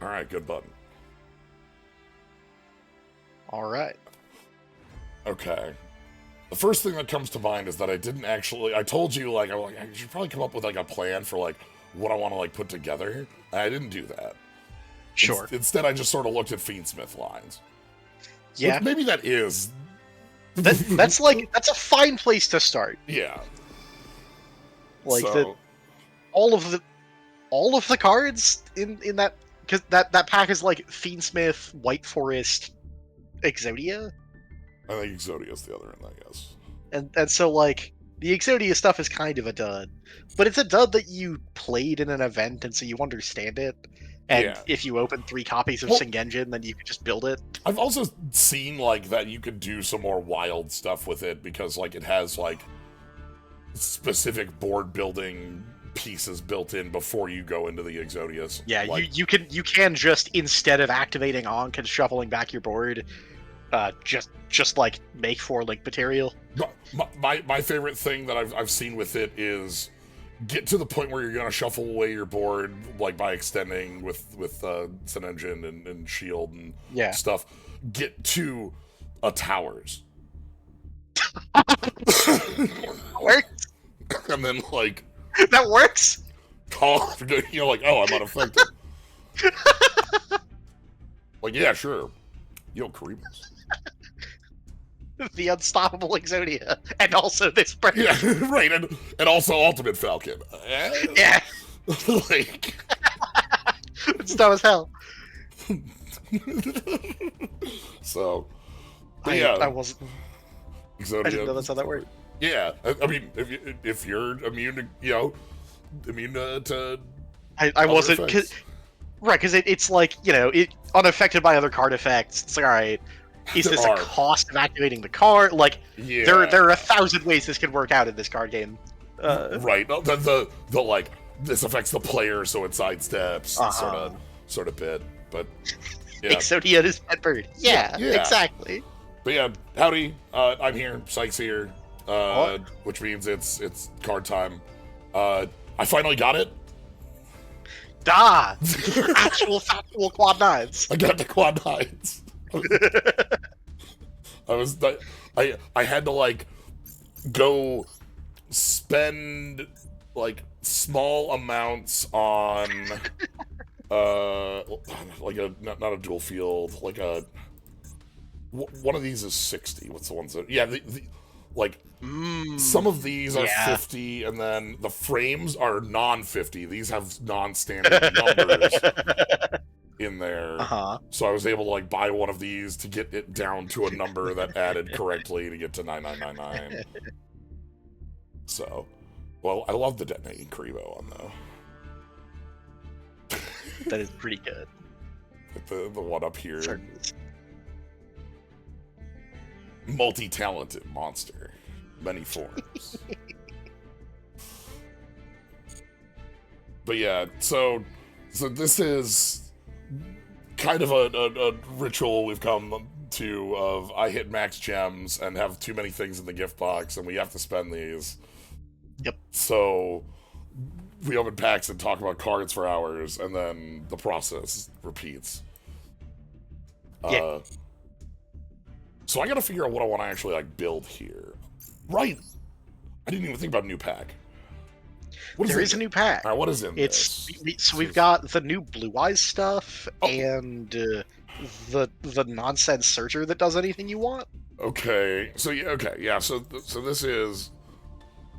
All right, good button. All right. Okay. The first thing that comes to mind is that I didn't actually. I told you I should probably come up with like a plan for like what I want to like put together. And I didn't do that. Sure. Instead, I just sort of looked at Fiendsmith lines. Yeah. Which maybe that is. That's a fine place to start. Yeah. Like so, all of the cards in that, because that pack is like Fiendsmith, White Forest, Exodia, I think Exodia's the other end, I guess. and so like the Exodia stuff is kind of a dud, but it's a dud that you played in an event, and so you understand it. And Yeah. if you open 3 copies of Shingen, then you can just build it. I've also seen like that you could do some more wild stuff with it because like it has like specific board building pieces built in before you go into the Exodias. Yeah, like, you can just, instead of activating Ankh and shuffling back your board, just like make 4 link material. My favorite thing that I've seen with it is get to the point where you're gonna shuffle away your board like by extending with Sun Engine and Shield and stuff. Get to a towers. Works. And then like that works. Call like, oh, I'm unaffected. Like, yeah, sure. Karimas. The unstoppable Exodia, and also this bird. Yeah, right, and also Ultimate Falcon. Yeah. Like, it's dumb as hell. So, I wasn't. Exodia. I didn't know that's how that worked. Yeah, I mean, if you're immune to, immune to. I wasn't. Right, because it's like, it unaffected by other card effects. It's like, all right, is this a cost of activating the card? Like, there are 1,000 ways this could work out in this card game. Right, the like, this affects the player, so it sidesteps, sort of bit, but yeah. Exodia is pet bird. Yeah, exactly. But yeah, howdy, I'm here, Psyche's here, which means it's card time. I finally got it. Actual factual quad 9s. I got the quad 9s. I had to like go spend like small amounts on like a not a dual field, like a one of these is 60. What's the ones that some of these are 50, and then the frames are non-50. These have non-standard numbers in there. So I was able to like buy one of these to get it down to a number that added correctly to get to 9999. So, well, I love the detonating Karibo one though. That is pretty good. The one up here. Multi-talented monster. Many forms. But yeah, so this is kind of a ritual we've come to of I hit max gems and have too many things in the gift box and we have to spend these. Yep. So we open packs and talk about cards for hours and then the process repeats. Yeah. So I gotta figure out what I want to actually like build here. Right. I didn't even think about a new pack. There is a new pack. All right, what is in this? So we've got the new Blue Eyes stuff and the nonsense searcher that does anything you want. Okay. So yeah. So this is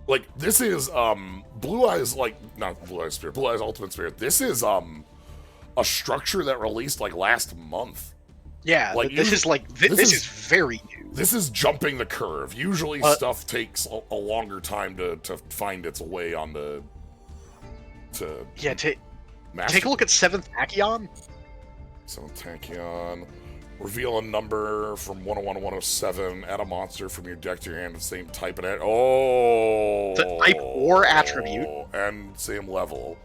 Blue Eyes, like not Blue Eyes Spirit, Blue Eyes Ultimate Spirit. This is a structure that released like last month. Yeah, like this is very new. This is jumping the curve. Usually stuff takes a longer time to find its way on take a look at 7th Tachyon. 7th Tachyon. Reveal a number from 101 to 107. Add a monster from your deck to your hand of the same type and the type or attribute. And same level.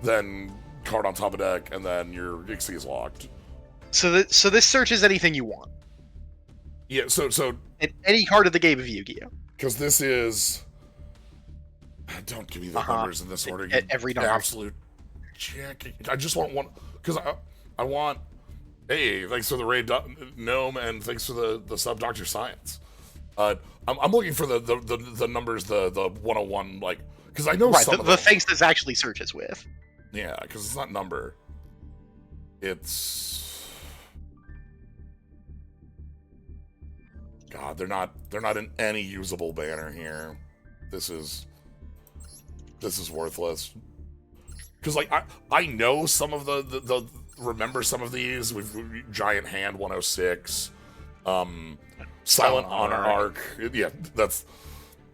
Then card on top of deck, and then your Ixie is locked. So this searches anything you want. Yeah, so any card of the game of Yu-Gi-Oh. Because this is, don't give me the numbers in this order. Every number. Absolute check. I just want one because I want. Hey, thanks for the raid, Gnome, and thanks for the sub, Dr. Science. I'm looking for the numbers, the 101, like, because I know some of the things this actually searches with. Yeah, because it's not number. It's... God, they're not in any usable banner here. This is worthless. Because, like, I know some of the remember some of these. We've Giant Hand 106, Silent Honor Arc. Yeah, that's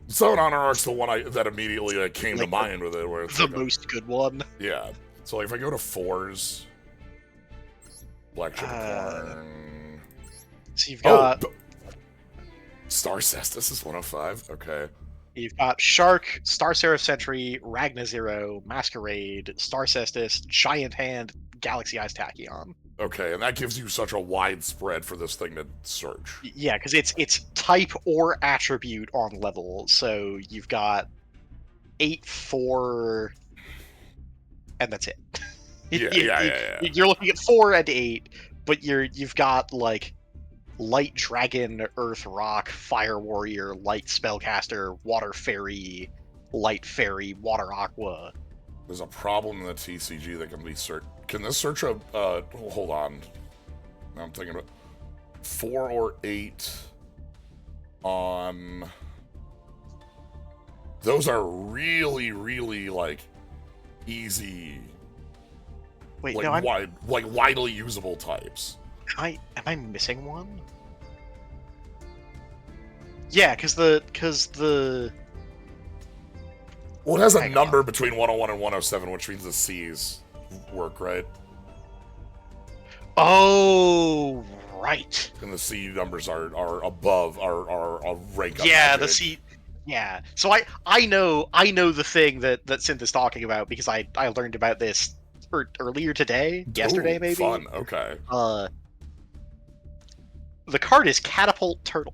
Silent Honor Arc's the one that immediately came to mind with it. Where it's the most good one. Yeah. So like, if I go to 4s, Black Unicorn. So you've got Star Cestus is 105. Okay. You've got Shark, Star Seraph Sentry, Ragna Zero, Masquerade, Star Cestus, Giant Hand, Galaxy Eyes Tachyon. Okay, and that gives you such a wide spread for this thing to search. Yeah, because it's type or attribute on level. So you've got 8, 4, and that's it. Yeah. You're looking at 4 and 8, but you've got like Light Dragon, Earth Rock, Fire Warrior, Light Spellcaster, Water Fairy, Light Fairy, Water Aqua. There's a problem in the TCG that can be searched. Can this search a... hold on. Now I'm thinking about... 4 or 8 on... Those are really, really, like, easy... Wait, like, no, widely usable types. Am I missing one? Yeah, because the Well, it has a number between 101 and 107, which means the C's work, right? Oh, right. And the C numbers are above, are a rank up. Yeah, the C. Yeah. So I know the thing that Synth is talking about because I learned about this earlier today, yesterday maybe. Fun. Okay. The card is Catapult Turtle.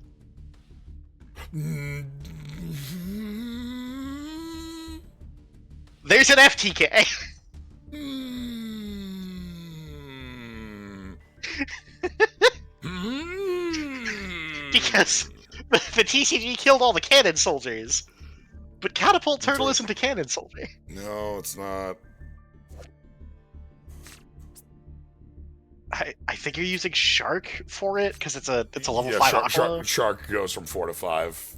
There's an FTK. Because the TCG killed all the cannon soldiers, but Catapult Turtle isn't a cannon soldier. No, it's not. I think you're using Shark for it because it's a level 5 aqua. Shark goes from 4 to 5.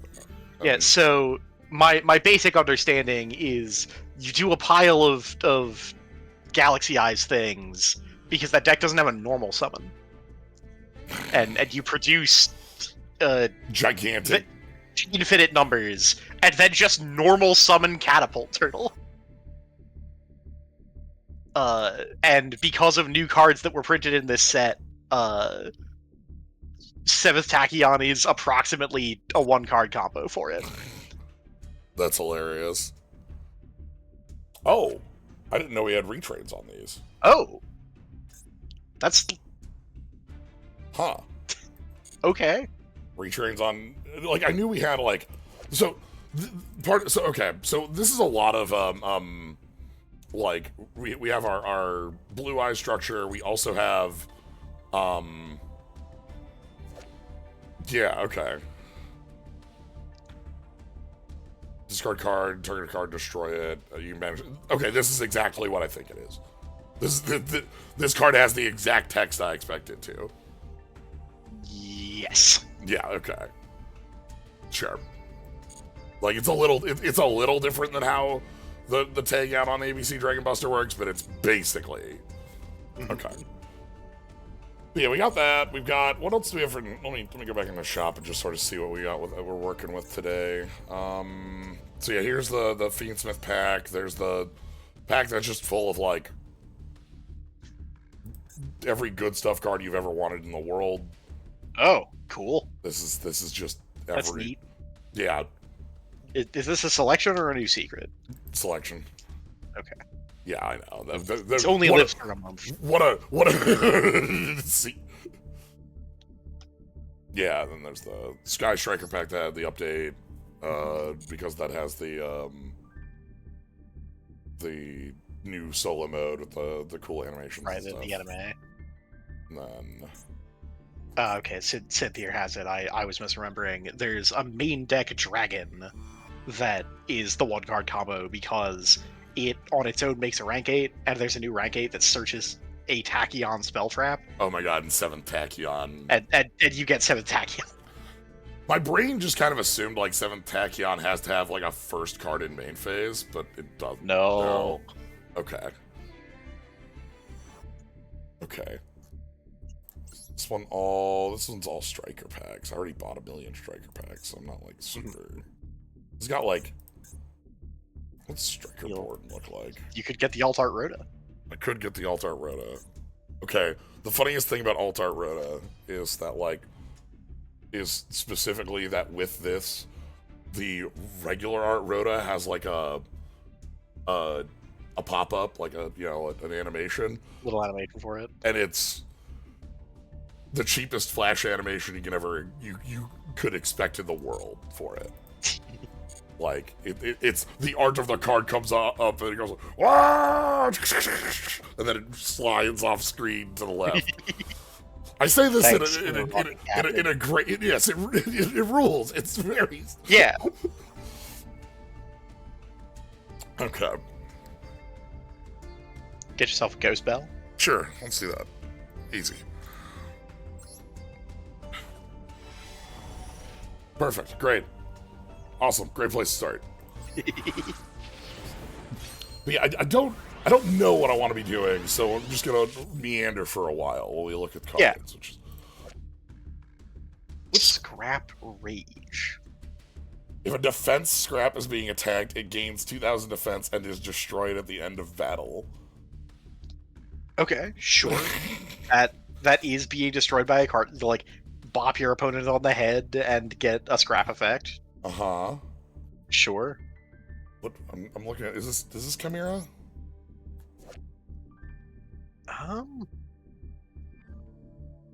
Yeah. So my basic understanding is you do a pile of Galaxy Eyes things because that deck doesn't have a normal summon, and you produce gigantic infinite numbers, and then just normal summon Catapult Turtle. And because of new cards that were printed in this set, 7th Tachyon is approximately a 1-card combo for it. That's hilarious. Oh, I didn't know we had retrades on these. Oh, that's... Huh. Okay. Retrades on... Like, I knew we had, like... So, okay, so this is a lot of, like, we have our blue eye structure. We also have, yeah, okay. Discard card, target card, destroy it. You manage. Okay, this is exactly what I think it is. This card has the exact text I expect it to. Yes. Yeah. Okay. Sure. Like, it's a little different than how the tag out on ABC Dragon Buster works, but it's basically okay. Yeah, we got that. We've got, what else do we have for? Let me go back in the shop and just sort of see what we got with we're working with today. So yeah, here's the Fiendsmith pack. There's the pack that's just full of like every good stuff card you've ever wanted in the world. Oh, cool. This is just every. That's neat. Yeah. Is this a selection or a new secret? Selection. Okay. Yeah, I know. It's only lives for a month. What a see. Yeah, then there's the Sky Striker pack that had the update, because that has the new solo mode with the cool animations. Right, and stuff. the anime. And then... okay, Sid here has it. I was misremembering. There's a main deck dragon that is the 1-card combo because it on its own makes a rank 8, and there's a new rank 8 that searches a Tachyon spell trap. Oh my god, and 7 Tachyon. And you get 7 Tachyon. My brain just kind of assumed like 7 Tachyon has to have like a first card in main phase, but it doesn't. No. Okay. Okay. This one's all striker packs. I already bought 1 million striker packs, so I'm not like super. It's got like, what's striker board look like? You could get the Alt Art Rhoda. I could get the Alt Art Rhoda. Okay. The funniest thing about Alt Art Rhoda is that like, is specifically that with this, the regular Art Rhoda has like a pop up, like a an animation. Little animation for it, and it's the cheapest Flash animation you could expect in the world for it. Like it's the art of the card comes up and it goes, Wah! And then it slides off screen to the left. I say this in a great, yes, it rules. It's very Okay. Get yourself a Ghost Bell. Sure, let's do that. Easy. Perfect. Great. Awesome. Great place to start. But yeah, I don't know what I want to be doing, so I'm just gonna meander for a while while we look at cards. Yeah. Which Scrap Rage. If a defense scrap is being attacked, it gains 2,000 defense and is destroyed at the end of battle. Okay, sure. that is being destroyed by a card. Like, bop your opponent on the head and get a scrap effect. Sure. What I'm looking at, is this Chimera? I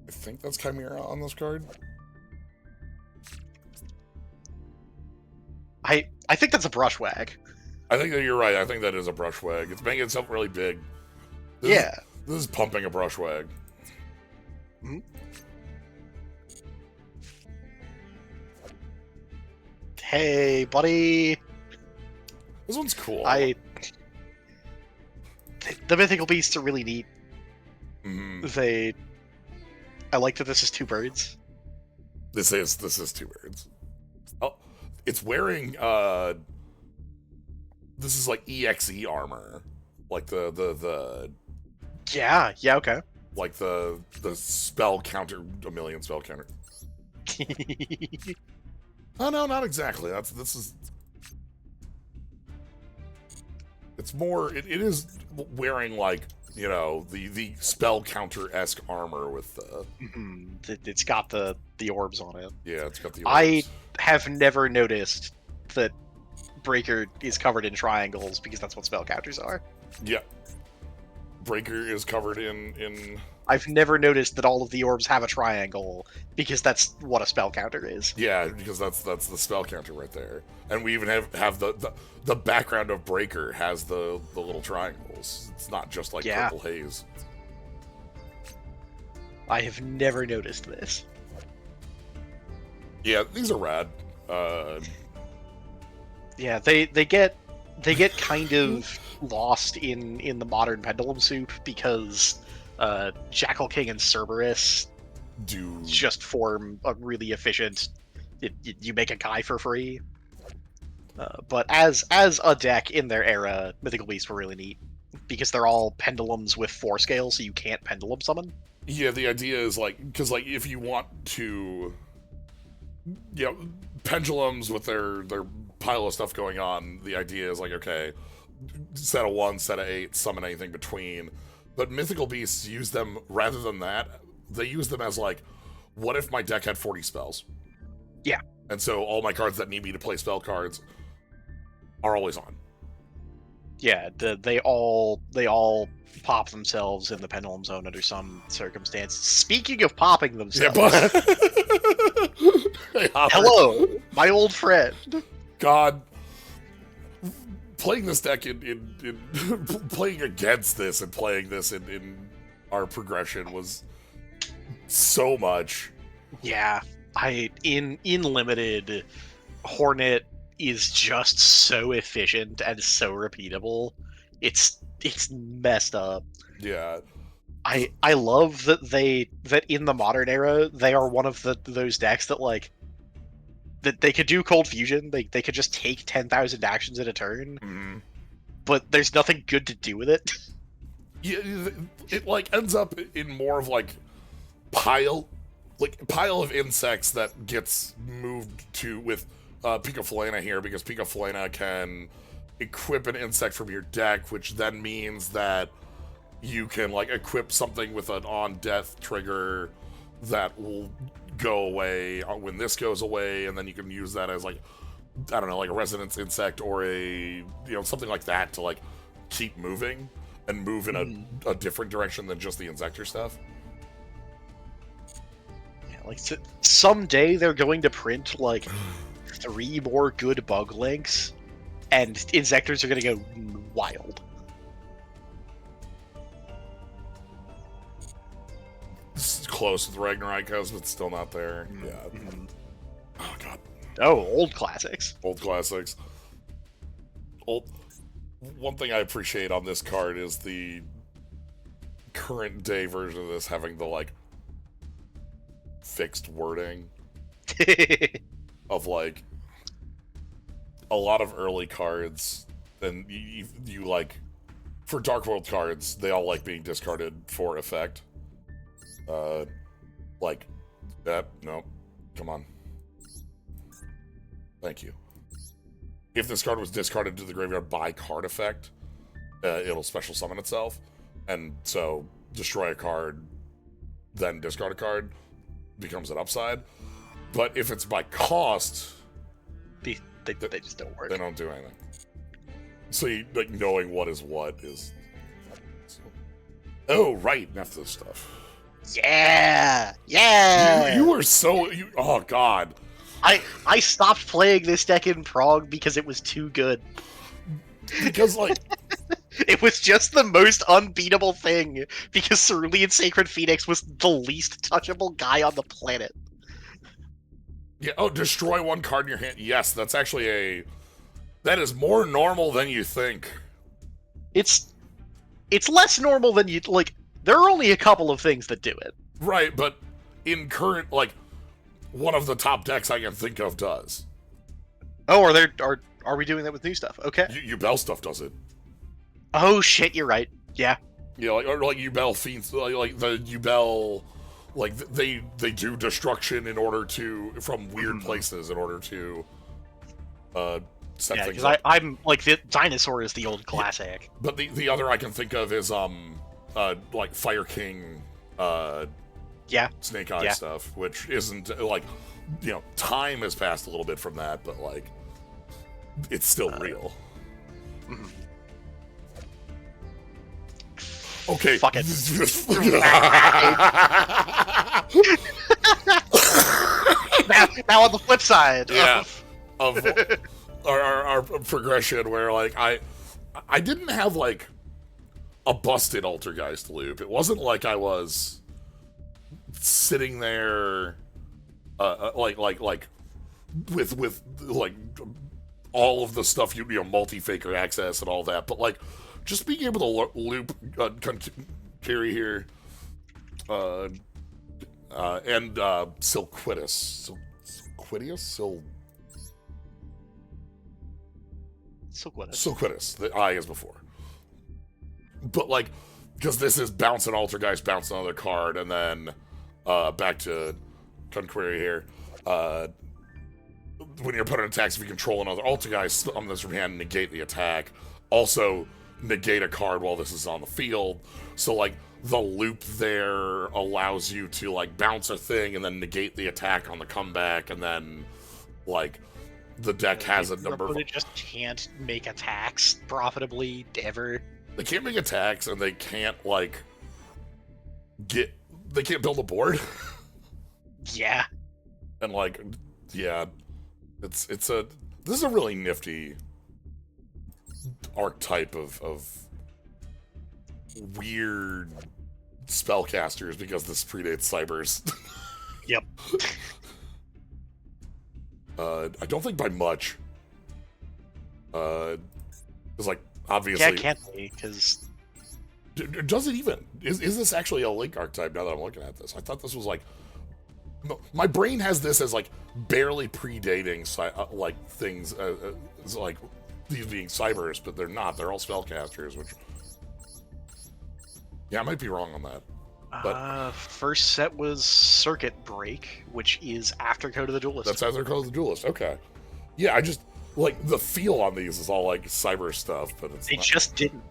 think that's Chimera on this card. I think that's a Brushwag. I think that you're right. I think that is a Brushwag. It's making itself really big. This is pumping a Brushwag. Mm-hmm. Hey, buddy. This one's cool. The mythical beasts are really neat. Mm-hmm. I like that this is 2 birds. This is 2 birds. Oh, it's wearing this is like EXE armor, like the yeah, okay. Like the spell counter, 1 million spell counter. Oh no, not exactly. It's more. It is wearing like the spell counter-esque armor with the. It's got the orbs on it. Yeah, it's got the orbs. I have never noticed that Breaker is covered in triangles because that's what spell counters are. Yeah. Breaker is covered in... I've never noticed that all of the orbs have a triangle because that's what a spell counter is. Yeah, because that's the spell counter right there. And we even have the background of Breaker has the little triangles. It's not just like purple haze. I have never noticed this. Yeah, these are rad. Yeah, they get kind of lost in the modern Pendulum soup because Jackal King and Cerberus do just form a really efficient. You make a guy for free. But as a deck in their era, Mythical Beasts were really neat because they're all pendulums with 4 scales, so you can't pendulum summon. Yeah, the idea is because if you want to, pendulums with their pile of stuff going on, the idea is okay, set of 1, set of 8, summon anything between. But Mythical Beasts use them, rather than that, they use them as what if my deck had 40 spells? Yeah. And so all my cards that need me to play spell cards are always on. Yeah, they all pop themselves in the Pendulum Zone under some circumstance. Speaking of popping themselves... Hello, my old friend. God... Playing this deck in playing against this and playing this in our progression was so much. Yeah, in limited, Hornet is just so efficient and so repeatable. It's messed up. Yeah. I love that in the modern era they are one of those decks that like that they could do cold fusion. They could just take 10,000 actions in a turn, but there's nothing good to do with it. Yeah, it like ends up in more of like pile of insects that gets moved to with Picaflena here, because Picaflena can equip an insect from your deck, which then means that you can like equip something with an on death trigger that will go away when this goes away, and then you can use that as like, I don't know, like a resonance insect or a something like that to like keep moving and move in a different direction than just the insector stuff. Yeah, like someday they're going to print like 3 more good bug links, and insectors are going to go wild. It's close with Ragnarokos, but still not there. Yeah. Oh god. Oh, old classics. Old classics. One thing I appreciate on this card is the current day version of this having the like fixed wording of like a lot of early cards, and you like for Dark World cards, they all like being discarded for effect. Like that. No, come on. Thank you. If this card was discarded to the graveyard by card effect, it'll special summon itself, and so destroy a card, then discard a card becomes an upside. But if it's by cost, they just don't work. They don't do anything. So you, like, knowing what is what is. Oh right, Nephthys stuff. Yeah. You were so oh god. I stopped playing this deck in Prague because it was too good. Because like it was just the most unbeatable thing, because Cerulean Sacred Phoenix was the least touchable guy on the planet. Yeah, oh, destroy one card in your hand. Yes, that's actually that is more normal than you think. It's less normal than you'd like. There are only a couple of things that do it. Right, but in current, like, one of the top decks I can think of does. Oh, are we doing that with new stuff? Okay. Yubel stuff does it. Oh shit, you're right. Yeah. Yeah, like Yubel Fiends, like the Yubel, like they do destruction in order to from weird places in order to set things up. I'm like the dinosaur is the old classic. Yeah. But the other I can think of is like Fire King, Snake Eye stuff, which isn't like, time has passed a little bit from that, but like it's still real. Okay. Fuck it. now on the flip side. Of our progression, where like I didn't have like a busted Altergeist loop. It wasn't like I was sitting there like with like all of the stuff multi-faker access and all that, but like just being able to loop carry here and Silquitus. Silquitus. The I is before. But like, because this is bounce an Altergeist, bounce another card, and then back to Conquery here. When your opponent attacks, if you control another Altergeist on this from hand, negate the attack. Also negate a card while this is on the field. So like the loop there allows you to like bounce a thing and then negate the attack on the comeback, and then like the deck has a number of... It just can't make attacks profitably ever. They can't make attacks, and they can't like they can't build a board. Yeah. And like, yeah, this is a really nifty archetype of weird spellcasters because this predates Cybers. Yep. I don't think by much. It's like, obviously... Yeah, it can't be, because... Does it even? Is this actually a Link archetype now that I'm looking at this? I thought this was like... My brain has this as like barely predating like things, like these being Cybers, but they're not. They're all spellcasters, which... Yeah, I might be wrong on that. But first set was Circuit Break, which is after Code of the Duelist. That's after Code of the Duelist, okay. Yeah, I just... Like, the feel on these is all like Cyber stuff, but it's They not. just didn't.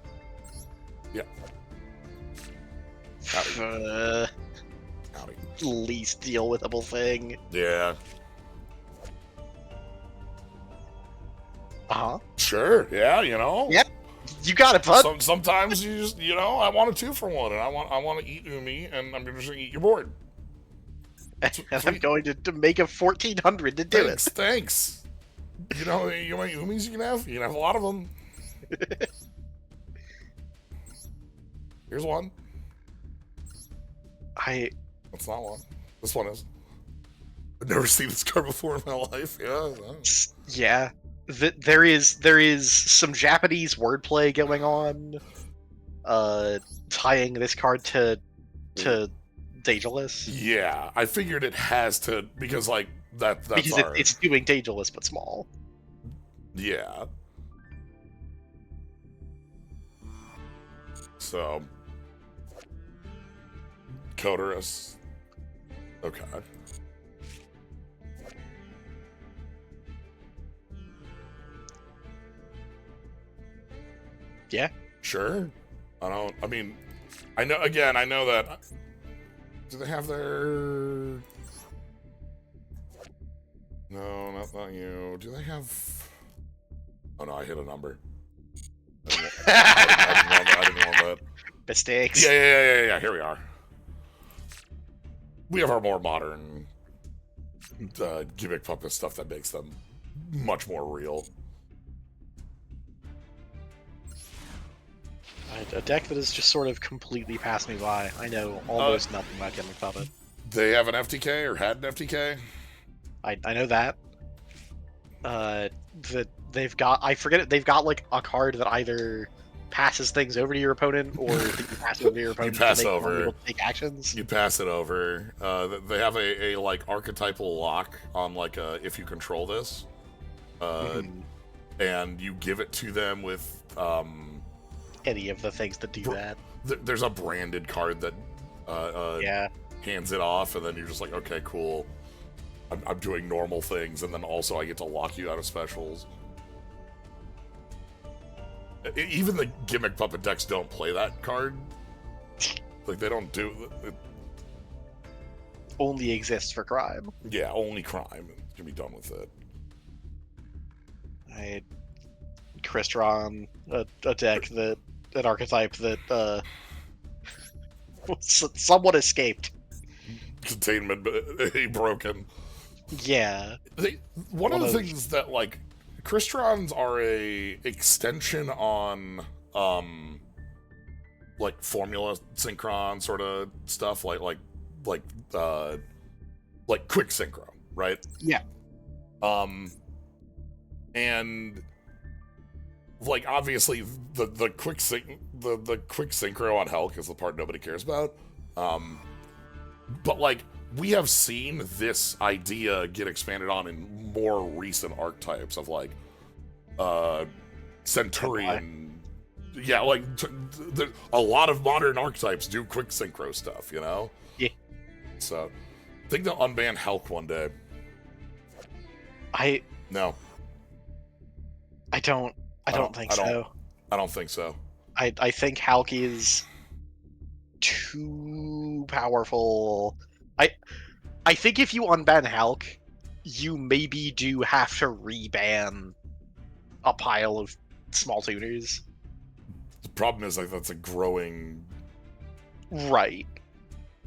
Yeah. Howdy. Least deal withable thing. Yeah. Sure, yeah, you know. Yep. You got it, bud. Sometimes you just, you know, I want a 2-for-1, and I want to eat Umi, and I'm just going to eat your board. And I'm going to make a 1400 to do it. Thanks. You know how many Umis you can have? You can have a lot of them. Here's one. That's not one. This one is. I've never seen this card before in my life. Yeah. There is some Japanese wordplay going on, tying this card to Daedalus. Yeah, I figured it has to, because like that's because it's doing Daedalus but small. Yeah. So Coderus. Okay. Yeah. Sure. I know that. Do they have their... No, not you. Do they have... Oh no, I hit a number. I didn't want that. Mistakes. Yeah. Here we are. We have our more modern gimmick puppet stuff that makes them much more real. A deck that has just sort of completely passed me by. I know almost nothing about Gimmick Puppet. They have an FTK or had an FTK? I know that. That they've got, I forget it, they've got like a card that either passes things over to your opponent or that you pass over to your opponent. You pass to over. Take actions. You pass it over. They have a like archetypal lock on like if you control this, and you give it to them with any of the things that do that. There's a branded card that hands it off, and then you're just like, okay, cool. I'm doing normal things, and then also I get to lock you out of specials. Even the Gimmick Puppet decks don't play that card. Like, they don't do it. Only exists for crime. Yeah, only crime. You can be done with it. Crystron, a deck that, an archetype that somewhat escaped. Containment, he broken. Yeah. One of the things that, like, Crystrons are a extension on, like, formula synchron sort of stuff, like quick synchro, right? Yeah. And like, obviously the quick synchro on Hulk is the part nobody cares about. But like, we have seen this idea get expanded on in more recent archetypes of like Centurion. Yeah, like a lot of modern archetypes do quick synchro stuff, you know? Yeah. So I think they'll unban Hulk one day. No. I don't think so. I don't think so. I think Hulk is too powerful. I think if you unban Hulk, you maybe do have to reban a pile of small tuners. The problem is, like, that's a growing... Right.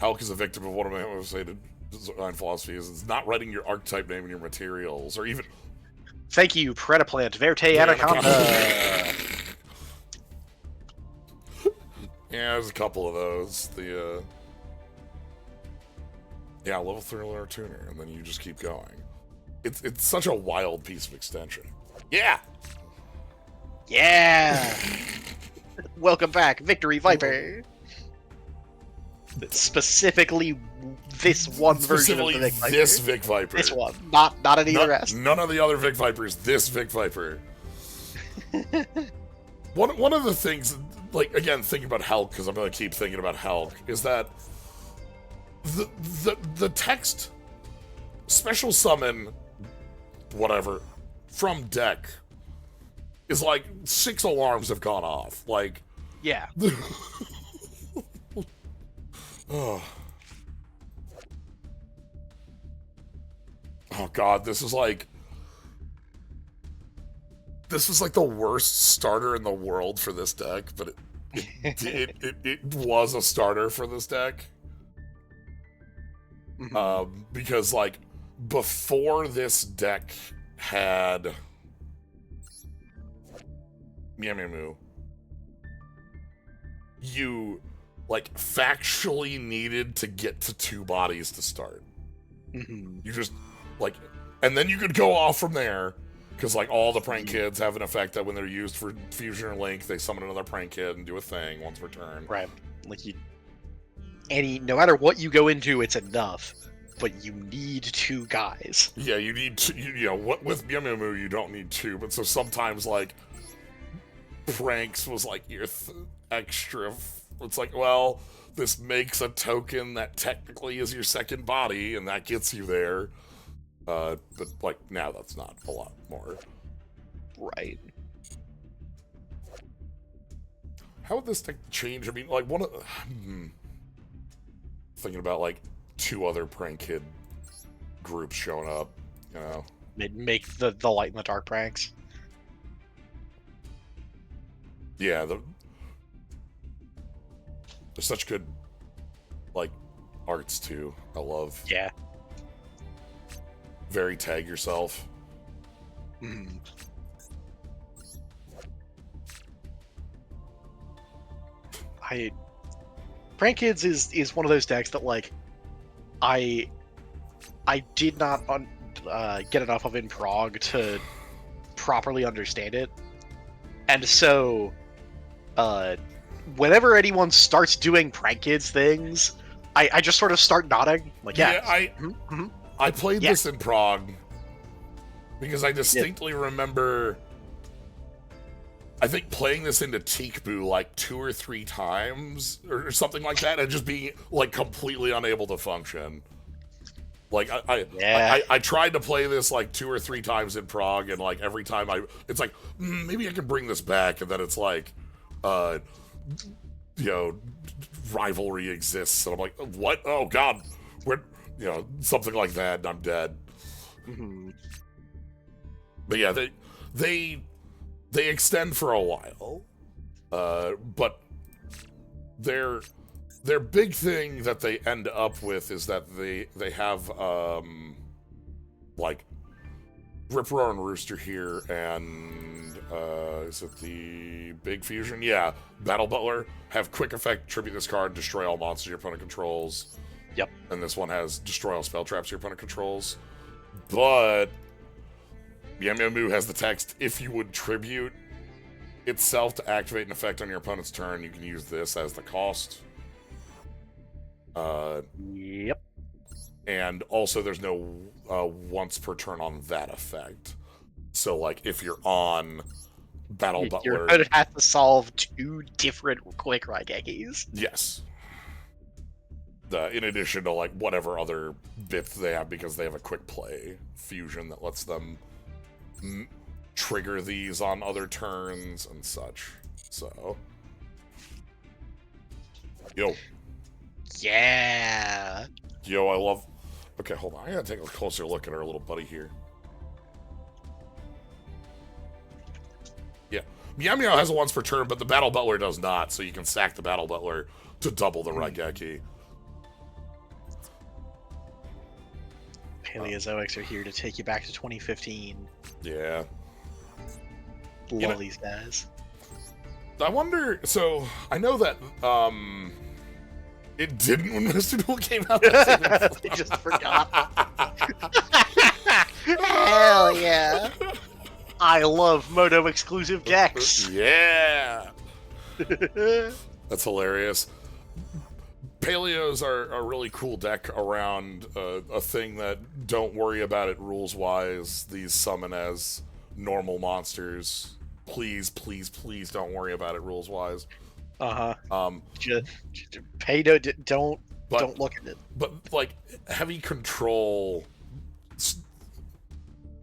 Hulk is a victim of one of my most hated design philosophies. It's not writing your archetype name in your materials, or even... Thank you, Predaplant, Verte Anaconda! Yeah, there's a couple of those. Yeah, level 3 learner tuner, and then you just keep going. It's such a wild piece of extension. Yeah! Yeah! Welcome back, Victory Viper! Specifically this one version of the Vic Viper. This Vic Viper. This one. Not any of the rest. None of the other Vic Vipers. This Vic Viper. One of the things, like, again, thinking about Hulk, because I'm going to keep thinking about Hulk, is that the text special summon whatever from deck is like 6 alarms have gone off. Like, yeah. Oh god, this is like the worst starter in the world for this deck, but it was a starter for this deck. Because like before this deck had Mew, you like factually needed to get to 2 bodies to start. You just like, and then you could go off from there, because like all the prank kids have an effect that when they're used for fusion or link, they summon another prank kid and do a thing once per turn. Right. Like no matter what you go into, it's enough. But you need 2 guys. Yeah, you need to, you know, what with Mew you don't need 2, but so sometimes like pranks was like your extra. It's like, well, this makes a token that technically is your second body, and that gets you there. But like now, that's not a lot more. Right. How would this deck change? I mean, like thinking about like 2 other prank kid groups showing up. You know, Make the light and the dark pranks. Yeah, they're such good, like, arts too. I love. Yeah. Very tag yourself. Prank Kids is one of those decks that like I did not get enough of in Prague to properly understand it, and so whenever anyone starts doing Prank Kids things, I just sort of start nodding like, yeah. I played this in Prague because I distinctly remember, I think, playing this into Teekboo like 2 or 3 times or something like that, and just being like completely unable to function. Like I tried to play this like 2 or 3 times in Prague, and like every time it's like maybe I can bring this back, and then it's like, you know, rivalry exists, and I'm like, what? Oh god, we're, you know, something like that, and I'm dead. But yeah, they extend for a while, but their big thing that they end up with is that they have like Rip Roar and Rooster here, and is it the big fusion? Yeah, Battle Butler have quick effect, tribute this card, destroy all monsters your opponent controls. Yep. And this one has destroy all spell traps your opponent controls. But Mew has the text, if you would tribute itself to activate an effect on your opponent's turn, you can use this as the cost. Yep. And also there's no once per turn on that effect. So like if you're on Battle Butler, your opponent has to solve 2 different quick Raigekis. Yes. In addition to like whatever other bits they have, because they have a quick play fusion that lets them trigger these on other turns and such. So, yeah, I love. Okay, hold on. I gotta take a closer look at our little buddy here. Yeah, Mew has a once per turn, but the Battle Butler does not. So you can sack the Battle Butler to double the Raigeki. Paleozoics are here to take you back to 2015. Yeah. Love these guys. I wonder. So I know that it didn't when Mr. Duel came out. I just forgot. Hell yeah! I love Moto exclusive decks. Yeah, that's hilarious. Paleos are a really cool deck around a thing that don't worry about it rules wise. These summon as normal monsters. Please, please, please don't worry about it rules wise. Just don't look at it. But like heavy control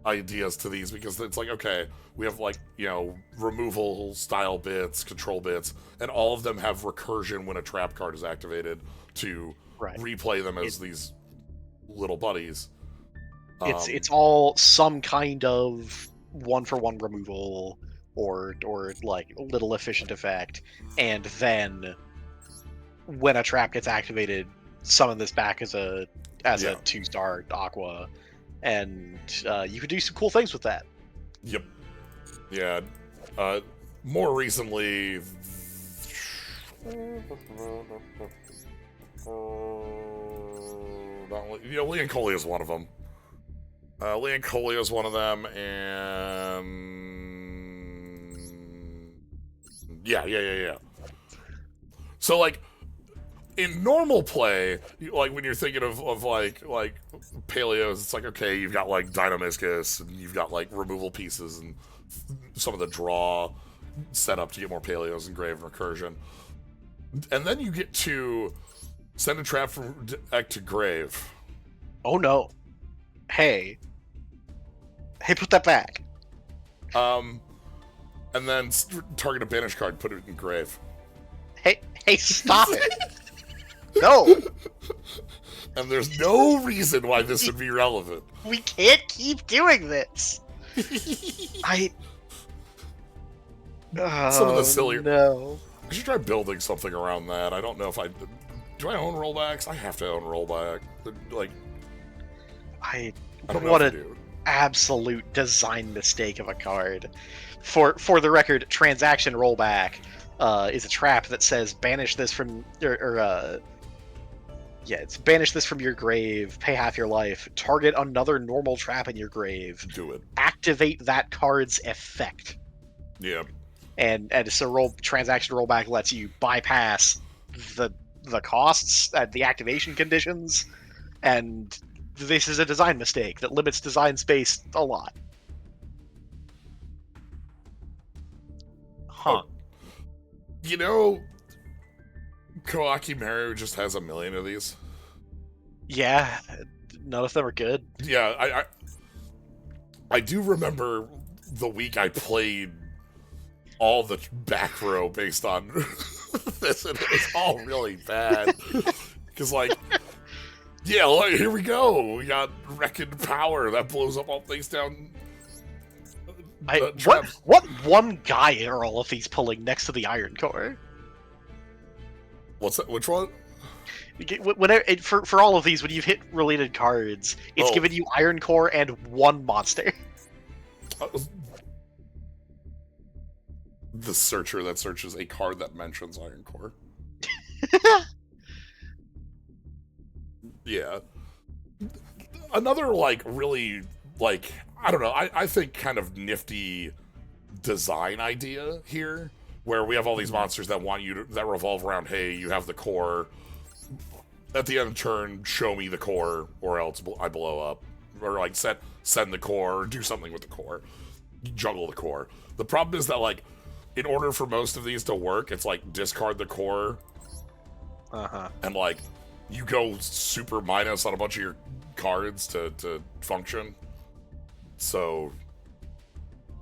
ideas to these, because it's like, okay, we have like, you know, removal style bits, control bits, and all of them have recursion when a trap card is activated to replay them as these little buddies. It's all some kind of 1-for-1 removal or like little efficient effect, and then when a trap gets activated, summon this back as a 2-star Aqua, and you could do some cool things with that. Yep. Yeah. More recently, Leon Coley is one of them. Leon Coley is one of them, and yeah. So like, in normal play, like when you're thinking of like Paleos, it's like, okay, you've got like Dynamiscus, and you've got like removal pieces, and some of the draw set up to get more Paleos and Grave and Recursion. And then you get to send a trap from deck to Grave. Oh no. Hey, put that back. And then target a banish card, put it in Grave. Hey, stop it. No. And there's no reason why this would be relevant. We can't keep doing this. Some of the sillier. No. I should try building something around that. I don't know if do I own rollbacks? I have to own rollback. Like, I don't know what if I an do. absolute design mistake of a card. For the record, transaction rollback is a trap that says banish this from it's banish this from your grave, pay half your life, target another normal trap in your grave. Do it. Activate that card's effect. Yeah. And so transaction rollback lets you bypass the costs and the activation conditions, and this is a design mistake that limits design space a lot. Huh. You know, Koaki Maru just has a million of these. Yeah, none of them are good. Yeah, I do remember the week I played all the back row based on this, and it was all really bad. Because, like, yeah, like, here we go. We got Reckoned Power that blows up all things down. What one guy are all of these pulling next to the Iron Core? What's that? Which one? Whenever, for all of these, when you've hit related cards, it's given you Iron Core and one monster. The searcher that searches a card that mentions Iron Core. Yeah. Another, like, really, like, I don't know, I think kind of nifty design idea here, where we have all these monsters that want you to, that revolve around, hey, you have the core. At the end of the turn, show me the core, or else I blow up. Or, like, send the core, or do something with the core. Juggle the core. The problem is that, like, in order for most of these to work, it's like discard the core. And, like, you go super minus on a bunch of your cards to function. So,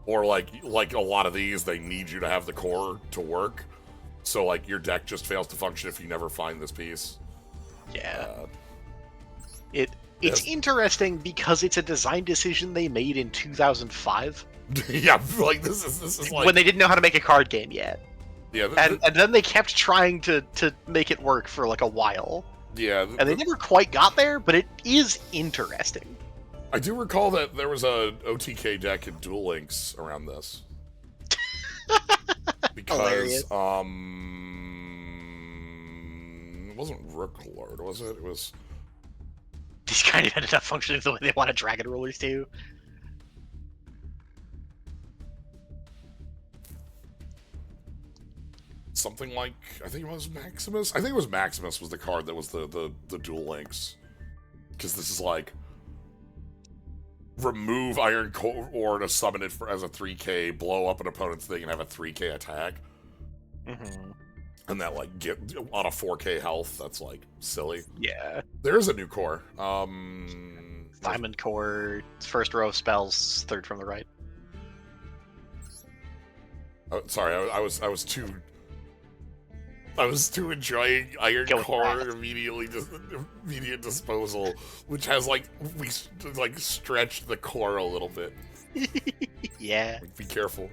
or like a lot of these, they need you to have the core to work. So, like, your deck just fails to function if you never find this piece. Yeah. It's interesting because it's a design decision they made in 2005. Yeah, like this is like when they didn't know how to make a card game yet. Yeah, and then they kept trying to make it work for like a while. Yeah, and they never quite got there, but it is interesting. I do recall that there was a OTK deck in Duel Links around this. because it wasn't Rook Lord, was it? It was. These kind of ended up functioning the way they wanted Dragon Rulers to. Something like, I think it was Maximus. I think it was Maximus was the card that was the dual links, because this is like remove Iron Ore to summon it as a 3k, blow up an opponent's thing, and have a 3k attack. And that like get on a 4k health. That's like silly. Yeah. There is a new core. Diamond Core, first row of spells, third from the right. Oh, sorry, I was too enjoying Iron Core immediate disposal, which has we stretched the core a little bit. Yeah. Be careful.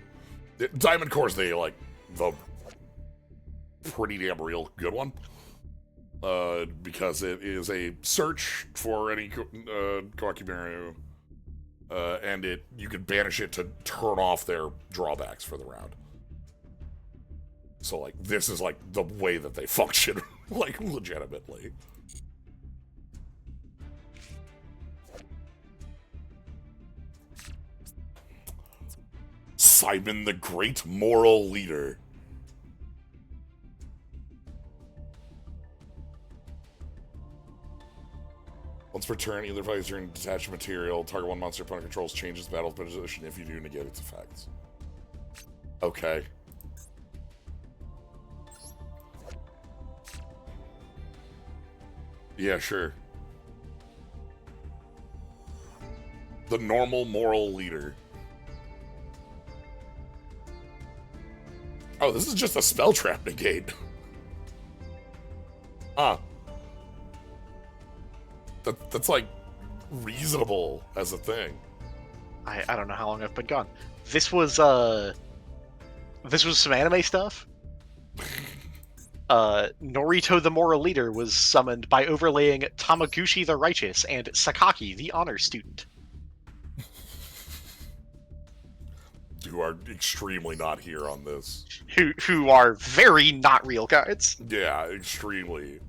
Diamond Core's the pretty damn real good one. Because it is a search for any Kawakimaru, and you can banish it to turn off their drawbacks for the round. So this is the way that they function, legitimately. Simon the Great Moral Leader. Once per turn, either plays during detached material, target one monster opponent controls changes the battle position. If you do, negate its effects. Okay. Yeah, sure. The normal moral leader. Oh, this is just a spell trap negate. That's reasonable as a thing. I don't know how long I've been gone. This was some anime stuff. Norito the Moral Leader was summoned by overlaying Tamaguchi the Righteous and Sakaki the Honor Student. Who are extremely not here on this. Who are very not real cards. Yeah, extremely.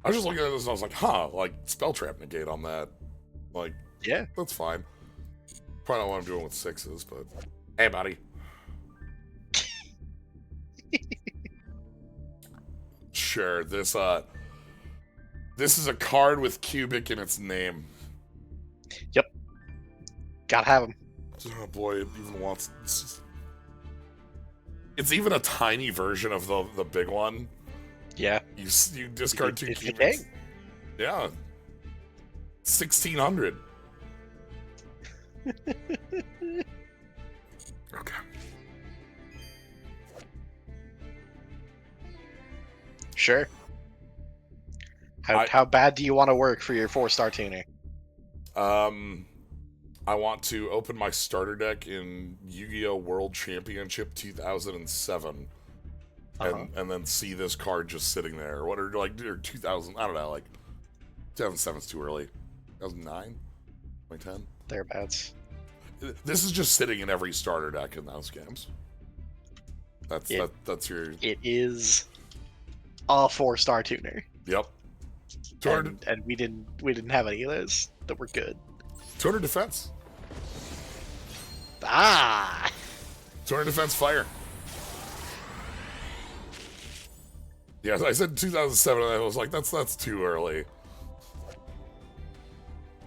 I was just looking at this and I was like, huh, spell trap negate on that. Yeah. That's fine. Probably not what I'm doing with sixes, but hey, buddy. Sure, this is a card with cubic in its name. Yep. Gotta have him. Oh boy, it even wants. It's even a tiny version of the big one. Yeah. You discard two cubics. Yeah. 1,600. Okay. Sure. How bad do you want to work for your 4-star tuner? I want to open my starter deck in Yu-Gi-Oh! World Championship 2007. And then see this card just sitting there. What are or 2000? I don't know. 2007's too early. 2009, 2010. Thereabouts. This is just sitting in every starter deck in those games. That's your. It is a 4-star tuner. Yep. And we didn't have any of those that were good. 200 defense. 200 defense fire. Yeah, I said 2007, and I was like, that's too early.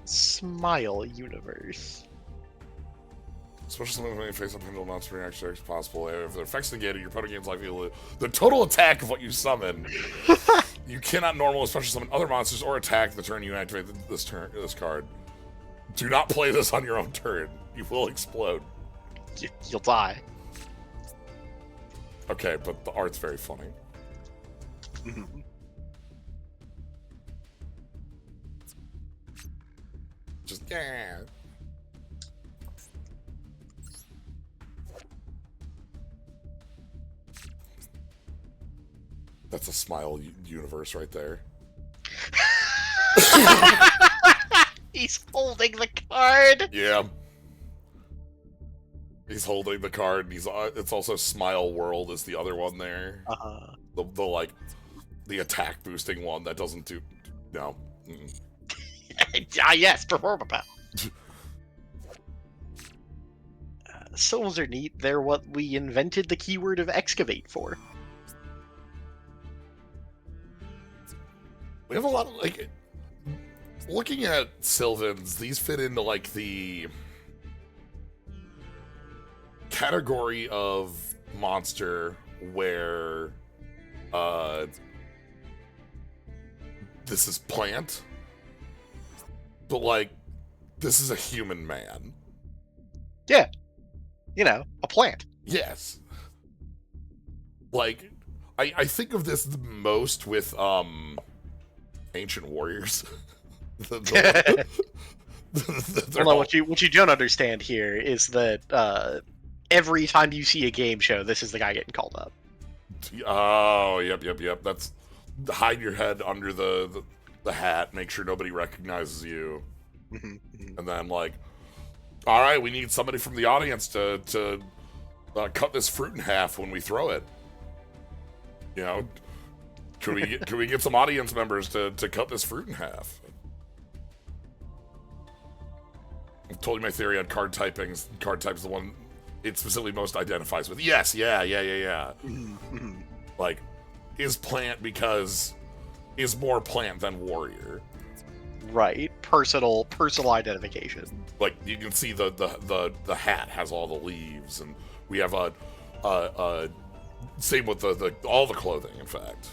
Smile Universe. Special summon when you face a pendulum monster reaction as possible. If the effects negated, your opponent gains life equal to the total attack of what you summon. You cannot normally special summon other monsters or attack the turn you activate this card. Do not play this on your own turn. You will explode. You'll die. Okay, but the art's very funny. Just yeah. That's a smile universe right there. He's holding the card. Yeah. He's holding the card. It's also Smile World is the other one there. The like the attack boosting one that doesn't do no. Yes, performapal. Souls are neat. They're what we invented the keyword of excavate for. We have a lot of, like, looking at Sylvans, these fit into, like, the category of monster where, this is plant, but, like, this is a human man. Yeah. You know, a plant. Yes. Like, I think of this the most with, Ancient Warriors. Well, what you don't understand here is that every time you see a game show, this is the guy getting called up. Oh, yep. That's hide your head under the hat, make sure nobody recognizes you, and then like, all right, we need somebody from the audience to cut this fruit in half when we throw it. You know. Can we get some audience members to cut this fruit in half? I've told you my theory on card typings. Card type's the one it specifically most identifies with. Yes, yeah. Like, is plant because is more plant than warrior. Right. Personal identification. Like, you can see the hat has all the leaves, and we have a same with all the clothing, in fact.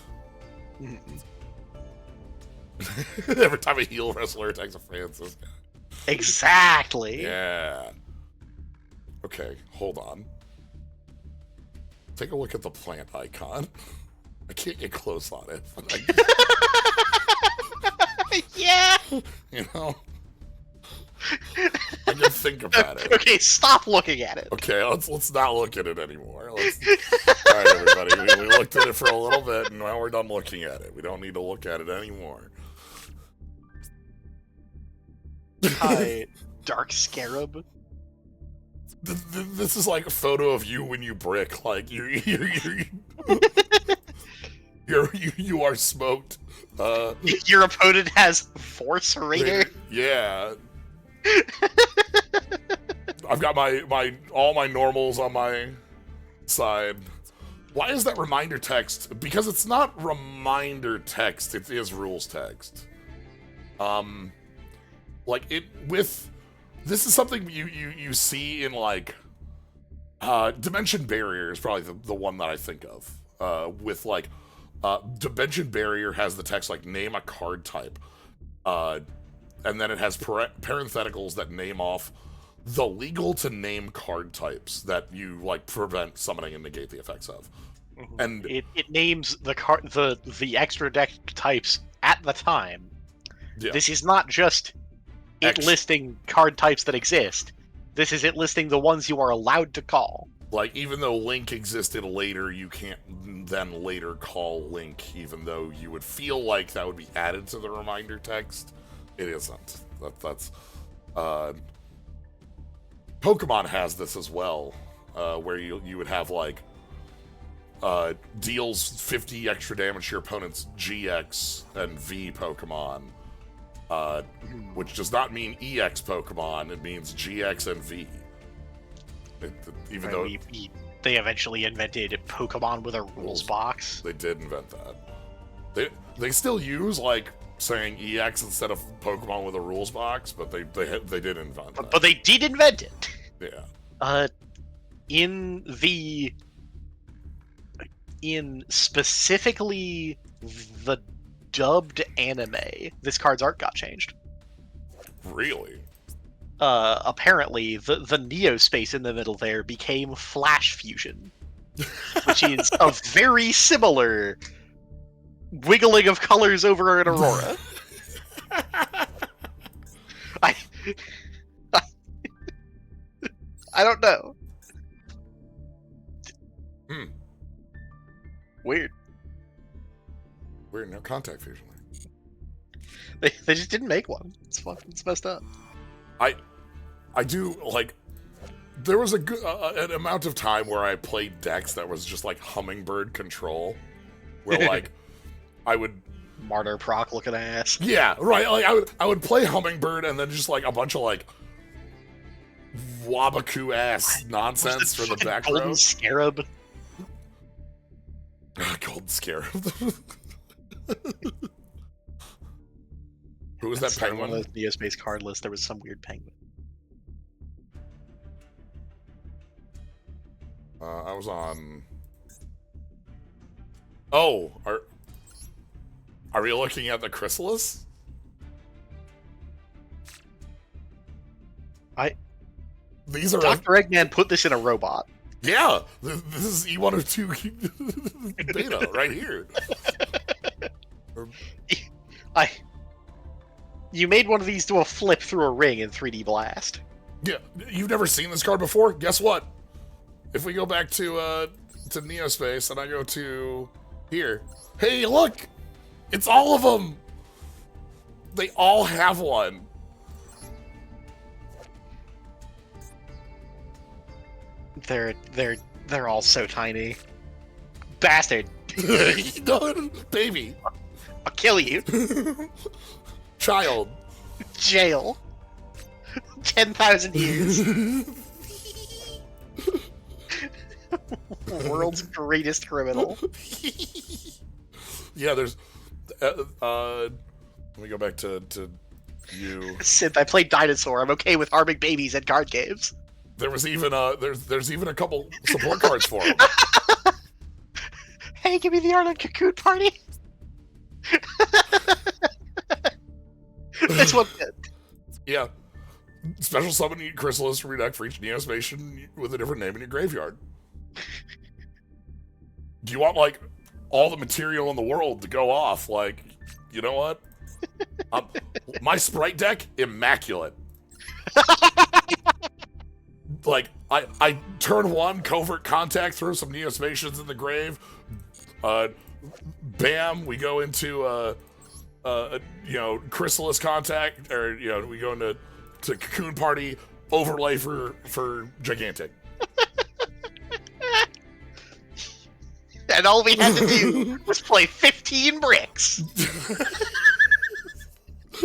Every time a heel wrestler attacks a Francis guy. Exactly. Yeah. Okay, hold on. Take a look at the plant icon. I can't get close on it. Yeah. You know? I can think about it. Okay, stop looking at it. Okay, let's not look at it anymore. All right, everybody. We looked at it for a little bit, and now we're done looking at it. We don't need to look at it anymore. Hi, Dark Scarab. This is like a photo of you when you brick. Like you are smoked. Your opponent has Force Raider. Yeah. I've got all my normals on my side. Why is that reminder text? Because it's not reminder text, it is rules text. Like this is something you see in like Dimension Barrier is probably the one that I think of. With like Dimension Barrier has the text like name a card type. And then it has parentheticals that name off the legal to name card types that you like prevent summoning and negate the effects of. And it names the extra deck types at the time. Yeah. This is not just listing card types that exist. This is it listing the ones you are allowed to call. Like, even though Link existed later, you can't then later call Link, even though you would feel like that would be added to the reminder text. It isn't. That's Pokemon has this as well, where you would have like deals 50 extra damage to your opponent's GX and V Pokemon, which does not mean EX Pokemon. It means GX and V. Even though they eventually invented Pokemon with a rules box. They did invent that. They still use like saying EX instead of Pokemon with a rules box, but they did invent that. But they did invent it. Yeah. In specifically the dubbed anime, this card's art got changed. Really? Apparently, the Neo space in the middle there became Flash Fusion, which is a very similar wiggling of colors over an Aurora. I don't know. Weird. No contact fusion. They just didn't make one. It's messed up. I do, like, There was an amount of time where I played decks that was just like hummingbird control, where like I would Martyr proc looking ass. Yeah, right. Like I would play hummingbird and then just like a bunch of like Wabaku ass nonsense for the back row. Golden Scarab. Golden Scarab. Who was that penguin? On the Neospace card list, there was some weird penguin. I was on. Oh, are we looking at the Chrysalis? These are Dr. Eggman put this in a robot. Yeah, this is E102 beta right here. You made one of these do a flip through a ring in 3D Blast. Yeah, you've never seen this card before? Guess what? If we go back to Neospace and I go to here, hey, look, it's all of them. They all have one. They're all so tiny. Bastard. No, baby. I'll kill you. Child. Jail. 10,000 years. World's greatest criminal. Yeah, there's. Let me go back to you. Synth, I played Dinosaur. I'm okay with harming babies in card games. There was even there's even a couple support cards for him. Hey, give me the Arnold Cocoon Party. This one did. Yeah. Special summon Chrysalis from your deck for each Neospace with a different name in your graveyard. Do you want, like, all the material in the world to go off? Like, you know what? My Sprite deck, immaculate. Like, I turn one, Covert Contact, throw some Neospacians in the grave. Bam, we go into, Chrysalis Contact, or, we go into Cocoon Party, overlay for Gigantic. And all we had to do was play 15 bricks.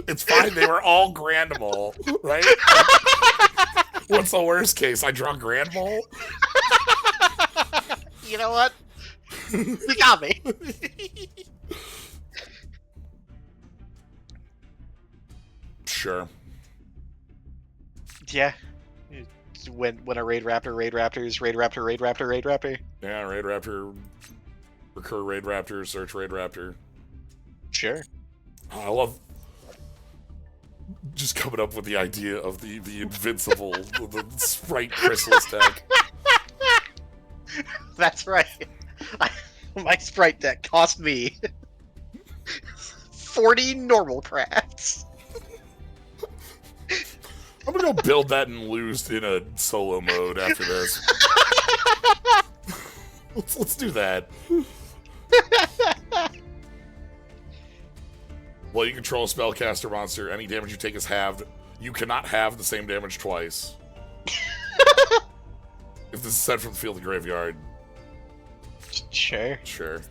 It's fine, they were all Grand Mole, right? What's the worst case? I draw Grand Mole? You know what? You got me. Sure. Yeah. When a Raid Raptor, Raid Raptors, Raid Raptor, Raid Raptor, Raid Raptor. Yeah, Raid Raptor, recur Raid Raptor, search Raid Raptor. Sure. I love just coming up with the idea of the invincible, the Sprite Chrysalis deck. That's right. My Sprite deck cost me 40 normal crafts. I'm gonna go build that and lose in a solo mode after this. Let's do that. Well, you control a spellcaster monster. Any damage you take is halved. You cannot have the same damage twice. If this is sent from the field to graveyard. Sure. Sure.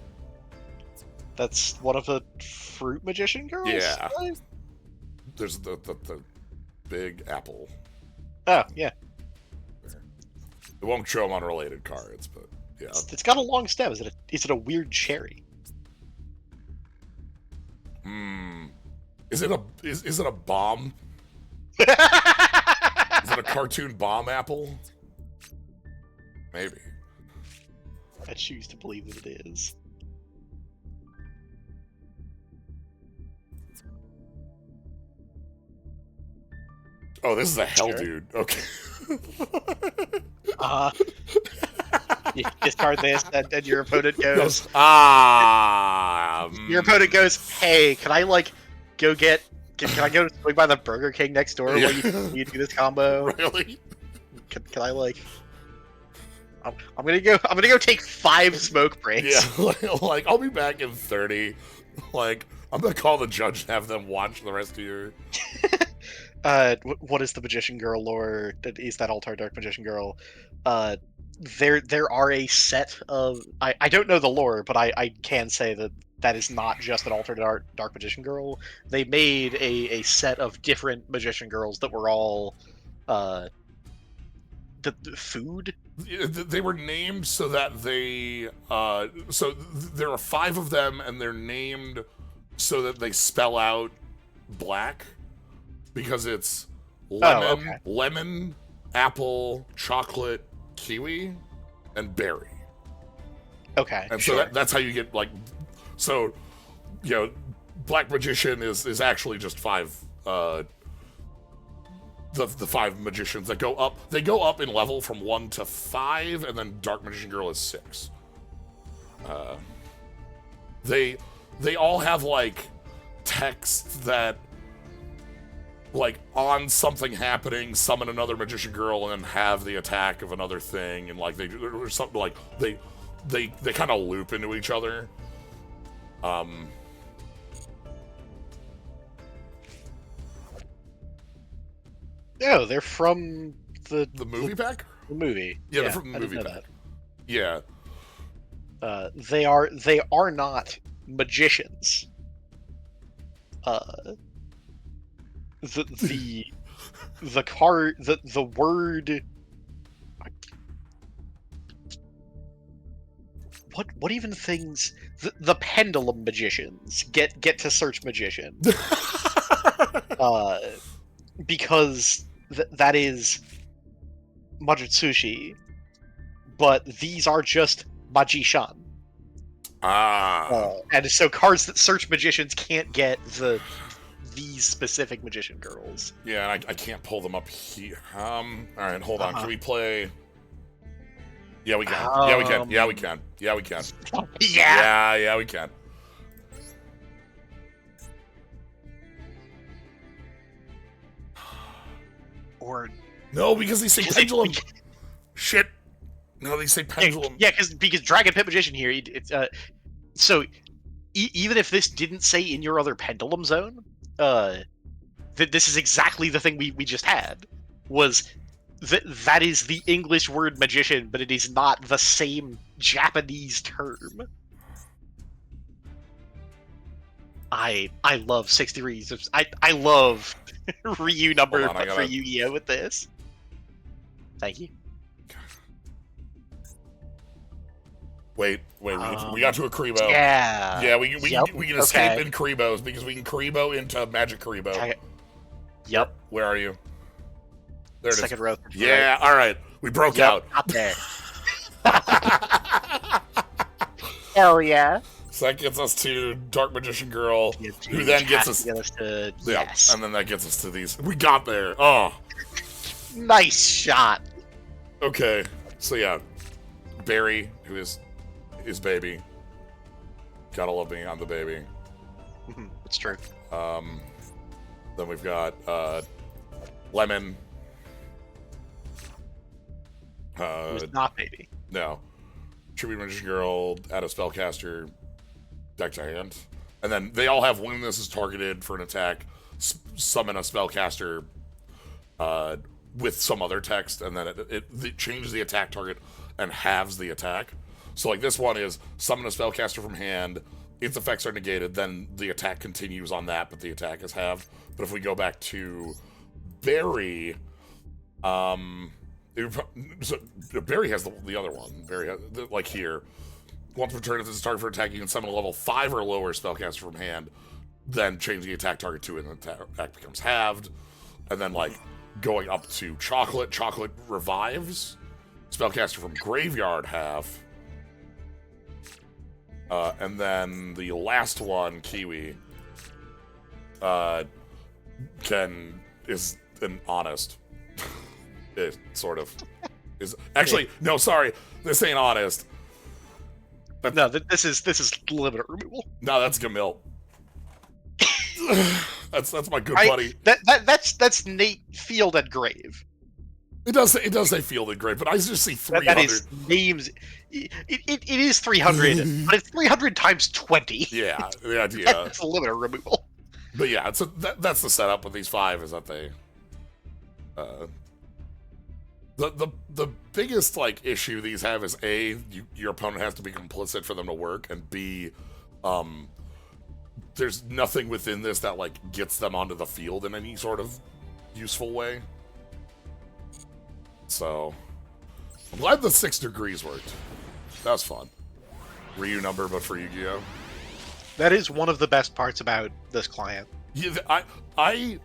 That's one of the Fruit Magician girls? Yeah. There's the big apple. Oh, yeah. It won't show them on related cards, but yeah. It's got a long stem. Is it a weird cherry? Is it a bomb? Is it a cartoon bomb apple? Maybe. I choose to believe that it is. Oh, this is a hell dude. Okay. You discard this, and your opponent goes. Your opponent goes, "Hey, can I go get? Can I go swing by the Burger King next door while you do this combo? Really? Can I I'm gonna go take 5 smoke breaks. Yeah, like I'll be back in 30. Like I'm gonna call the judge and have them watch the rest of your. what is the Magician Girl lore? Is that Altar Dark Magician Girl? There are a set of I don't know the lore, but I can say that is not just an Altar Dark Magician Girl. They made a set of different Magician Girls that were all the food. They were named so that they there are 5 of them, and they're named so that they spell out black, because it's lemon, apple, chocolate, kiwi, and berry. Okay. And so that's how you get, like, so, you know, Black Magician is actually just 5 the 5 magicians that go up. They go up in level from 1 to 5, and then Dark Magician Girl is 6. They all have, like, text that, like, on something happening, summon another Magician Girl and then have the attack of another thing, and, like, or something, like, they kind of loop into each other. No, they're from the movie pack? The movie. Yeah, they're from the movie pack. Yeah. They are not magicians. The word. What even things? The pendulum magicians get to search magician. Because that is Majutsushi, but these are just Magician. And so cards that search magicians can't get these specific magician girls. Yeah, I can't pull them up here. All right, hold on. Can we play? Yeah, we can. Yeah, we can. Yeah, we can. Yeah, we can. Yeah, we can. Or no, because they say pendulum. Shit. No, they say pendulum. Yeah, because Dragon Pit Magician here. So even if this didn't say in your other pendulum zone, this is exactly the thing we just had. Was that is the English word magician, but it is not the same Japanese term. I love 60 Reasons. I love Ryu number for Yu-Gi-Oh with this. Thank you. Wait, we got to a Kribo. Yeah. Yeah, we can escape in Kribos, because we can Kribo into Magic Kribo. Yep. Where are you? There it is. Second row. Yeah, right. Alright. We broke out. Up there. Hell yeah. So that gets us to Dark Magician Girl, who then gets us to... Yeah, yes. and then that gets us to these. We got there. Oh. Nice shot. Okay. So yeah. Barry, who is his baby. Gotta love being on the baby. It's true. Then we've got Lemon. Who's not baby. No. Tribute Magician Girl, add a spellcaster, deck to hand. And then they all have when this is targeted for an attack, summon a spellcaster with some other text, and then it changes the attack target and halves the attack. So like this one is summon a spellcaster from hand, its effects are negated, then the attack continues on that, but the attack is halved. But if we go back to Barry, so Barry has the other one. Barry has, like here, once per turn, if this is target for attack, you can summon a level 5 or lower spellcaster from hand, then change the attack target to it, and the attack becomes halved. And then like going up to Chocolate revives spellcaster from graveyard half. And then the last one, Kiwi, is an honest. It sort of is. Actually, no, sorry, this ain't honest. No, this is limit removal. No, that's Gamil. that's my good buddy. That's Nate Field at Grave. It does say Field and Grave, but I just see 300. That is names. It is 300, but it's 300 times 20. Yeah, the idea. That's a limiter removal. But yeah, that's the setup with these 5 is that they Uh, the biggest like issue these have is A, your opponent has to be complicit for them to work, and B, there's nothing within this that like gets them onto the field in any sort of useful way. So I'm glad the 6 degrees worked. That was fun. Ryu number, but for Yu-Gi-Oh. That is one of the best parts about this client. Yeah, I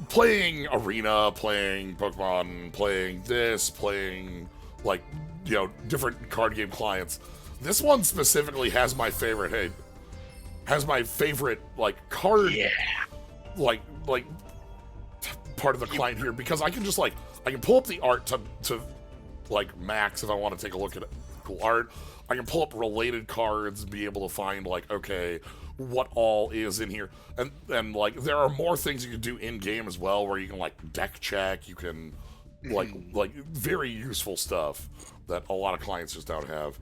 playing Arena, playing Pokemon, playing this, playing like different card game clients. This one specifically has my favorite. Hey, has my favorite like card. Yeah. Like part of the client here, because I can just like I can pull up the art to like max if I want to take a look at cool art. I can pull up related cards and be able to find like, okay, what all is in here, and like there are more things you can do in game as well, where you can like deck check, you can like very useful stuff that a lot of clients just don't have.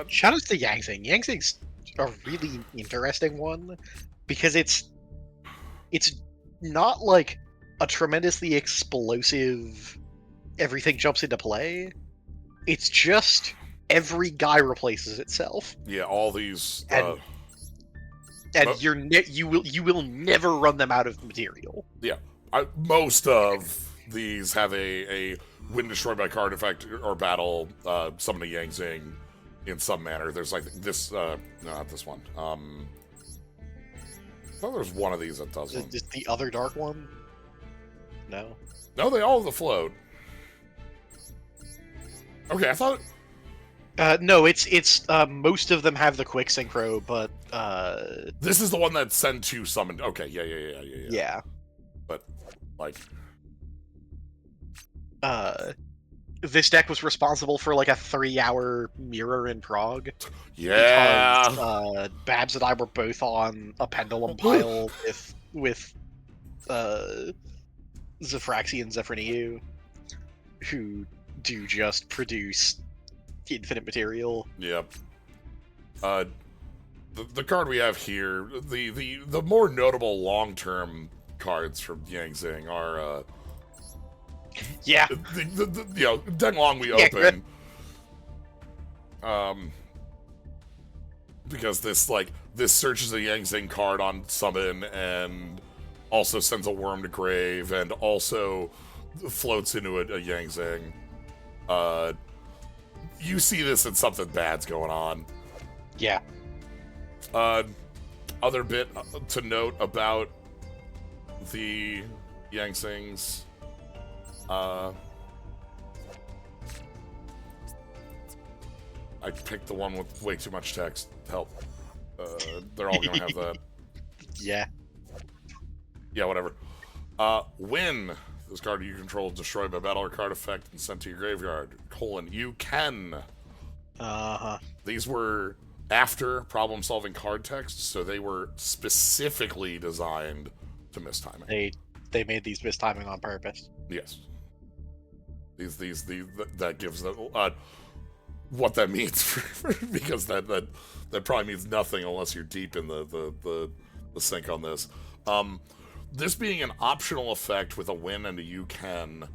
Shout out to Yangzing. Yangzing's a really interesting one because it's not like a tremendously explosive everything jumps into play. It's just every guy replaces itself. Yeah, all these and you will never run them out of material. Yeah, most of these have a when destroyed by card effect or battle, summon a Yangzing in some manner. There's like this, no, not this one. I thought there was one of these that does one. Is the other dark one? No. No, they all have the float. Okay, I thought. No, it's most of them have the quick synchro, but this is the one that send to summon. Okay, yeah. Yeah. But like, this deck was responsible for like a 3-hour mirror in Prague. Yeah. Because, Babs and I were both on a pendulum pile with Zafraxi and Zephraniu, who do just produce infinite material. Yep. The card we have here, the more notable long-term cards from Yangzing are yeah. Denglong we open. Because this searches a Yangzing card on summon and also sends a worm to grave and also floats into a Yangzing. You see this and something bad's going on. Yeah. Other bit to note about the Yangzings. I picked the one with way too much text. Help. They're all gonna have that. Yeah. Yeah, whatever. Win. This card you control is destroyed by battle or card effect and sent to your graveyard. You can. These were after problem-solving card text, so they were specifically designed to miss timing. They made these miss timing on purpose. Yes. These that gives them what that means because that probably means nothing unless you're deep in the sink on this. This being an optional effect with a win and a you can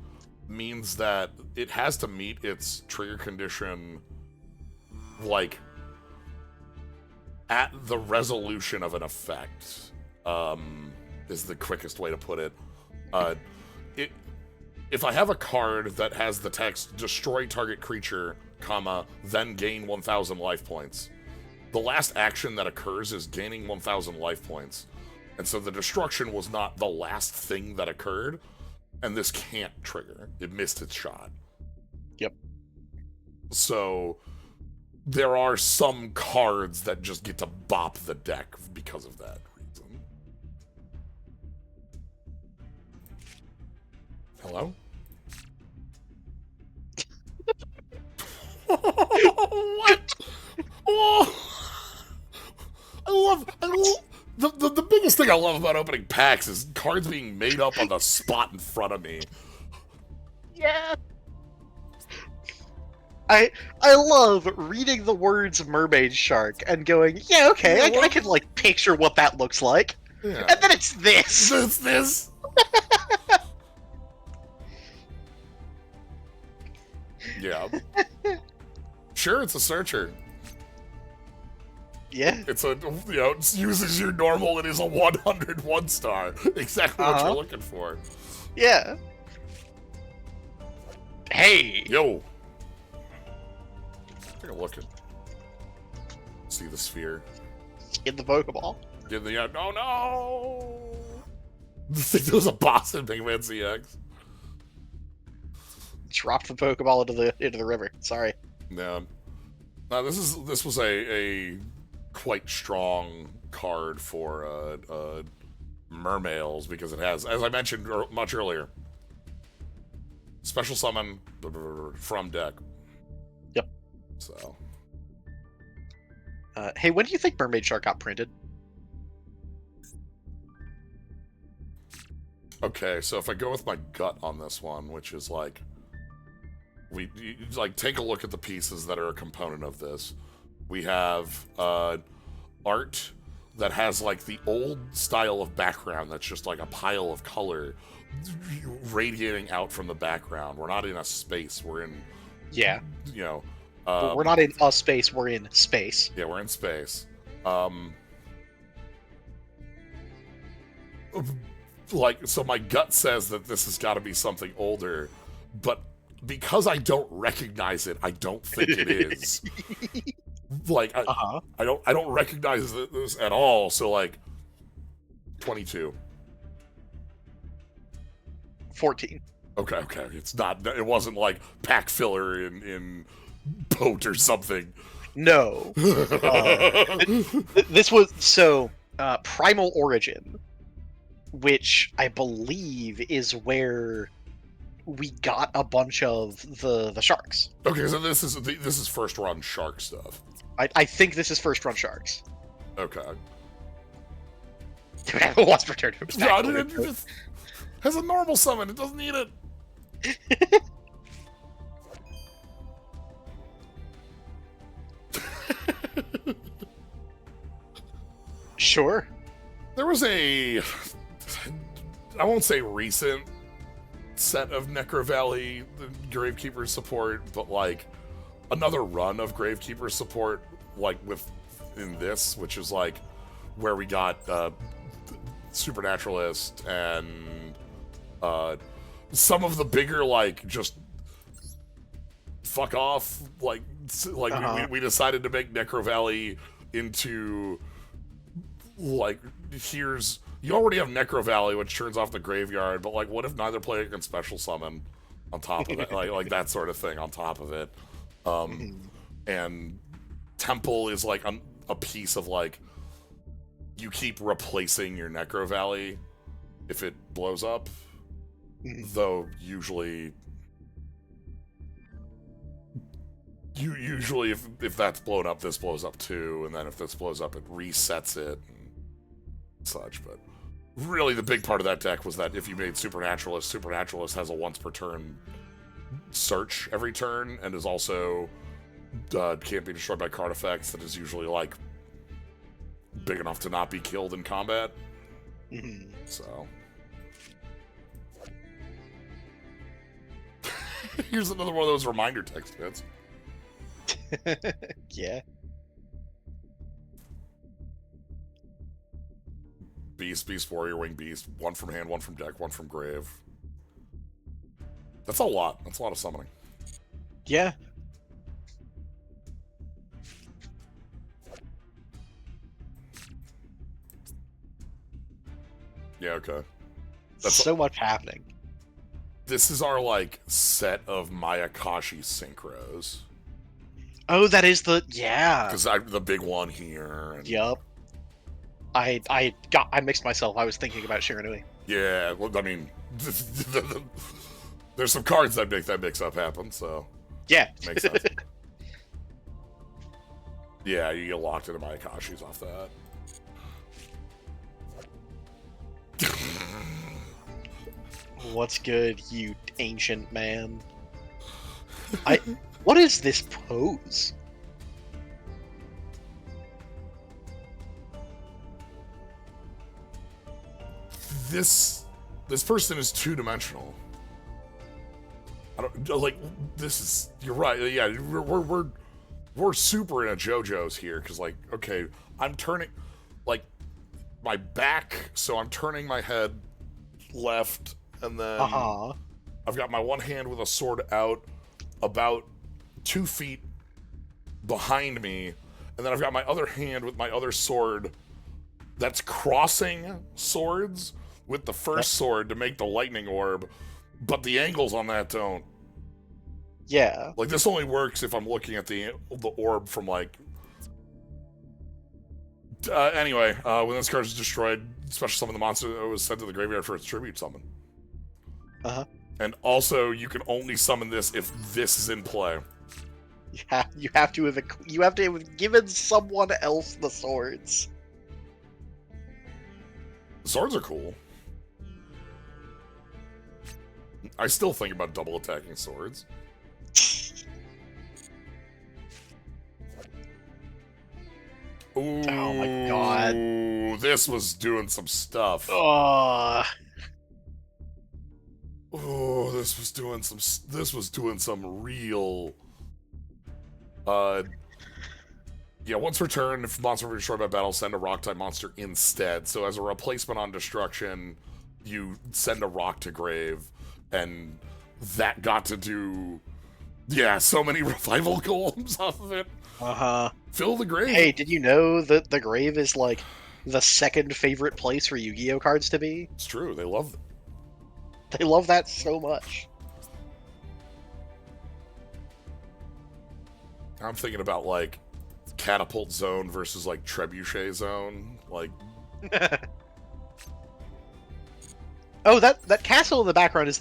means that it has to meet its trigger condition like at the resolution of an effect, is the quickest way to put it. If I have a card that has the text destroy target creature, comma, then gain 1,000 life points, the last action that occurs is gaining 1,000 life points. And so the destruction was not the last thing that occurred, and this can't trigger. It missed its shot. Yep. So there are some cards that just get to bop the deck because of that reason. Hello? What? Oh, I love the biggest thing I love about opening packs is cards being made up on the spot in front of me. Yeah. I love reading the words mermaid shark and going, yeah, okay, I can like picture what that looks like. Yeah. And then it's this. It's this. Yeah. Sure, it's a searcher. Yeah. It's a, it uses your normal. It is a 101 star. Exactly what you're looking for. Yeah. Hey. Yo. Take a look at. See the sphere. In the Pokeball. Get the oh no! There was a boss in Mega Man CX. Dropped the Pokeball into the river. Sorry. No. Now this was a quite strong card for Mermails because it has, as I mentioned much earlier, special summon from deck. Yep. So. Hey, when do you think Mermaid Shark got printed? Okay, so if I go with my gut on this one, which is like, take a look at the pieces that are a component of this. We have art that has like the old style of background that's just like a pile of color radiating out from the background. We're not in a space. We're in, but we're not in a space. We're in space. Yeah, we're in space. So my gut says that this has got to be something older, but because I don't recognize it, I don't think it is. I don't recognize this at all. So 22. 14. Okay. It's not. It wasn't like pack filler in Boat or something. No. This was Primal Origin, which I believe is where we got a bunch of the sharks. Okay, so this is first run shark stuff. I think this is first run sharks. Okay. Dude, I once returned to it has a normal summon. It doesn't need it. Sure. There was I won't say recent set of Necro Valley Gravekeeper support, but another run of Gravekeeper support, in this, which is where we got Supernaturalist and some of the bigger just fuck off we decided to make Necro Valley into here's you already have Necro Valley, which turns off the graveyard, but what if neither player can special summon on top of it, like that sort of thing on top of it. And Temple is a piece of you keep replacing your Necro Valley if it blows up, though usually if that's blown up, this blows up too, and then if this blows up, it resets it and such. But really the big part of that deck was that if you made Supernaturalist has a once per turn search every turn, and is also can't be destroyed by card effects, that is usually big enough to not be killed in combat. So here's another one of those reminder text bits. Yeah. Beast, Warrior, Wing Beast. One from hand, one from deck, one from grave. That's a lot. That's a lot of summoning. Yeah. Yeah, okay. That's so much happening. This is our, set of Mayakashi synchros. Oh, that is yeah. Because the big one here. And... Yup. I mixed myself. I was thinking about Shiranui. Yeah, well, I mean, there's some cards that make that mix-up happen, so... Yeah. Makes sense. Yeah, you get locked into Mayakashis off that. What's good, you ancient man? What is this pose? This person is two-dimensional. I don't like this is. You're right. Yeah, we're super in a JoJo's here because like okay, I'm turning like my back, so I'm turning my head left, and then I've got my one hand with a sword out about 2 feet behind me, and then I've got my other hand with my other sword that's crossing swords with the first sword to make the lightning orb, but the angles on that don't. Yeah. Like, this only works if I'm looking at the orb from, like... anyway, when this card is destroyed, special summon the monster that was sent to the graveyard for its tribute summon. And also, you can only summon this if this is in play. You have to have given someone else the swords. Swords are cool. I still think about double attacking swords. Ooh, oh my god. This was doing some stuff. Oh, this was doing some real yeah, once per turn, if monster is destroyed by battle, send a rock type monster instead. So as a replacement on destruction, you send a rock to grave, and that got to do, yeah, so many revival golems off of it. Fill the grave. Hey, did you know that the grave is like the second favorite place for Yu-Gi-Oh cards to be? It's true. They love it. They love that so much. I'm thinking about like catapult zone versus like trebuchet zone, like. Oh, that castle in the background is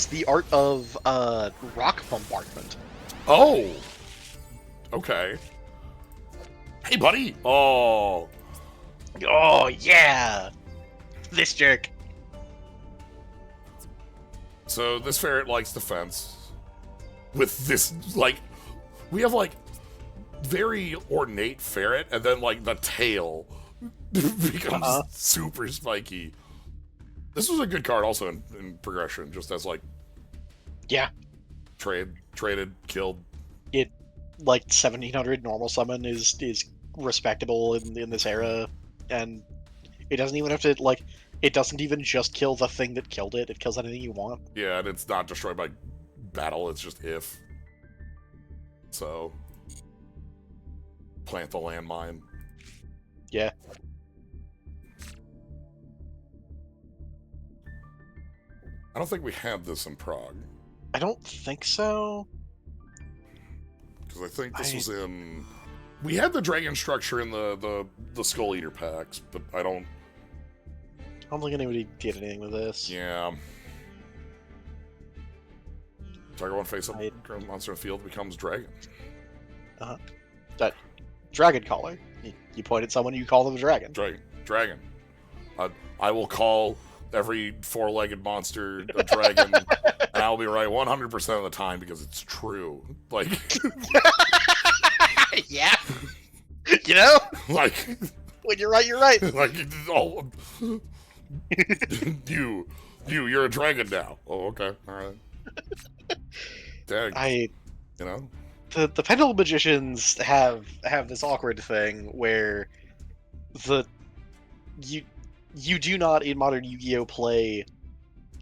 the art of rock bombardment. Oh. Okay. Hey, buddy. Oh. Oh yeah. This jerk. So this ferret likes defense. With this, like, we have like very ornate ferret, and then like the tail becomes super spiky. This was a good card also in progression, just as like traded, killed. It like 1700 normal summon is respectable in this era, and it doesn't even have to like. It doesn't even just kill the thing that killed it. It kills anything you want. Yeah, and it's not destroyed by battle. It's just if. So plant the landmine. Yeah. I don't think we had this in Prague. I don't think so. Because I think this was in... We had the dragon structure in the Skull Eater packs, but I don't think anybody did anything with this. Yeah. Target one face up, monster in the field becomes dragon. That dragon caller. You point at someone, you call them a dragon. Dragon. I will call every four-legged monster a dragon, and I'll be right 100% of the time because it's true. Like, yeah, you know, like when you're right, you're right. Like, oh, you're a dragon now. Oh, okay, all right. Dang. You know. The Pendulum Magicians have this awkward thing where you do not in modern Yu-Gi-Oh play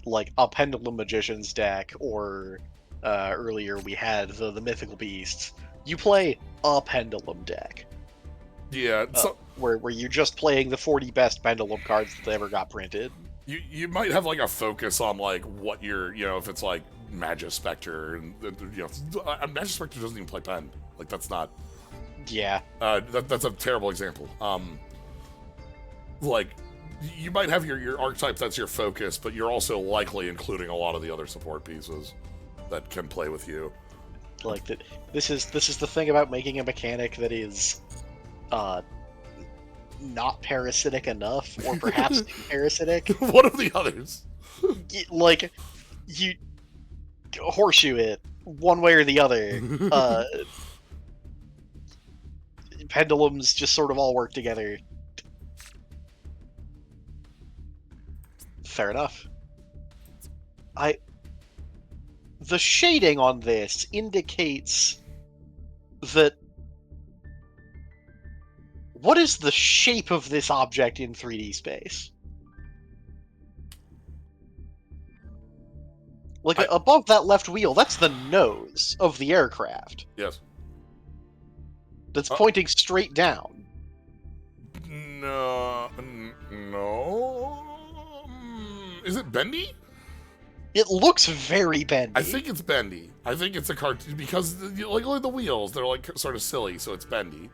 like a Pendulum Magicians deck, or earlier we had the Mythical Beasts. You play a Pendulum deck. Yeah, where you're just playing the 40 best Pendulum cards that ever got printed. You might have like a focus on like what you're, if it's like Magispector, and Magispector doesn't even play Pen. Like, that's not. Yeah. That's a terrible example. Like, you might have your archetype that's your focus, but you're also likely including a lot of the other support pieces that can play with you. Like that. This is the thing about making a mechanic that is, not parasitic enough, or perhaps parasitic. What are the others? Like, you horseshoe it one way or the other. Pendulums just sort of all work together. Fair enough. the shading on this indicates that... What is the shape of this object in 3D space? Like, above that left wheel, that's the nose of the aircraft. Yes. That's pointing straight down. No. Is it bendy? It looks very bendy. I think it's bendy. I think it's a cartoon because look at the wheels. They're like sort of silly, so it's bendy.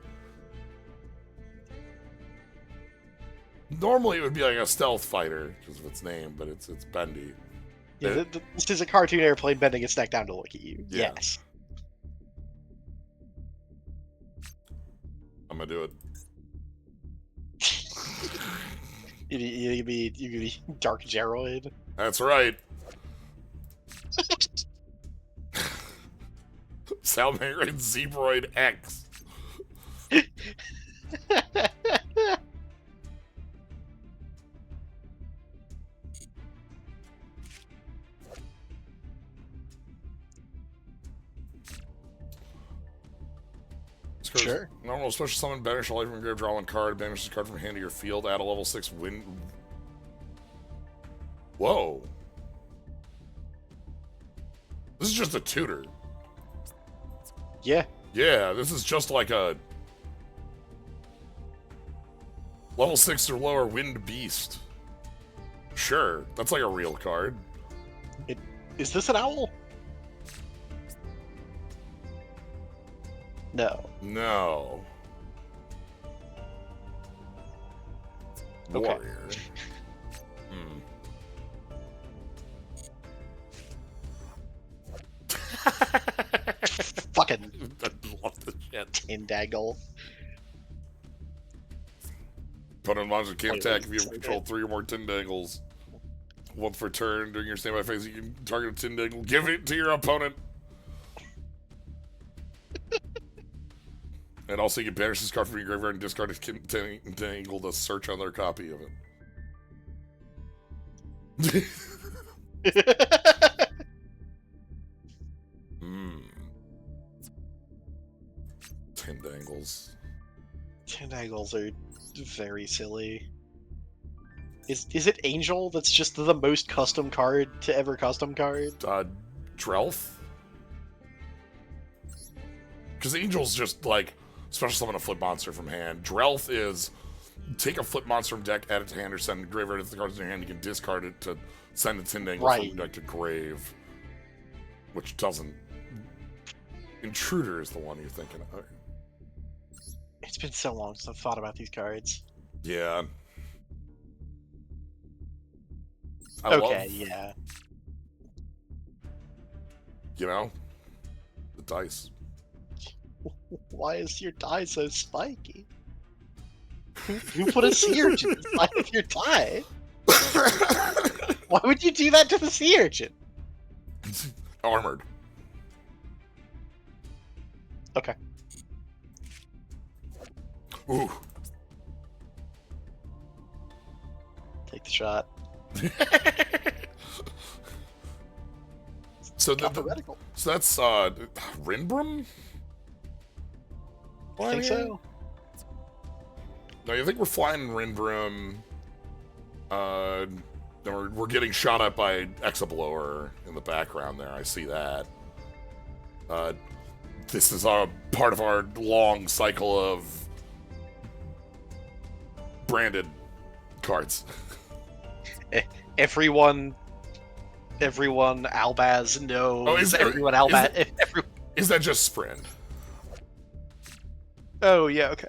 Normally it would be like a stealth fighter because of its name, but it's bendy. Yeah, this is a cartoon airplane bending its neck down to look at you. Yeah. Yes. I'm gonna do it. You gonna be Dark Geroid? That's right. Salmarin Zebroid X. Sure. Normal special summon, banish a life from grave, draw one card, banish this card from hand to your field, add a level 6 win. Whoa. This is just a tutor. Yeah. Yeah, this is just like a level 6 or lower wind beast. Sure, that's like a real card. Is this an owl? No. No. Okay. Warrior. Fucking I love this shit. Tindagle. Opponent monster can't attack if you control 3 or more Tindangles. Once per turn during your standby phase, you can target a Tindangle. Give it to your opponent. And also, you can banish this card from your graveyard and discard a Tindangle to search on their copy of it. Tindangles. Tindangles are very silly. Is it Angel that's just the most custom card to ever custom card? Drelf? Because Angel's just like special summon a flip monster from hand. Drelf is take a flip monster from deck, add it to hand, or send a graveyard if the card's in your hand. You can discard it to send a Tindangle from deck to grave. Which doesn't. Intruder is the one you're thinking of. It's been so long since I've thought about these cards. Yeah. Yeah. You know? The dice. Why is your die so spiky? Who put a sea urchin inside of your die? Why would you do that to the sea urchin? Armored. Okay. Ooh. Take the shot. So that's Rinbrum? I think so. No, you think we're flying Rinbrum? Then we're getting shot at by Exablower in the background there. I see that. This is a part of our long cycle of branded cards. Everyone Albaz knows. Oh, everyone Albaz. Is that just Sprint? Oh yeah, okay.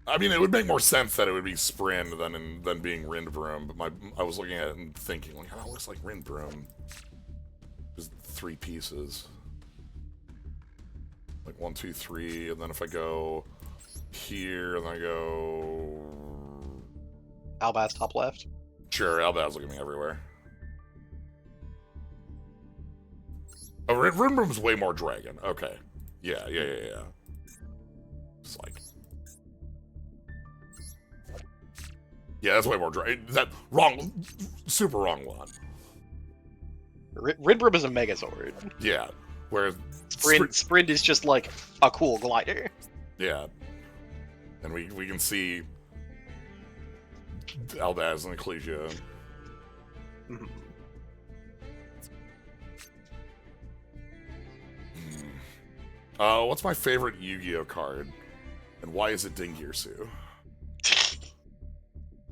I mean, it would make more sense that it would be Sprint than being Rindbrum, but I was looking at it and thinking, like, oh, it looks like Rindbrum. Just 3 pieces. Like 1, 2, 3, and then if I go here, and then I go... Albaz top left? Sure, Albaz looking at me everywhere. Oh, Rindbrum's way more dragon. Okay. Yeah. It's like... Yeah, that's way more dragon. That wrong, super wrong one. Rinbroom is a Megazord. Yeah. Whereas Sprint is just like a cool glider. Yeah. And we can see Albaz and Ecclesia. Mm-hmm. What's my favorite Yu-Gi-Oh card? And why is it Dingirsu?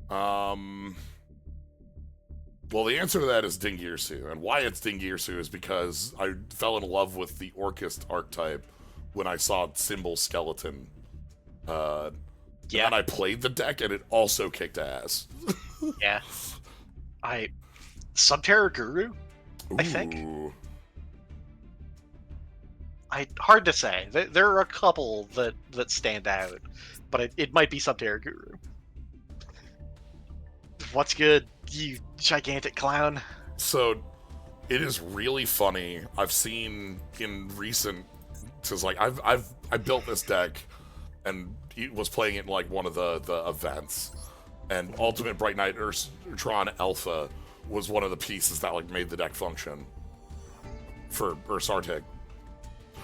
Well, the answer to that is Dingirsu. And why it's Dingirsu is because I fell in love with the Orchist archetype when I saw Symbol Skeleton. And I played the deck, and it also kicked ass. Yeah. Subterra Guru, I think. Hard to say. There are a couple that stand out, but it might be Subterra Guru. What's good, you gigantic clown? So, it is really funny. I've seen in recent, because like I built this deck, and was playing it in like one of the events, and Ultimate Bright Knight Urtron Alpha was one of the pieces that like made the deck function for Ursartic.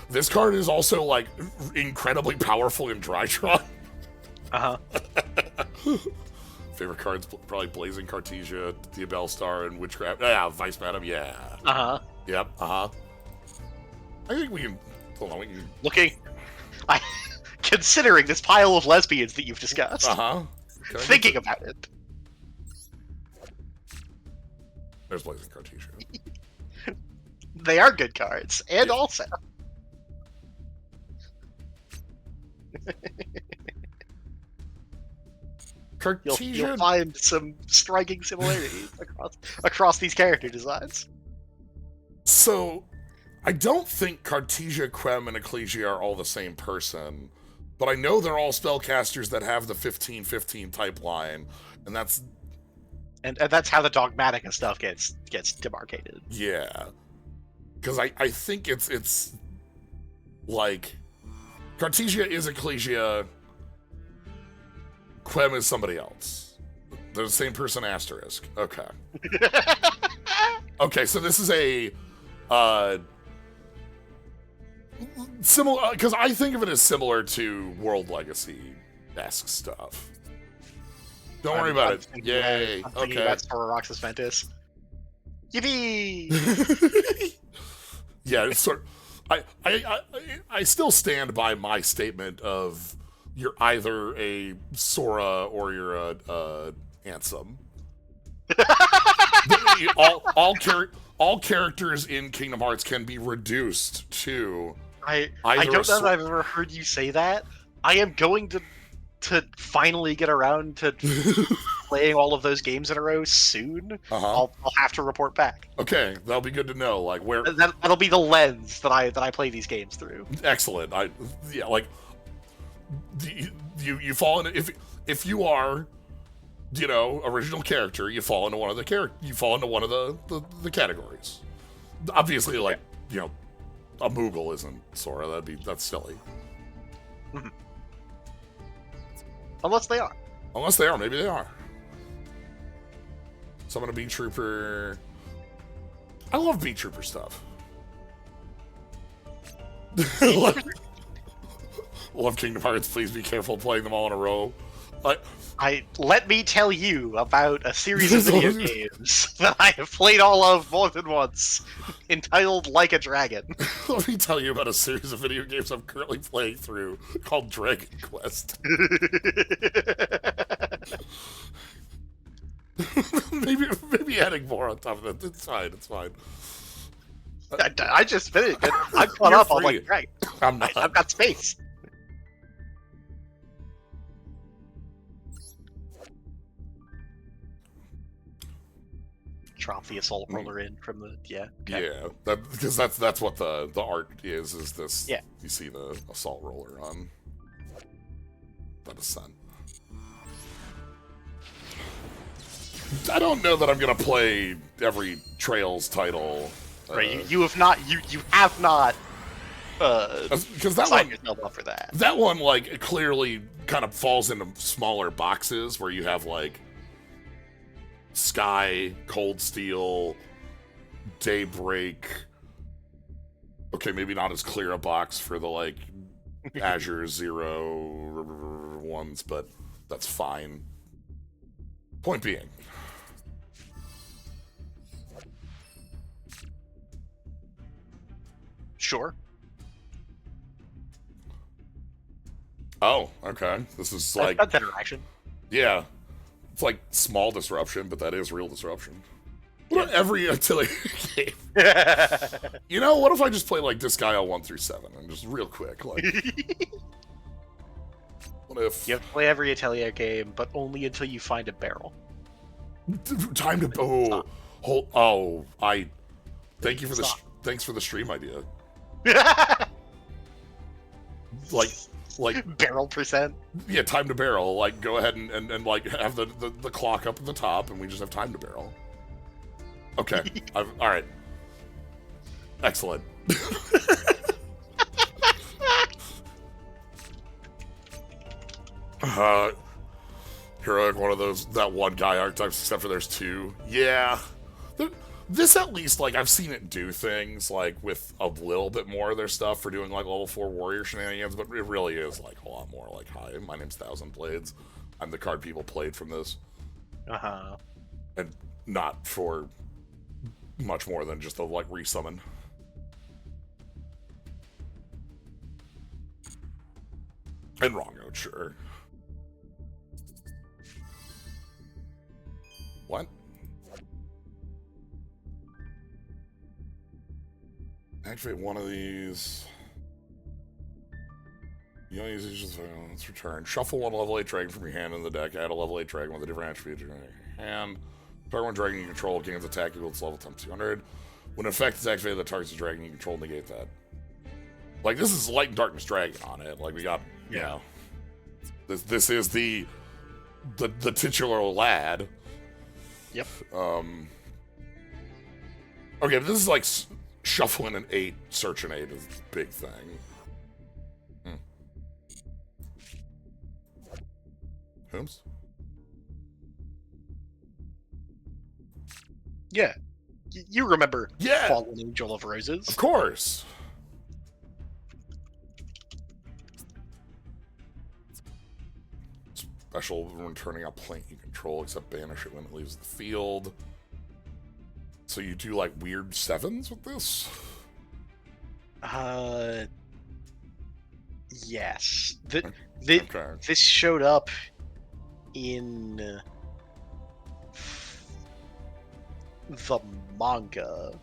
This card is also like incredibly powerful in Drytron. Favorite cards probably Blazing Cartesia, Diabell Star, and Witchcraft. Yeah, Vice Madam. Yeah. Yep. I think we can. Hold on. We can. Considering this pile of lesbians that you've discussed. Thinking about it. There's Blazing Cartesia. They are good cards, and also. Cartesia. You'll find some striking similarities across these character designs. So, I don't think Cartesia, Quem, and Ecclesia are all the same person, but I know they're all spellcasters that have the 15/15 type line, and that's how the Dogmatica stuff gets demarcated. Yeah, because I think it's like Cartesia is Ecclesia, Quem is somebody else. They're the same person, asterisk. Okay. Okay, so this is a similar, because I think of it as similar to World Legacy-esque stuff. Don't worry about it. Yay. Okay. That's for Roxas Ventus. Yippee! Yeah, it's sort of, I still stand by my statement of you're either a Sora or you're a Ansem. all characters in Kingdom Hearts can be reduced to. I don't know that I've ever heard you say that. I am going to finally get around to playing all of those games in a row soon. I'll have to report back. Okay, that'll be good to know. Like where that'll be the lens that I play these games through. Excellent. You fall into if you are, original character, you fall into one of the the categories. Obviously, a Moogle isn't Sora. That's silly. Unless they are. Maybe they are. Summon a Beat Trooper. I love Beat Trooper stuff. Love Kingdom Hearts. Please be careful playing them all in a row. Let me tell you about a series of video games that I have played all of more than once, entitled Like a Dragon. Let me tell you about a series of video games I'm currently playing through called Dragon Quest. maybe adding more on top of that. It's fine. I just finished it. I'm caught up on Like a Dragon. I'm not. I've got space. Drop the assault roller in from the okay. Yeah, because that's what the art is this. Yeah, you see the assault roller on the Descent. I don't know that I'm gonna play every Trails title. Right, you have not. You have not. Because that one yourself up for that. That one clearly kind of falls into smaller boxes where you have Sky, Cold Steel, Daybreak. Okay, maybe not as clear a box for the, like, Azure Zero ones, but that's fine. Point being. Sure. Oh, okay. This is like... That's interaction. Yeah. It's like small disruption, but that is real disruption. What every Atelier game? You know, what if I just play like Disgaea 1 through 7 and just real quick, like... What if... You have to play every Atelier game, but only until you find a barrel. Time to... Oh, hold... Oh, I... Thank you for the... Thanks for the stream idea. Like barrel percent. Yeah, time to barrel. Like, go ahead and like have the clock up at the top, and we just have time to barrel. Okay, all right, excellent. Heroic, one of those, that one guy archetypes, except for there's two. Yeah, this at least, like, I've seen it do things, like, with a little bit more of their stuff for doing, like, level 4 warrior shenanigans, but it really is, like, a lot more, like, hi, my name's Thousand Blades. I'm the card people played from this. Uh-huh. And not for much more than just a, like, resummon. And wrong note, sure. What? Activate one of these. You don't use these. Let's return. Shuffle one level 8 dragon from your hand in the deck. Add a level 8 dragon with a different attribute to your hand. Target one dragon you control gains attack equal to its level times 200. When an effect is activated that targets a dragon you control, negate that. Like, this is Light and Darkness Dragon on it. Like, we got, you know, this is the titular lad. Yep. Okay, but this is like shuffling an 8, search an 8 is a big thing. Whooms? Yeah. You remember Fallen Angel of Roses? Of course. Special when turning out plant you control, except banish it when it leaves the field. So you do like weird 7s with this? Yes. This showed up in the manga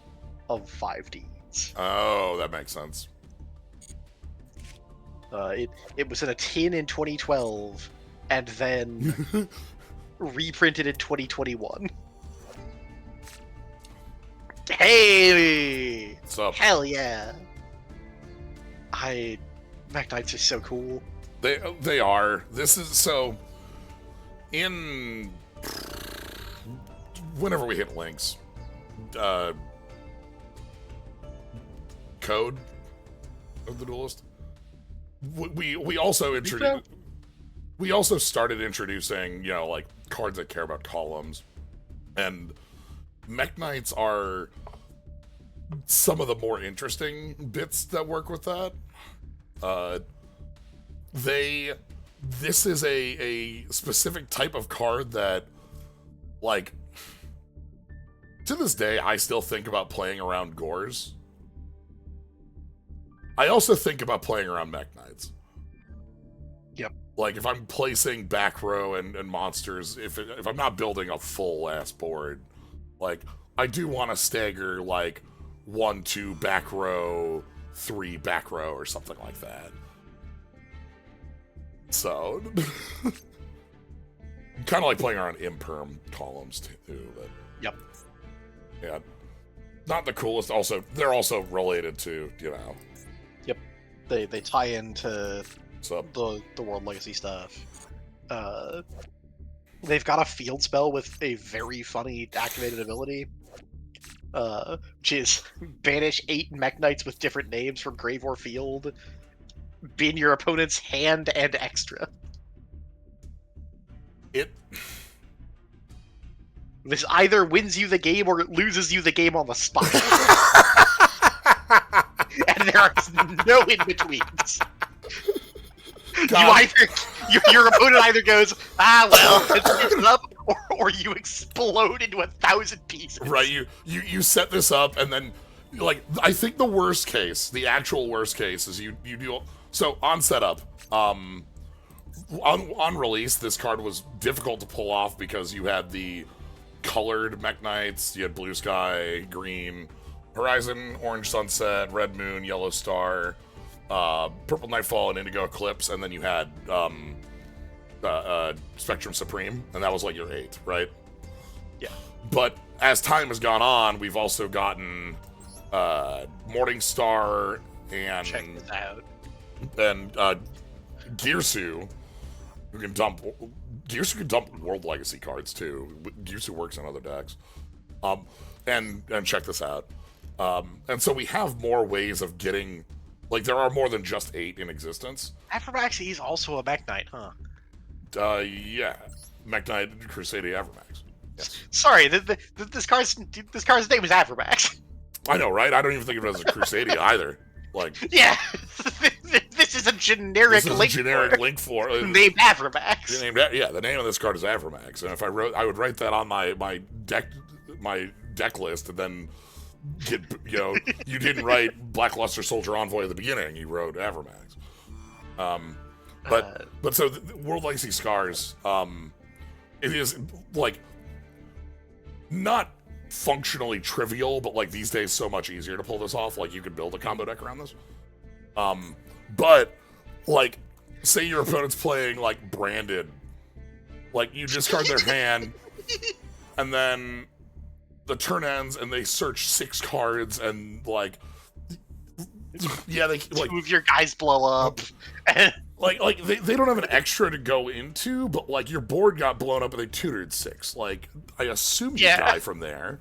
of 5Ds. Oh, that makes sense. It was in a tin in 2012, and then reprinted in 2021. Hey! What's up? Hell yeah! Mekk-Knights are so cool. They are. This is so. In whenever we hit links, code of the Duelist. We also introduced. We also started introducing, you know, like cards that care about columns, and Mekk-Knights are some of the more interesting bits that work with that. This is a specific type of card that, like, to this day, I still think about playing around Gores. I also think about playing around Mekk-Knights. Yep. Like, if I'm placing back row and monsters, if I'm not building a full-ass board, like, I do want to stagger, like, 1, 2 back row, 3 back row, or something like that. So, kind of like playing around imperm columns, too, but... Yep. Yeah. Not the coolest. Also, they're also related to, you know... Yep. They tie into So, the World Legacy stuff. They've got a field spell with a very funny activated ability, which is banish 8 Mekk-Knights with different names from grave or field, be in your opponent's hand and extra. This either wins you the game or it loses you the game on the spot. And there is no in-betweens. Your opponent either goes, well, it's it up, or you explode into 1,000 pieces. Right, you set this up, and then, like, I think the worst case, the actual worst case, is you do... So, on setup, on release, this card was difficult to pull off because you had the colored Mech Knights, you had Blue Sky, Green Horizon, Orange Sunset, Red Moon, Yellow Star, Purple Nightfall, and Indigo Eclipse, and then you had Spectrum Supreme, and that was like your 8, right? Yeah. But as time has gone on, we've also gotten Morning Star and... Check this out. And Girsu, who can dump... Girsu can dump World Legacy cards, too. Girsu works on other decks. And check this out. And so we have more ways of getting... Like, there are more than just 8 in existence. Aphromax, he's also a Mech Knight, huh? Yeah. Mech Knight Crusadia Aphromax. Yes. Sorry, this card's name is Aphromax. I know, right? I don't even think of it as a Crusadia either. Like, yeah, this is a generic link for named Aphromax. Yeah, the name of this card is Aphromax, and if I would write that on my deck list, and then get, you didn't write Blackluster Soldier Envoy at the beginning, you wrote Aphromax. But so World Legacy Scars, it is like not functionally trivial, but like these days so much easier to pull this off. Like you could build a combo deck around this. But like say your opponent's playing like Branded, like you discard their hand, and then the turn ends and they search 6 cards and like they like move your guys blow up. Like they don't have an extra to go into, but like your board got blown up and they tutored 6. Like I assume you die from there.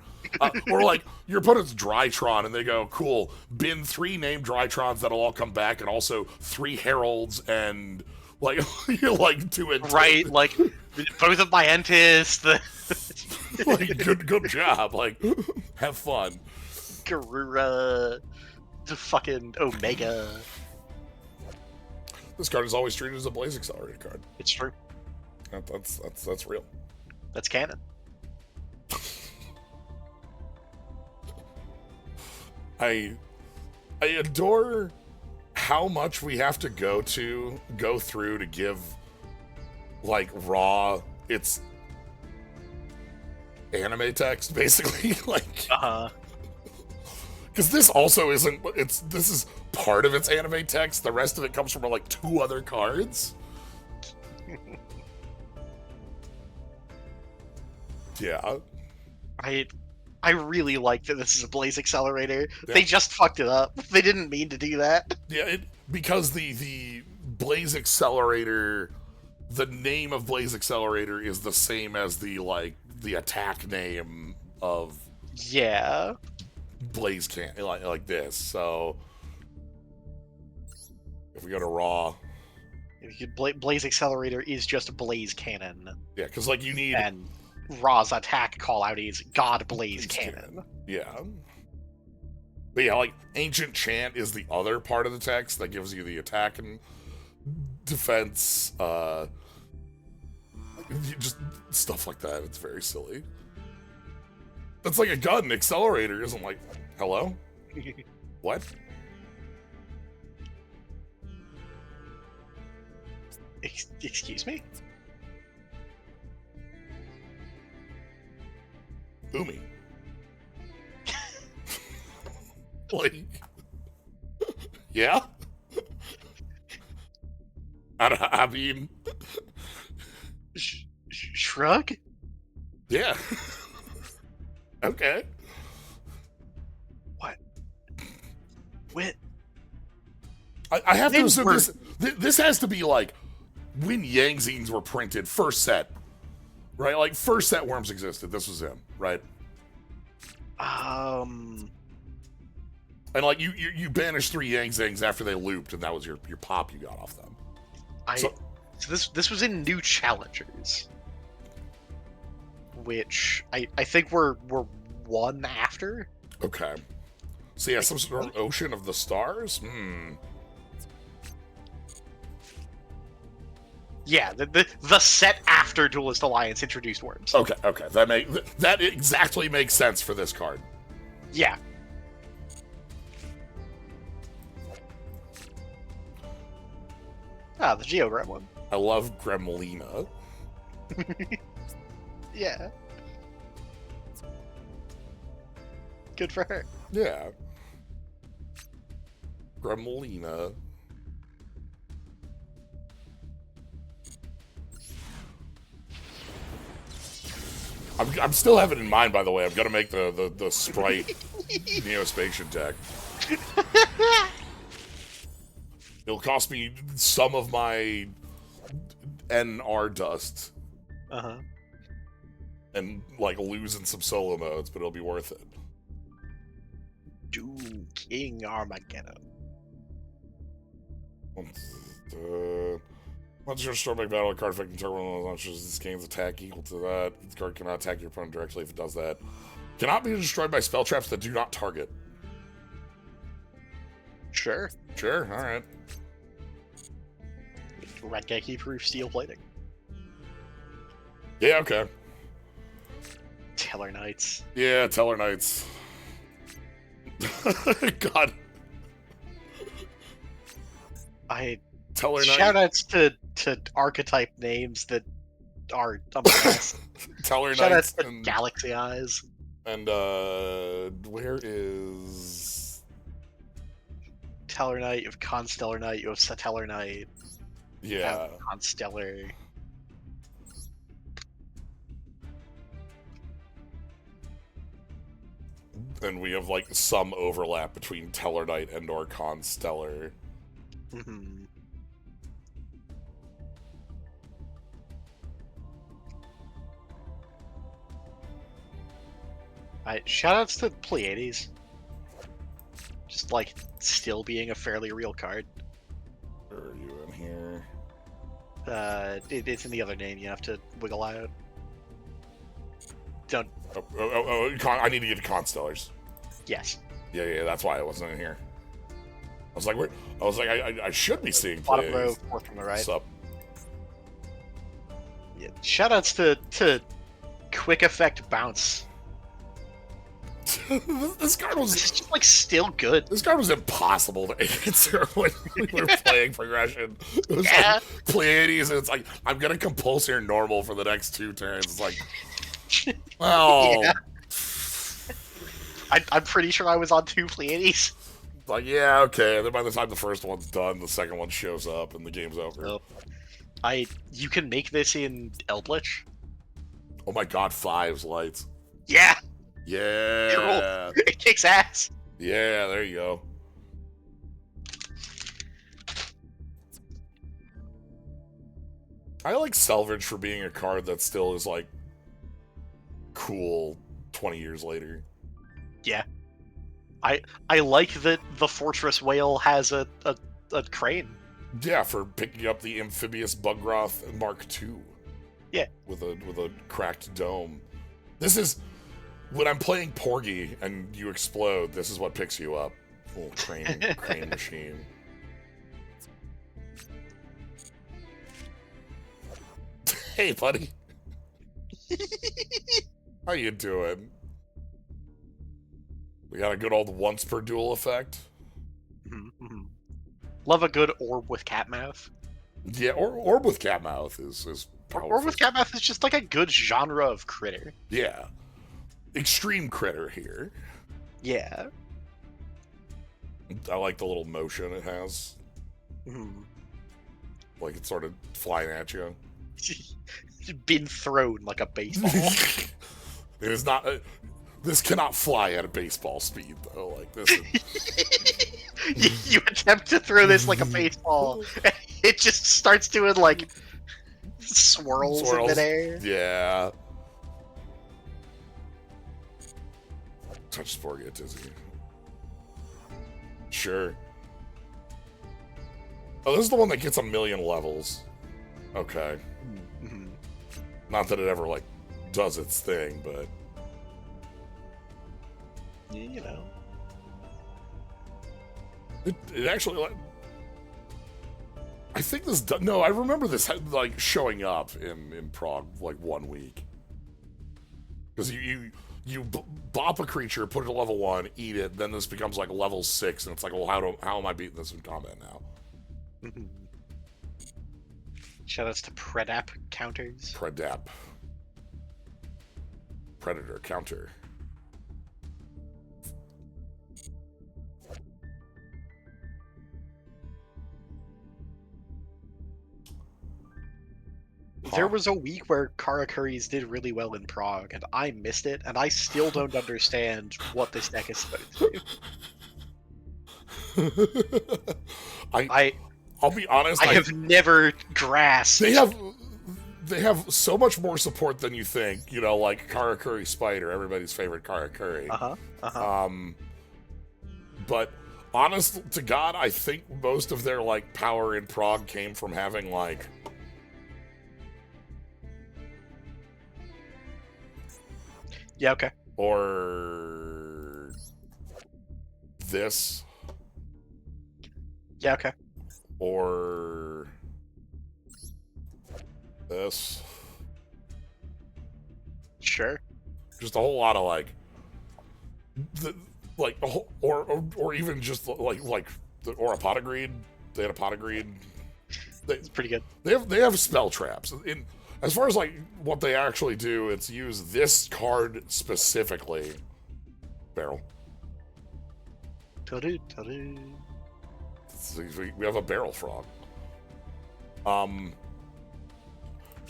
Or like your opponent's Drytron and they go, cool, bin 3 named Drytrons that'll all come back, and also 3 Heralds and like you like do it right, like both of my Entis. Like good job. Like have fun. Garura, the fucking Omega. This card is always treated as a Blaze Accelerator card. It's true. That's real. That's canon. I adore how much we have to go through to give like Raw its anime text, basically. Like because this also isn't. This is part of its anime text. The rest of it comes from like 2 other cards. Yeah. I really like that this is a Blaze Accelerator. Yeah. They just fucked it up. They didn't mean to do that. Yeah, because the Blaze Accelerator, the name of Blaze Accelerator is the same as the attack name of Blaze can like this. So if we go to Raw, Blaze Accelerator is just Blaze Cannon. Yeah, because like you need and Raw's attack call out is God Blaze Cannon. Yeah. But yeah, like Ancient Chant is the other part of the text that gives you the attack and defense, just stuff like that. It's very silly. That's like a gun. Accelerator isn't like, hello? What? Excuse me? Umi. Like, yeah? I mean... Shrug? Yeah. Okay. What? What? I have to assume this has to be like when Yang zines were printed, first set. Right? Like, first set Worms existed. This was him, right? And like you banished 3 Yang Zings after they looped, and that was your pop you got off them. So this was in New Challengers. which I think we're one after. Okay. So yeah, some sort of ocean of the stars? Yeah, the set after Duelist Alliance introduced worms. Okay. That exactly makes sense for this card. Yeah. Ah, the Geo Gremlin. I love Gremlina. Yeah. Good for her. Yeah. Gremlina. I'm still having it in mind, by the way. I'm gonna make the sprite Neospatian deck. It'll cost me some of my NR dust. And like losing some solo modes, but it'll be worth it. Do King Armageddon. Once you're storm deck battle, a card affecting terminal launches this game's attack equal to that. The card cannot attack your opponent directly if it does that. Cannot be destroyed by spell traps that do not target. Sure. Sure, alright. Rankeki proof steel plating. Yeah, okay. Teller Knights. Yeah, Teller Knights. God. Teller Knights. Shoutouts to archetype names that are a mess. Teller Shoutouts Knights to Galaxy Eyes. And where is Teller Knight? You have Constellar Knight. You have Satellar Knight. Yeah. Constellar. And we have like some overlap between Teller Knight and or Constellar. Shoutouts to Pleiades. Just like still being a fairly real card. Where are you in here? It's in the other name. You have to wiggle out. Don't. I need to get to Constellars. Yes. Yeah. That's why I wasn't in here. I was like, where? I was like, I should be seeing. Bottom row, fourth from the right. What's up? Yeah. Shoutouts to Quick Effect Bounce. This card was just like still good. This card was impossible to answer when we were playing progression. It was like Pleiades, and it's like I'm gonna compulsory normal for the next 2 turns. It's like, well, yeah. I'm pretty sure I was on 2 Pleiades. Like, yeah, okay. And then by the time the first one's done, the second one shows up and the game's over. Oh. You can make this in Eldritch. Oh my god, 5's lights. Yeah. Yeah. It kicks ass. Yeah, there you go. I like Salvage for being a card that still is like cool 20 years later. Yeah. I like that the Fortress Whale has a crane. Yeah, for picking up the amphibious Bugroth Mark II. Yeah. With a cracked dome. This is when I'm playing Porgy and you explode, this is what picks you up. Little crane machine. Hey, buddy. How you doing? We got a good old once per duel effect. Mm-hmm. Love a good orb with cat mouth. Yeah, orb with cat mouth is powerful. Orb with cat mouth is just like a good genre of critter. Yeah. Extreme critter here. Yeah. I like the little motion it has. Mm-hmm. Like it's sort of flying at you. Been thrown like a baseball. It is not. This cannot fly at a baseball speed, though. Like this. You attempt to throw this like a baseball, and it just starts doing like swirls in midair. Yeah. Touch spore, get dizzy. Sure. Oh, this is the one that gets 1,000,000 levels. Okay. Mm-hmm. Not that it ever, like, does its thing, but you know, it actually, like, I think this. No, I remember this like showing up in Prague like 1 week, because you bop a creature, put it to level 1, eat it, then this becomes like level 6, and it's like, well, how am I beating this in combat now? Shoutouts to Predap counters. Predap. Predator counter. There was a week where Karakuris did really well in Prague, and I missed it, and I still don't understand what this deck is supposed to do. I'll be honest. I have never grasped. They have so much more support than you think. You know, like Karakuri Spider, everybody's favorite Karakuri. But honest to God, I think most of their like power in Prague came from having like yeah, okay. Or this. Yeah, okay. Or this. Sure. Just a whole lot of like, or even just like or a Potagreed. They had a Potagreed. It's pretty good. They have spell traps. As far as like what they actually do, it's use this card specifically. Barrel. We have a barrel frog.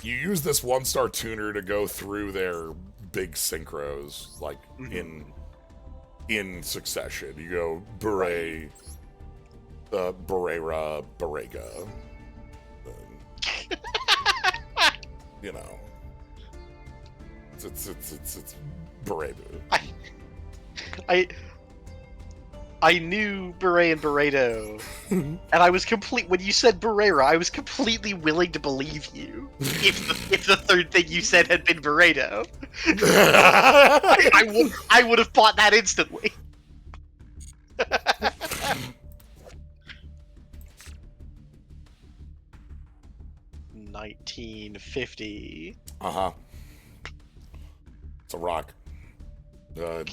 You use this 1-star tuner to go through their big synchros, like in succession. You go Beret, Barera, Barega. You know, it's Berebu. I knew Beret and Beredo, and I was when you said Barera, I was completely willing to believe you. If the third thing you said had been Beredo, I would have bought that instantly. 1950. It's a rock. And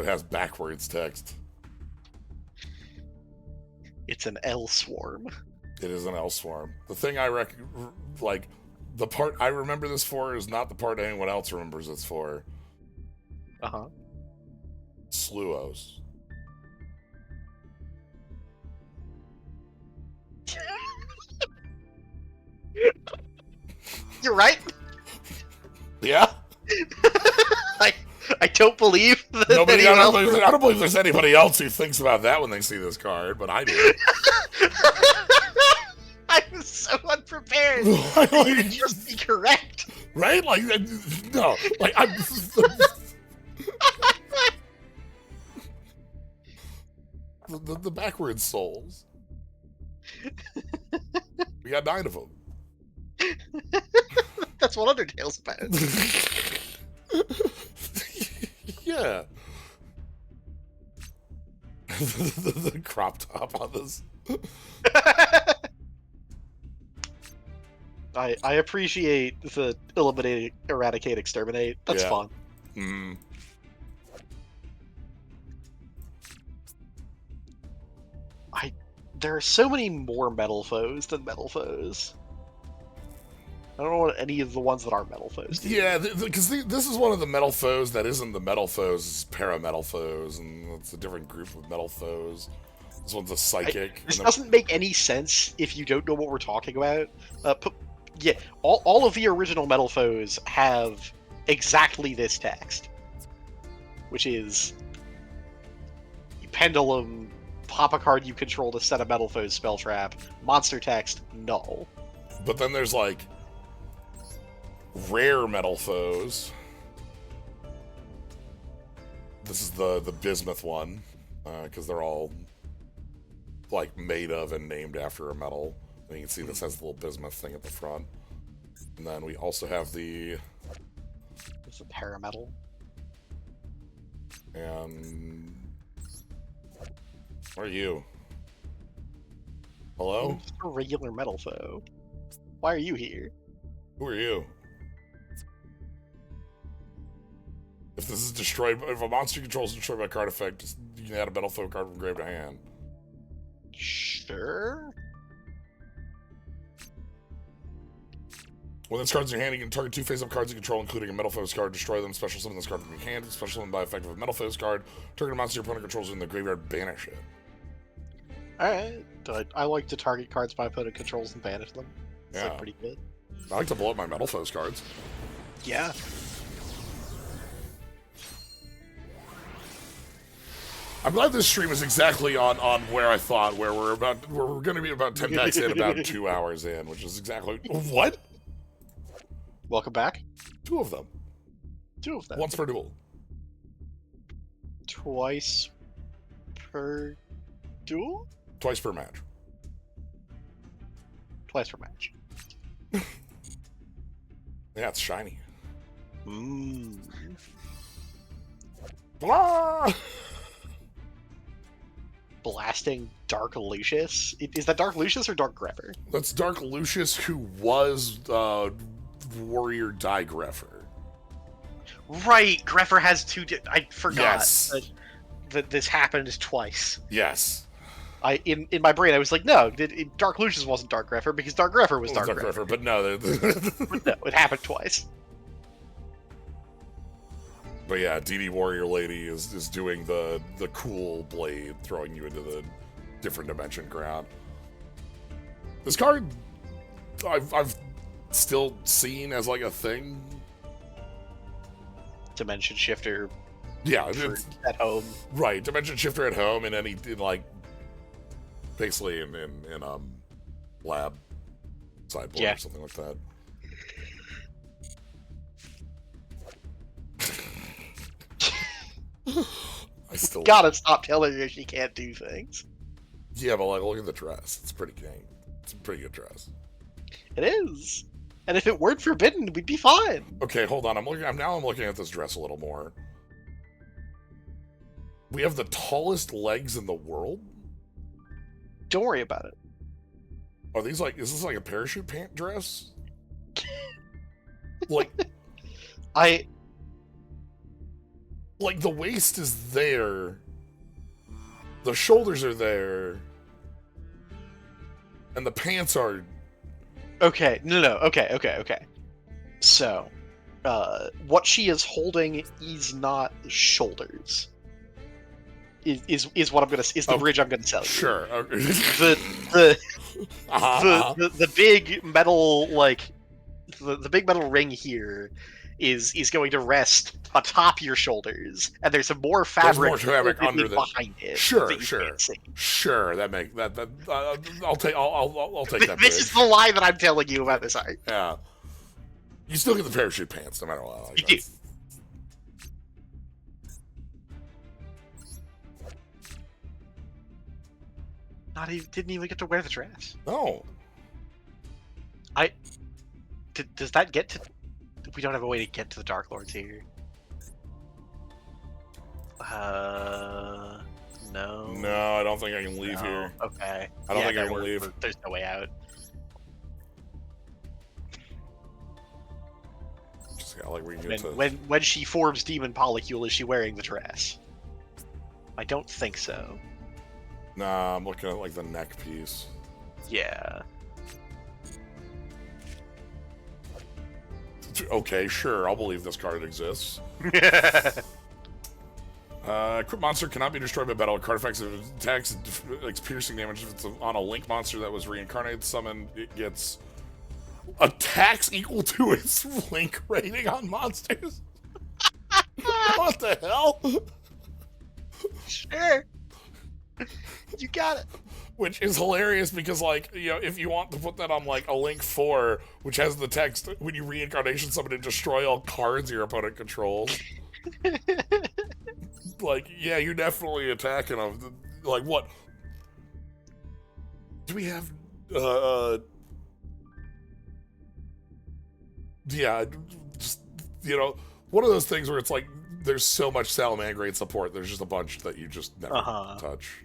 it has backwards text. It's an L swarm. It is an L swarm. The thing like, the part I remember this for is not the part anyone else remembers it's for. Sluos. You're right. Yeah. I don't believe that I don't believe there's anybody else who thinks about that when they see this card, but I do. I was so unprepared. You just be correct. Right? Like, no. Like, I'm... the backwards souls. We got 9 of them. That's what Undertale's about. Yeah. the crop top on this. I appreciate the eliminate, eradicate, exterminate. That's fun. There are so many more metal foes than metal foes. I don't know what any of the ones that are metal foes do. Yeah, because this is one of the metal foes that isn't the metal foes, it's para-metal foes, and it's a different group of metal foes. This one's a psychic. This doesn't make any sense if you don't know what we're talking about. Yeah, all of the original metal foes have exactly this text, which is Pendulum, pop a card you control to set a metal foe's spell trap, monster text, null. But then there's like rare metal foes. This is the bismuth one, because they're all like made of and named after a metal. And you can see this has a little bismuth thing at the front. And then we also have the... It's a parametal. And... What are you? Hello? I'm just a regular metal foe. Why are you here? Who are you? If this is destroyed, if a monster controls is destroyed by a card effect, you can add a metal foe card from grave to hand. Sure. When this card's in your hand, you can target 2 face-up cards you control, including a metal foe's card, destroy them, special summon this card from your hand, special summon by effect of a metal foe's card, target a monster your opponent controls in the graveyard, banish it. Alright. I like to target cards my opponent controls and banish them. It's Yeah. like pretty good. I like to blow up my metal foe's cards. Yeah. I'm glad this stream is exactly on where I thought, where we're going to be about 10 packs in, about 2 hours in, which is exactly... What? Welcome back. 2 of them. 2 of them. Once per duel. Twice per duel? Twice per match. Twice per match. Yeah, it's shiny. Mmm. Blah! Blasting Dark Lucius? Is that Dark Lucius or Dark Grepper? That's Dark Lucius, who was Warrior Die Greffer. Right, Greffer has 2. I forgot Yes. that this happened twice. Yes. In my brain, I was like, no, Dark Lucius wasn't Dark Greffer because Dark Greffer was Dark Greffer. But no. But no, it happened twice. But yeah, DD Warrior Lady is doing the cool blade, throwing you into the different dimension ground. This card, I've still seen as like a thing. Dimension Shifter. Yeah, at home. Right, Dimension Shifter at home, and basically in lab sideboard or something like that. I still gotta stop telling her she can't do things. Yeah, but like, look at the dress. It's pretty dang. It's a pretty good dress. It is. And if it weren't forbidden, we'd be fine. Okay, hold on. I'm looking at this dress a little more. We have the tallest legs in the world. Don't worry about it. Are these like? Is this like a parachute pant dress? Like, like the waist is there, the shoulders are there, and the pants are. Okay, no, okay. So, what she is holding is not shoulders. Is what I'm gonna is the bridge I'm gonna sell you. Sure. Okay. The big metal the big metal ring here is going to rest atop your shoulders, and there's some more fabric, under behind it. Sure. I'll take that. This is the lie that I'm telling you about this art. Yeah. You still get the parachute pants, no matter what. Like, you do. Didn't even get to wear the dress. No. Does that get to? We don't have a way to get to the Dark Lords here. No. No, I don't think I can leave here. Okay. I don't think I can leave. There's no way out. Just got like we can get to... when she forms Demon Polycule, is she wearing the dress? I don't think so. Nah, I'm looking at like the neck piece. Yeah. Okay, sure, I'll believe this card exists. Crypt monster cannot be destroyed by battle. Card effects if it attacks like piercing damage. If it's on a link monster that was reincarnated summoned, it gets attacks equal to its link rating on monsters. What the hell? Sure. You got it. Which is hilarious because, like, you know, if you want to put that on, like, a Link 4, which has the text, when you reincarnation summon and destroy all cards your opponent controls. Like, yeah, you're definitely attacking them. Like, what? Do we have, yeah, just, you know, one of those things where it's like, there's so much Salamangreat support, there's just a bunch that you just never touch.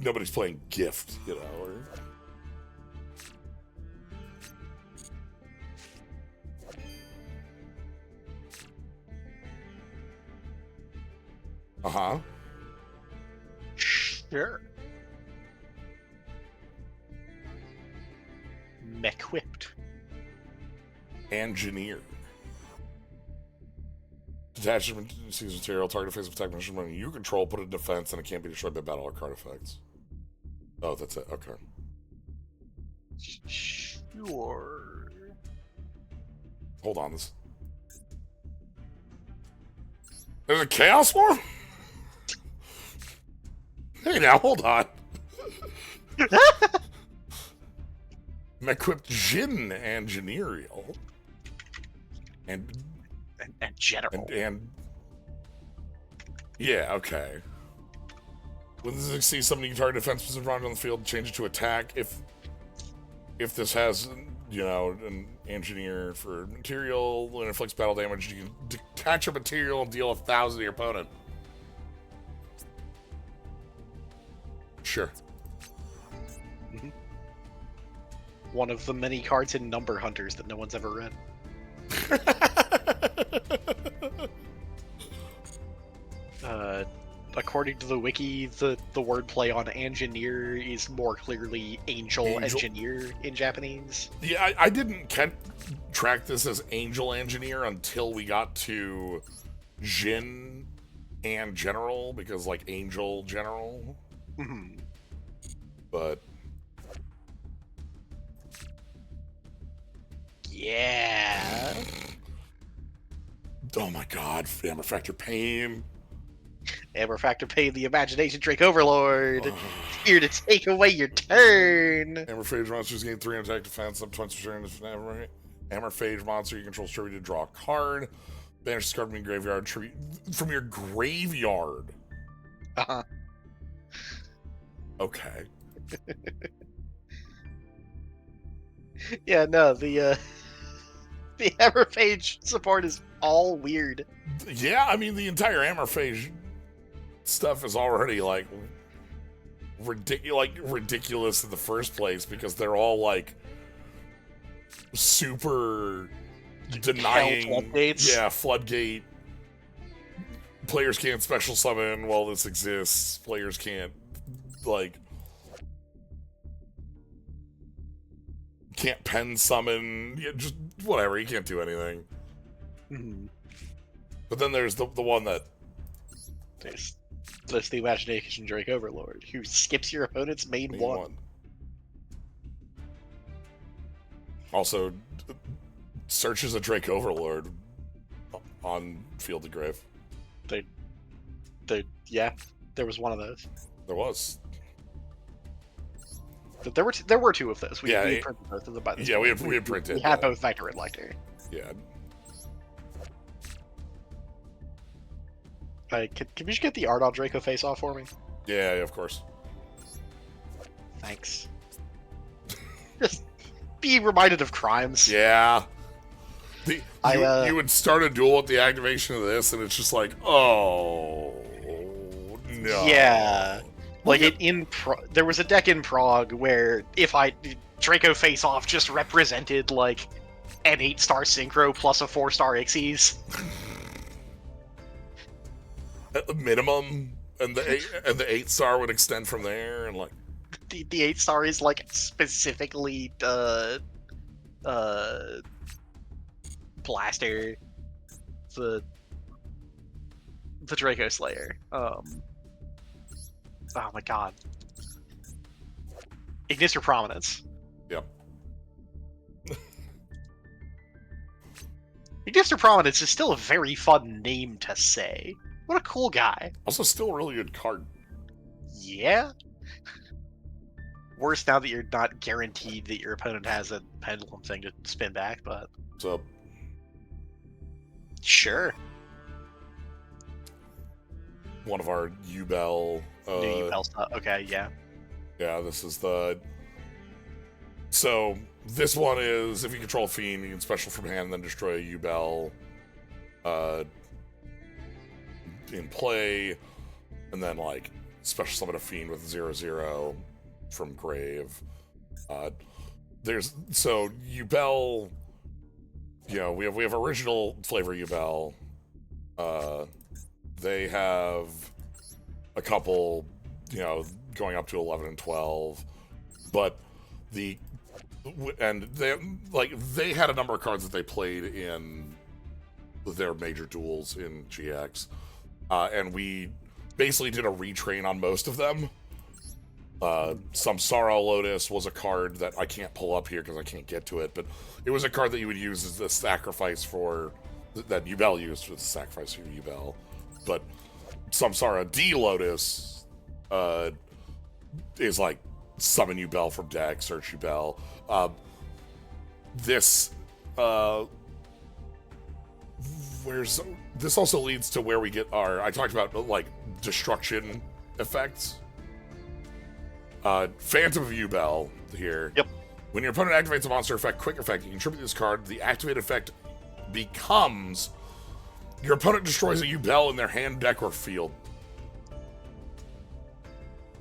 Nobody's playing Gift, you know, or... Uh-huh. Sure. Mech-whipped. Engineer. Detachment sees material, target phase of attack mission running. You control, put it in defense, and it can't be destroyed by battle or card effects. Oh, that's it. Okay. Sure. Hold on. There's a Chaos Form? Hey, now, hold on. Equipped Jin Engineerial. And general. And yeah, okay. When this exceeds something, you can target defense position on the field, change it to attack. If this has, you know, an engineer for material and inflicts battle damage, you can detach a material and deal 1,000 to your opponent. Sure. Mm-hmm. One of the many cards in Number Hunters that no one's ever read. According to the wiki, the wordplay on engineer is more clearly angel engineer in Japanese. Yeah, I didn't track this as angel engineer until we got to Jin and general, because like angel general. Mm-hmm. But yeah. Oh my god, Hammer Factor Pain. Hammer Factor Pain, the Imagination Drake Overlord. Here to take away your turn. Hammer Phage monsters gain 3 attack defense, up 20 turn. Hammer Phage monster you control is tribute to draw a card. Banish this card from your graveyard. Tribute from your graveyard. Uh-huh. Okay. Yeah, no, the Hammer Phage support is all weird. Yeah, I mean, the entire Hammer Phage stuff is already, like, ridiculous in the first place, because they're all, like, super denying... Floodgates. Yeah, floodgate. Players can't special summon while this exists. Players can't, like... Can't pen summon. Yeah, just whatever. You can't do anything. Mm-hmm. But then there's the one that... There's the Imagination Drake Overlord, who skips your opponent's main one. Also, searches a Drake Overlord on Field of Grave. Yeah, there was one of those. There was. There were 2 of those. We had printed both of them by this point. We had printed. We had both Vector and Lecter. Yeah. Can you just get the Ardal Draco face off for me? Yeah, of course. Thanks. Just be reminded of crimes. Yeah. You would start a duel with the activation of this, and it's just like, oh no. Yeah. Like there was a deck in Prague where Draco face off just represented like an 8-star synchro plus a 4-star Ixies. At the minimum, and the 8-star would extend from there, and like the 8-star is like specifically Blaster, the Draco Slayer. Oh my god. Ignister Prominence. Yep. Ignister Prominence is still a very fun name to say. What a cool guy. Also, still a really good card. Yeah. Worse now that you're not guaranteed that your opponent has a pendulum thing to spin back, but... What's up? Sure. One of our Ubel... New Ubel stuff. Okay, yeah. Yeah, this is the So this one is if you control a fiend, you can special from hand and then destroy a Yubel in play, and then like special summon a fiend with 0/0 from grave. There's so Yubel, we have original flavor Yubel. They have a couple, going up to 11 and 12, but they had a number of cards that they played in their major duels in GX, and we basically did a retrain on most of them. Samsara Lotus was a card that I can't pull up here because I can't get to it, but it was a card that you would use as the sacrifice for that Yubel used for the sacrifice for Yubel. But Samsara D Lotus is like summon Yubel from deck, search Yubel. This also leads to where we get I talked about like destruction effects. Phantom of Yubel here. Yep. When your opponent activates a monster effect, quick effect, you contribute this card. The activated effect becomes your opponent destroys a Yubel in their hand, deck, or field.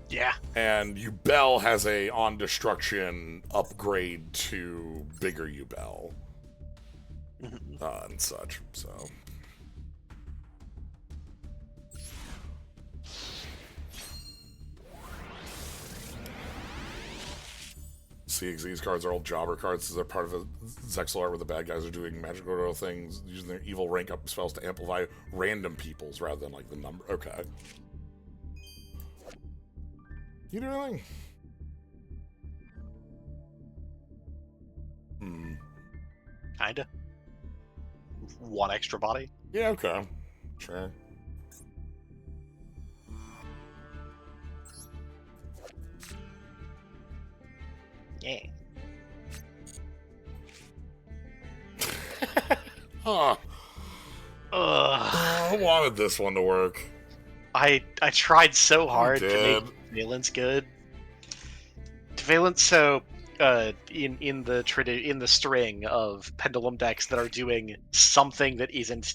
Yeah. And Yubel has a on destruction upgrade to bigger Yubel. And such, so. CXZ's cards are all jobber cards. They're part of a Zexal where the bad guys are doing magical things, using their evil rank up spells to amplify random peoples rather than like the number. Okay. You do anything? Kinda. One extra body. Yeah, okay. Sure. Yeah. Huh. I wanted this one to work. I tried so hard to make Valence good. Valence, so in the string of pendulum decks that are doing something that isn't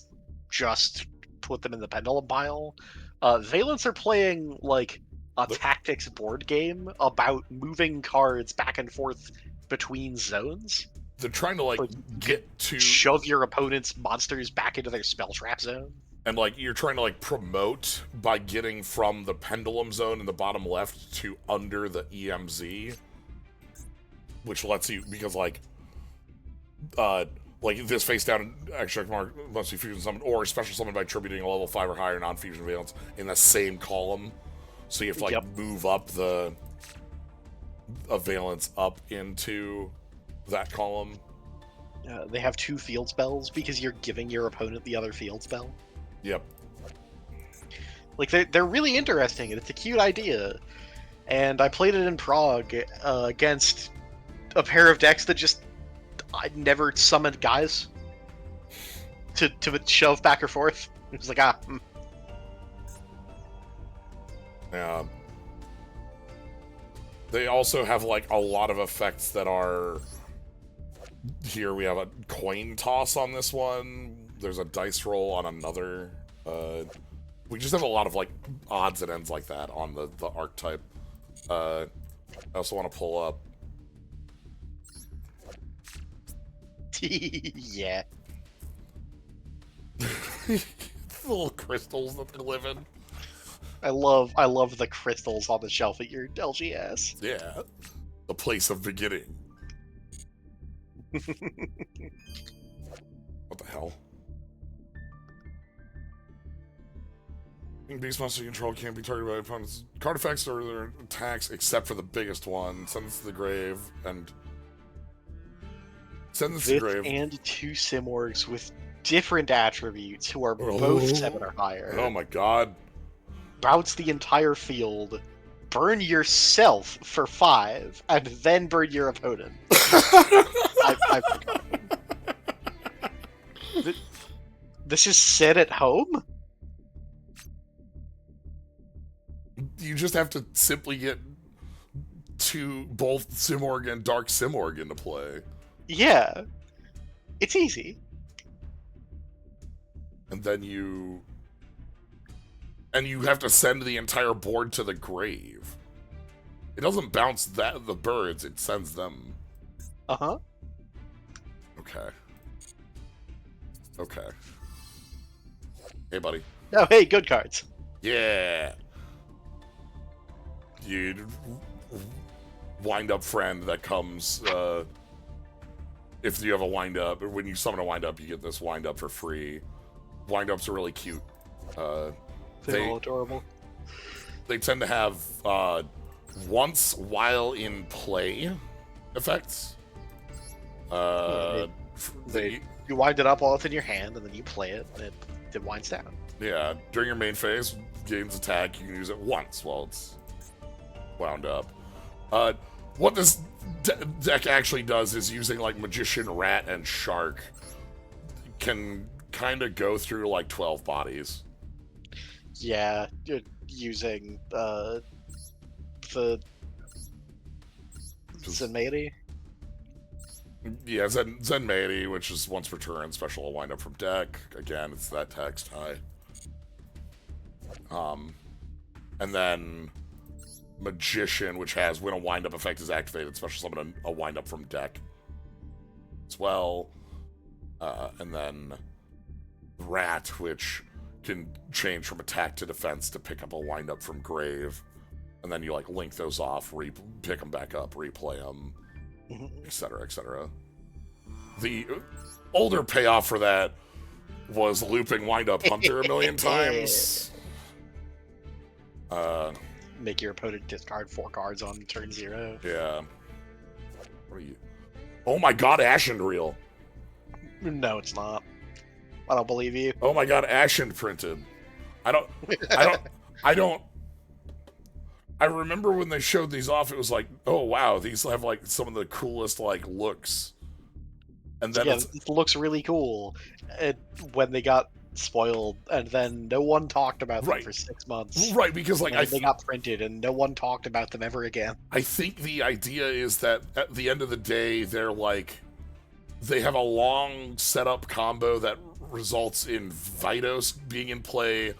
just put them in the pendulum pile, Valence are playing like a tactics board game about moving cards back and forth between zones. They're trying to like get to shove your opponent's monsters back into their spell trap zone. And like you're trying to like promote by getting from the pendulum zone in the bottom left to under the EMZ, which lets you, because like this face down extract mark must be fusion summoned or special summoned by attributing a level 5 or higher non-fusion valence in the same column. So you have to like move up the valence up into that column. They have 2 field spells because you're giving your opponent the other field spell. Yep. Like they're really interesting and it's a cute idea. And I played it in Prague against a pair of decks that just I never summoned guys to shove back or forth. It was like Yeah. They also have like a lot of effects that are here. We have a coin toss on this one. There's a dice roll on another. We just have a lot of like odds and ends like that on the archetype. I also want to pull up. Yeah. The little crystals that they live in. I love the crystals on the shelf at your LGS. Yeah. The place of beginning. What the hell? Beast monster control can't be targeted by opponents' card effects or their attacks except for the biggest one. Send this to the grave and send this to the grave. And 2 Simorgs with different attributes who are both 7 or higher. Oh my god. Bounce the entire field, burn yourself for 5, and then burn your opponent. I've forgotten. This is set at home? You just have to simply get both Simorg and Dark Simorg into play. Yeah. It's easy. And then you have to send the entire board to the grave. It doesn't bounce the birds, it sends them. Uh-huh. Okay. Okay. Hey, buddy. Oh, hey, good cards. Yeah. You wind-up friend that comes, if you have a wind-up, or when you summon a wind-up, you get this wind-up for free. Wind-ups are really cute. They're all adorable. They tend to have, once while in play effects. You wind it up while it's in your hand, and then you play it, and it winds down. Yeah, during your main phase, gains attack, you can use it once while it's wound up. What this deck actually does is using, like, Magician, Rat, and Shark can kind of go through, like, 12 bodies. Yeah, using, the Zenmaity? Yeah, Zenmaity, which is once per turn, special wind up from deck. Again, it's that text high. And then Magician, which has when a wind up effect is activated, special summon a wind up from deck as well. And then Rat, which can change from attack to defense to pick up a wind up from grave. And then you, like, link those off, pick them back up, replay them, etc., etc. The older payoff for that was looping Wind-Up Hunter a million times. Make your opponent discard 4 cards on turn 0. Yeah. What are you? Oh my god, Ashendreel. No, it's not. I don't believe you. Oh my god, Ashen printed. I remember when they showed these off, it was like, oh wow, these have, like, some of the coolest, like, looks. And then it looks really cool. When they got spoiled, and then no one talked about them for 6 months. Right, because, like, they got printed, and no one talked about them ever again. I think the idea is that at the end of the day, they're like, they have a long setup combo that results in Vitos being in play,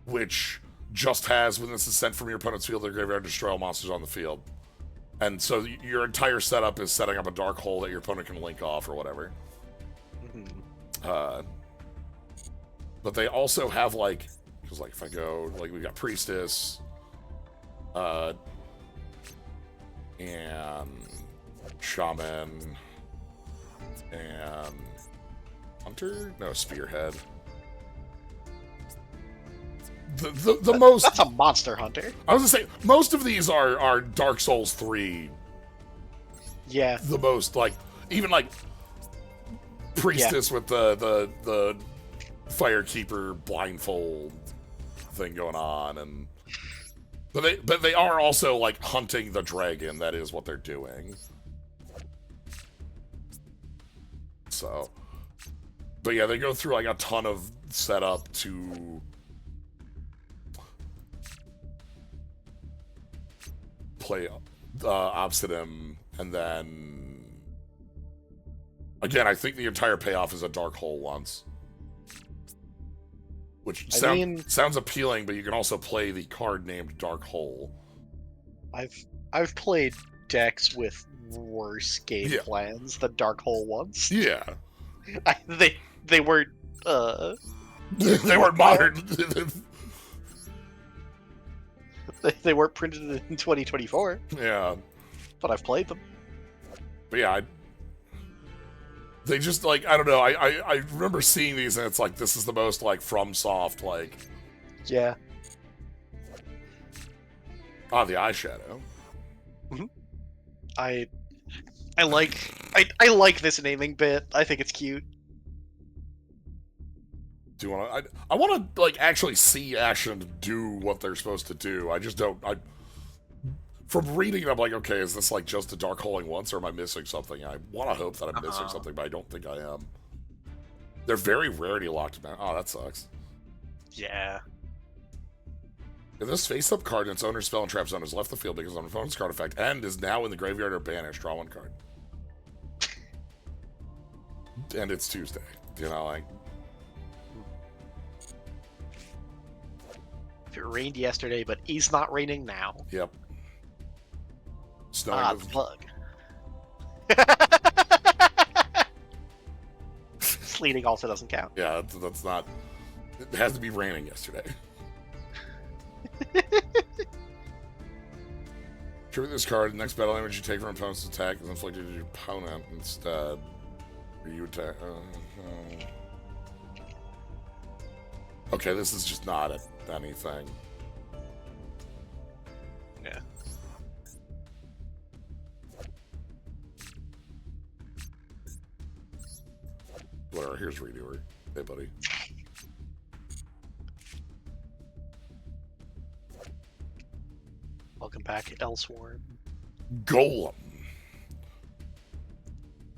which just has, when this is sent from your opponent's field to their graveyard, destroy all monsters on the field. And so your entire setup is setting up a dark hole that your opponent can link off or whatever. But they also have, like, because, like, if I go, like, we got Priestess, and Shaman, and Hunter? No, Spearhead. The most... That's a Monster Hunter. I was gonna say, most of these are Dark Souls 3. Yeah. The most, like, even, like, Priestess with the Firekeeper blindfold thing going on, and... But they are also, like, hunting the dragon. That is what they're doing. So... But yeah, they go through, like, a ton of setup to... play Obsidian, and then... Again, I think the entire payoff is a Dark Hole once. Which sounds appealing, but you can also play the card named Dark Hole. I've played decks with worse game plans than Dark Hole ones. Yeah. They weren't they weren't modern. They weren't printed in 2024. Yeah. But I've played them. But yeah, they just, like, I don't know, I remember seeing these and it's like, this is the most, like, FromSoft, like... Yeah. Ah, the eyeshadow. Mm-hmm. I like this naming bit. I think it's cute. Do you want to... I want to, like, actually see Ashen do what they're supposed to do. I just don't... From reading it, I'm like, okay, is this, like, just a Dark Holing once, or am I missing something? I want to hope that I'm missing something, but I don't think I am. They're very rarity locked, man. Oh, that sucks. Yeah. This face-up card in its owner's spell and trap zone has left the field because of an opponent's card effect and is now in the graveyard or banished. Draw 1 card. And it's Tuesday. You know, like... If it rained yesterday, but is not raining now. Yep. Snowing bug. Sleeting also doesn't count. Yeah, that's not... It has to be raining yesterday. Tribute this card. The next battle damage you take from opponent's attack is inflicted to your opponent instead. Or you attack... Okay, this is just not anything. Yeah. Whatever, here's Redoer. Hey, buddy. Welcome back, Elsworn. Golem.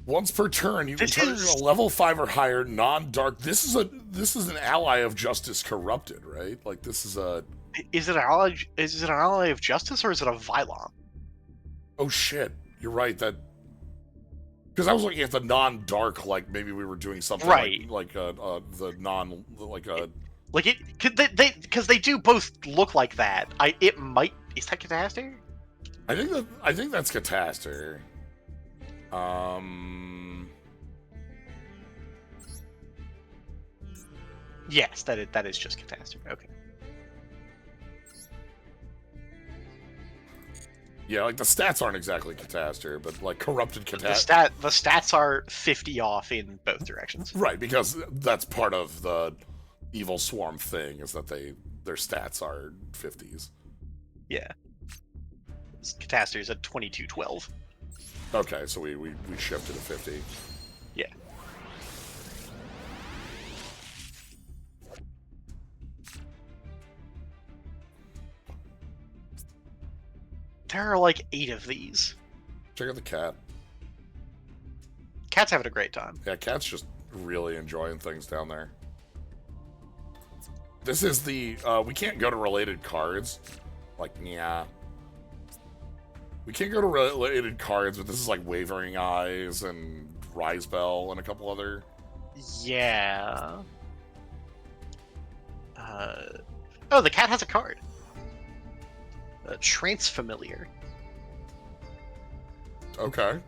Once per turn, you can turn a level 5 or higher non-dark. This is an ally of Justice Corrupted, right? Like this is a. Is it an ally? Is it an ally of Justice or is it a Vylon? Oh shit! You're right. That because I was looking at the non-dark, like maybe we were doing something right, like the non like a. Like it could because they do both look like that. It might is that Cataster? I think that's Cataster. Yes, that is just Catastrophe. Okay. Yeah, like the stats aren't exactly Catastrophe, but like corrupted Catastrophe. The stats are 50 off in both directions. Right, because that's part of the Evil Swarm thing is that their stats are 50s. Yeah. Catastrophe is at 2212. Okay, so we shifted to 50. Yeah. There are like 8 of these. Check out the cat. Cat's having a great time. Yeah, Cat's just really enjoying things down there. This is the we can't go to related cards. Like, yeah. We can't go to related cards, but this is like Wavering Eyes and Rise Bell and a couple other. Yeah. Oh, the cat has a card. Transfamiliar. Okay.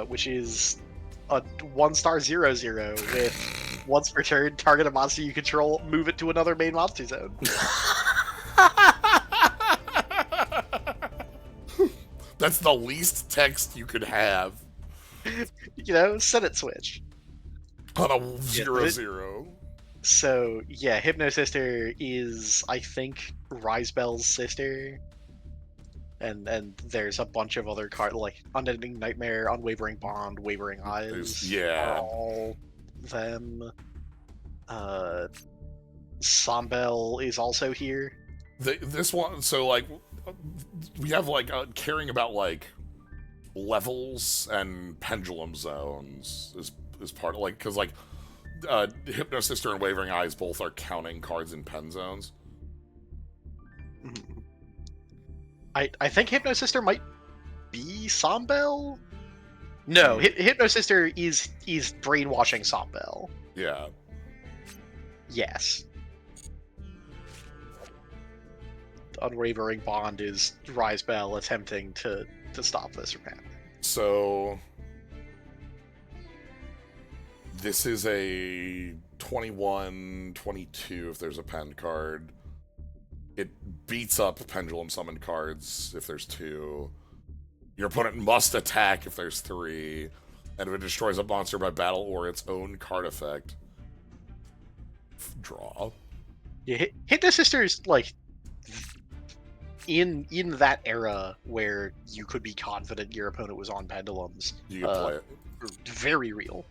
Which is a 1/0/0 with once per turn, target a monster you control, move it to another main monster zone. That's the least text you could have. You know, Senate switch. On a 0/0. So, yeah, Hypno Sister is, I think, Rise Bell's sister. And there's a bunch of other cards, like Unending Nightmare, Unwavering Bond, Wavering Eyes. Yeah. All them. Sombel is also here. This one, so, like, we have, like, caring about, like, levels and pendulum zones is part of, like, because, like, Hypno Sister and Wavering Eyes both are counting cards in pen zones. I think Hypno Sister might be Sombel? No, Hypno Sister is brainwashing Sombel. Yeah. Yes. Unwavering Bond is Rise Bell attempting to stop this from happening. So this is a 21-22 if there's a pen card. It beats up pendulum summoned cards if there's 2. Your opponent must attack if there's 3. And if it destroys a monster by battle or its own card effect, draw. Yeah, Hypno Sister is like in that era where you could be confident your opponent was on pendulums. You can play it. Very real.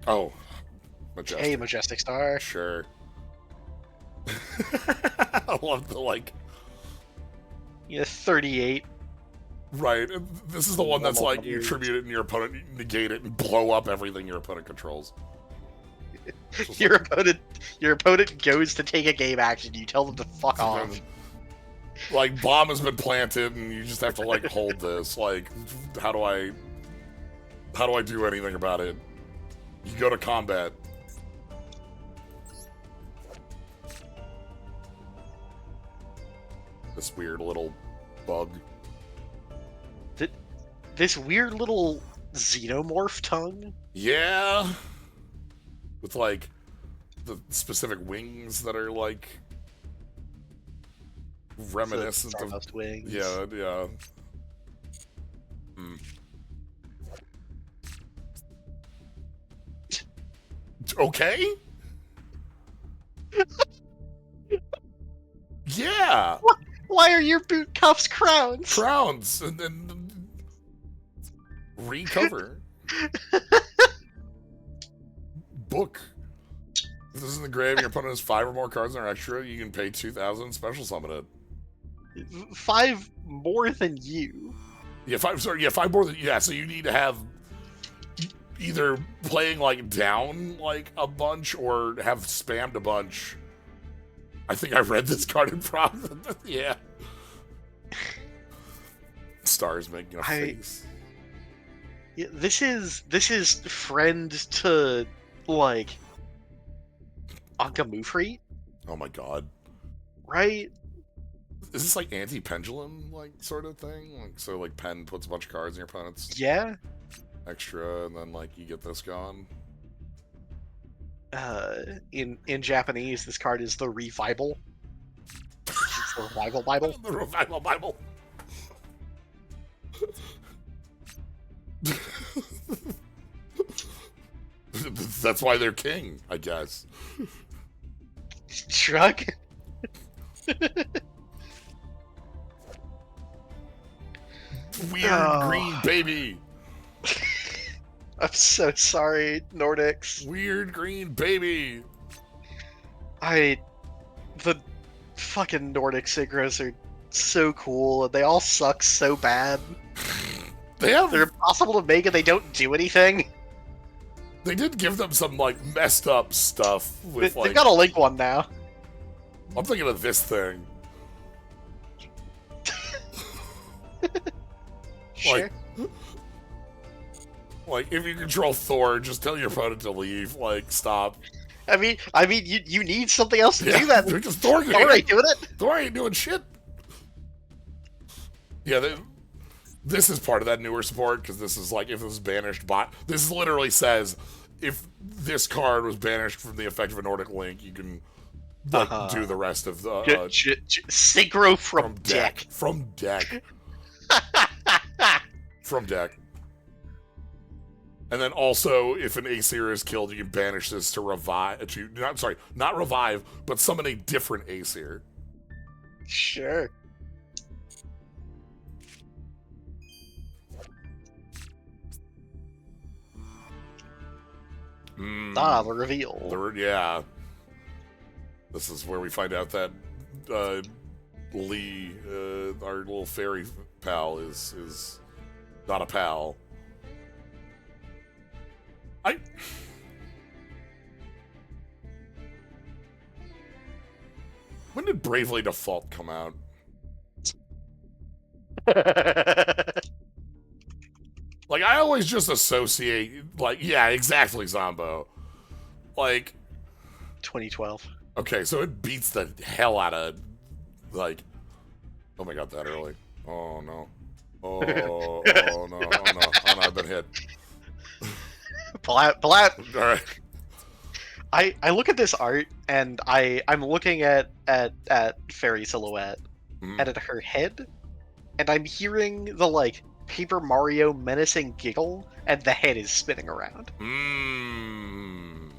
Oh, Majestic. Hey, Majestic Star. Sure. I love the, like... Yeah, 38. Right. This is the one that's like, you tribute it and your opponent negate it and blow up everything your opponent controls. Your opponent goes to take a game action. You tell them to fuck off. Like, bomb has been planted, and you just have to like hold this. Like, how do I do anything about it? You go to combat. This weird little bug. This weird little xenomorph tongue? Yeah. With, like, the specific wings that are, like, reminiscent of... wings. Yeah, yeah. Okay? Yeah! Why are your boot cuffs crowns? Crowns! And then... recover. Book. If this is in the grave and your opponent has 5 or more cards in our extra, you can pay 2,000 special summon it. 5 more than you. Yeah, 5 more than... Yeah, so you need to have either playing, like, down, like, a bunch or have spammed a bunch. I think I read this card in problem. Yeah. Stars making a face. Yeah, this is friend to, like, Ankamufri. Oh my god. Right? Is this like anti-pendulum, like, sort of thing? Like, so, like, Pen puts a bunch of cards in your opponent's extra, and then, like, you get this gone? In Japanese, this card is the Revival. It's the Revival Bible. The Revival Bible. That's why they're king, I guess. Shrug. Weird green baby. I'm so sorry, Nordics. Weird green baby. The fucking Nordic synchros are so cool, and they all suck so bad. They're impossible to make, and they don't do anything. They did give them some, like, messed up stuff. With, They've got a Link one now. I'm thinking of this thing. Sure. Like, if you control Thor, just tell your opponent to leave. Like, stop. I mean, you need something else to do that. Because Thor ain't doing it. Thor ain't doing shit. Yeah, this is part of that newer support, because this is like, if it was banished by... This literally says, if this card was banished from the effect of a Nordic Link, you can like, do the rest of the... synchro from deck. From deck. From deck. And then also, if an Aesir is killed, you can banish this to revive... not revive, but summon a different Aesir. Sure. The reveal. Yeah. This is where we find out that Lee, our little fairy pal, is not a pal. When did Bravely Default come out? Like, I always just associate, like, yeah, exactly, Zombo. Like... 2012. Okay, so it beats the hell out of, like... Oh my god, that early. Oh, no. Oh, oh, no, oh, no. Oh, no, I've been hit. Pull out, pull out! Alright. I look at this art, and I'm looking at Fairy Silhouette, and at her head, and I'm hearing the, like, Paper Mario menacing giggle, and the head is spinning around.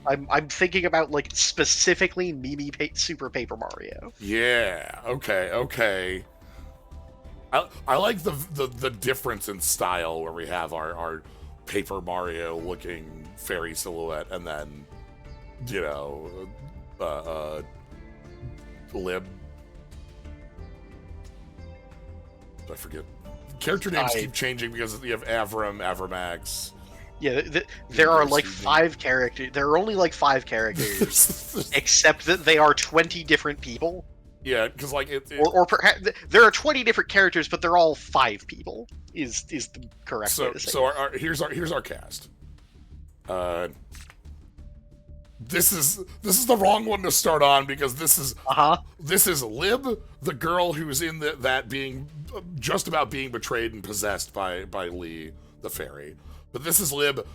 I'm thinking about, like, specifically Mimi Super Paper Mario. Yeah, okay. I like the difference in style where we have our Paper Mario looking fairy silhouette, and then, you know, Lib. I forget. Character names keep changing because you have Avram, Avramax, Yeah, there are like 5 characters. There are only like 5 characters, except that they are 20 different people. Yeah, because like or perhaps there are 20 different characters, but they're all 5 people. Is the correct way to say. So here's our cast. This is the wrong one to start on because this is Lib, the girl who's in that being just about being betrayed and possessed by Lee, the fairy. But this is Lib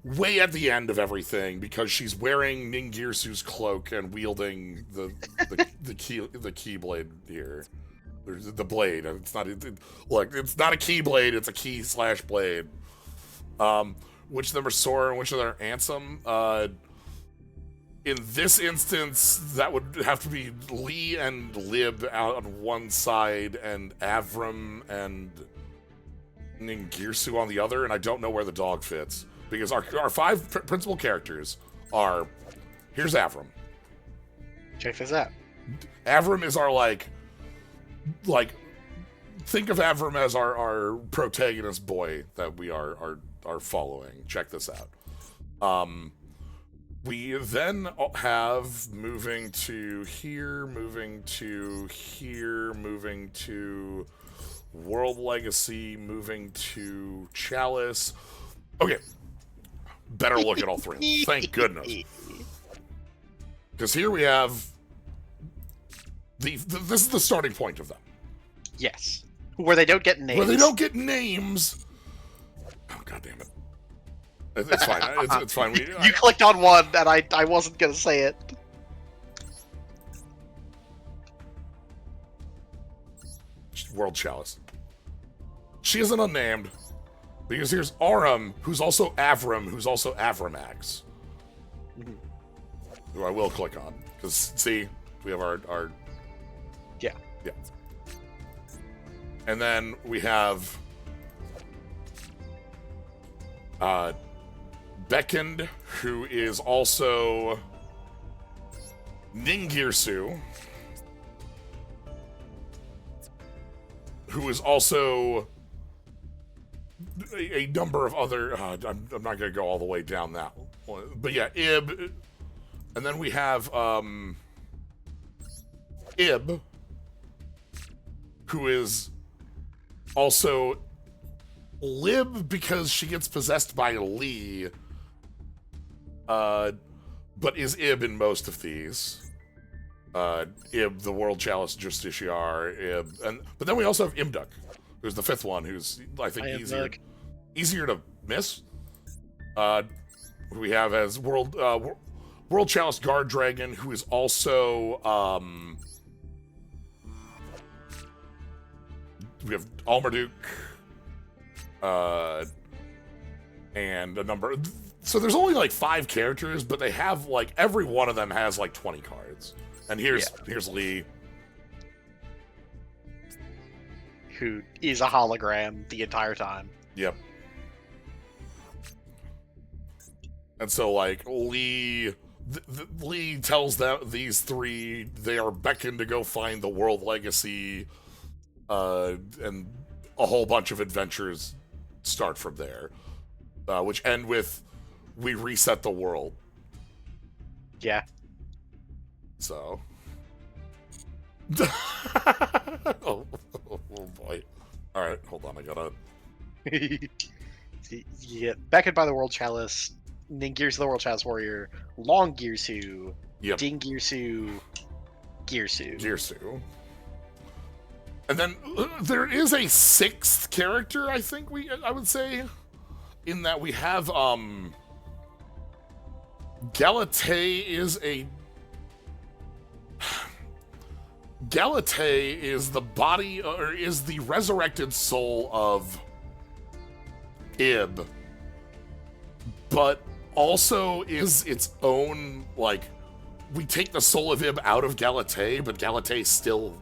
way at the end of everything because she's wearing Ningirsu's cloak and wielding the keyblade here. The blade. It's not it's not a keyblade, it's a key/blade. Which of them are Sora and which of them are Ansem? In this instance, that would have to be Lee and Lib out on one side and Avram and Ningirsu on the other, and I don't know where the dog fits. Because our 5 principal characters are... Here's Avram. Check this out. Avram is our, like... Think of Avram as our protagonist boy that we are following. Check this out. We then have moving to here, moving to here, moving to World Legacy, moving to Chalice. Okay. Better look at all 3 of them. Thank goodness. Because here we have... This is the starting point of them. Yes. Where they don't get names. Where they don't get names. Oh, God damn it. It's fine. It's fine. You clicked on one, and I wasn't going to say it. World Chalice. She isn't unnamed. Because here's Aram, who's also Avram, who's also Avramax. Who I will click on. Because, see, we have our... Yeah. Yeah. And then we have... Beckoned, who is also... Ningirsu. Who is also... a number of other... I'm not going to go all the way down that one. But yeah, Ib. And then we have Ib, who is also Lib because she gets possessed by Lee, but is Ib in most of these. Ib, the World Chalice Justiciar, Ib. But then we also have Imduk, who's the 5th one, who's, I think, easier to miss. We have as World Chalice Guard Dragon, who is also... we have Almarduk, and a number... So there's only, like, 5 characters, but they have, like, every one of them has, like, 20 cards. And here's Lee. Who is a hologram the entire time. Yep. And so, like, Lee tells them, these 3, they are beckoned to go find the World Legacy, and a whole bunch of adventures start from there, which end with, we reset the world. Yeah. So. oh boy. Alright, hold on, I gotta... Yeah, beckoned by the World Chalice, Ningirsu the World Chalice Warrior, Long Girsu, Dingirsu, Girsu. And then there is a 6th character, I think I would say, in that we have Galatay is the body, or is the resurrected soul of Ib, but also is its own, like, we take the soul of Ib out of Galatay, but Galatay still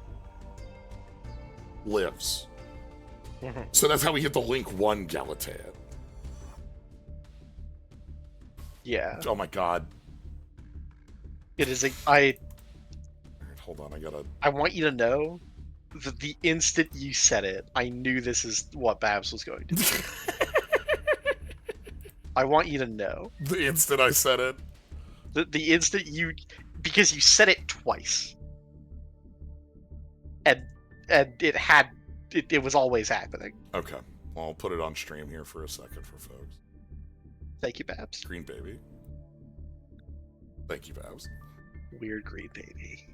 lives. So that's how we get the Link 1 Galatay. Yeah. Oh my god. It is Hold on, I want you to know that the instant you said it, I knew this is what Babs was going to do. I want you to know. The instant I said it. The instant you... Because you said it twice. And it was always happening. Okay. Well, I'll put it on stream here for a second for folks. Thank you, Babs. Green baby. Thank you, Babs. Weird green baby.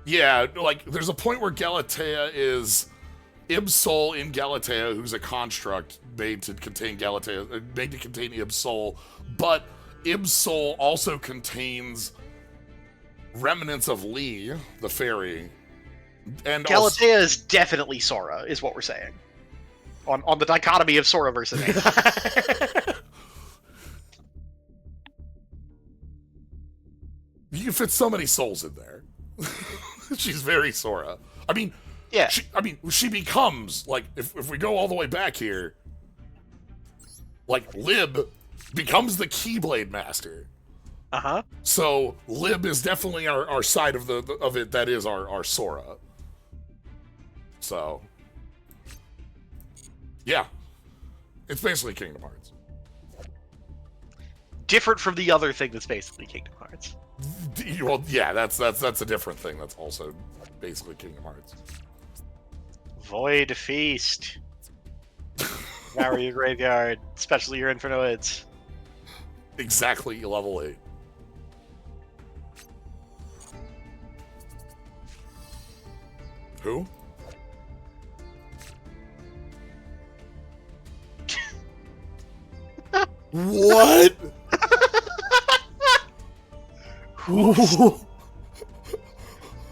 Yeah, like, there's a point where Galatea is Ibsol in Galatea, who's a construct made to contain made to contain Ibsol, but Ibsol also contains remnants of Lee, the fairy. And Galatea is definitely Sora, is what we're saying. On the dichotomy of Sora versus Ava. You can fit so many souls in there. She's very Sora. I mean, yeah. She becomes, like, if we go all the way back here, like, Lib becomes the Keyblade Master. Uh-huh. So Lib is definitely our side of it that is our Sora. So yeah. It's basically Kingdom Hearts. Different from the other thing that's basically Kingdom Hearts. Well, yeah, that's a different thing that's also basically Kingdom Hearts. Void Feast. Devour your graveyard, especially your Infernoids. Exactly level 8. Who? What?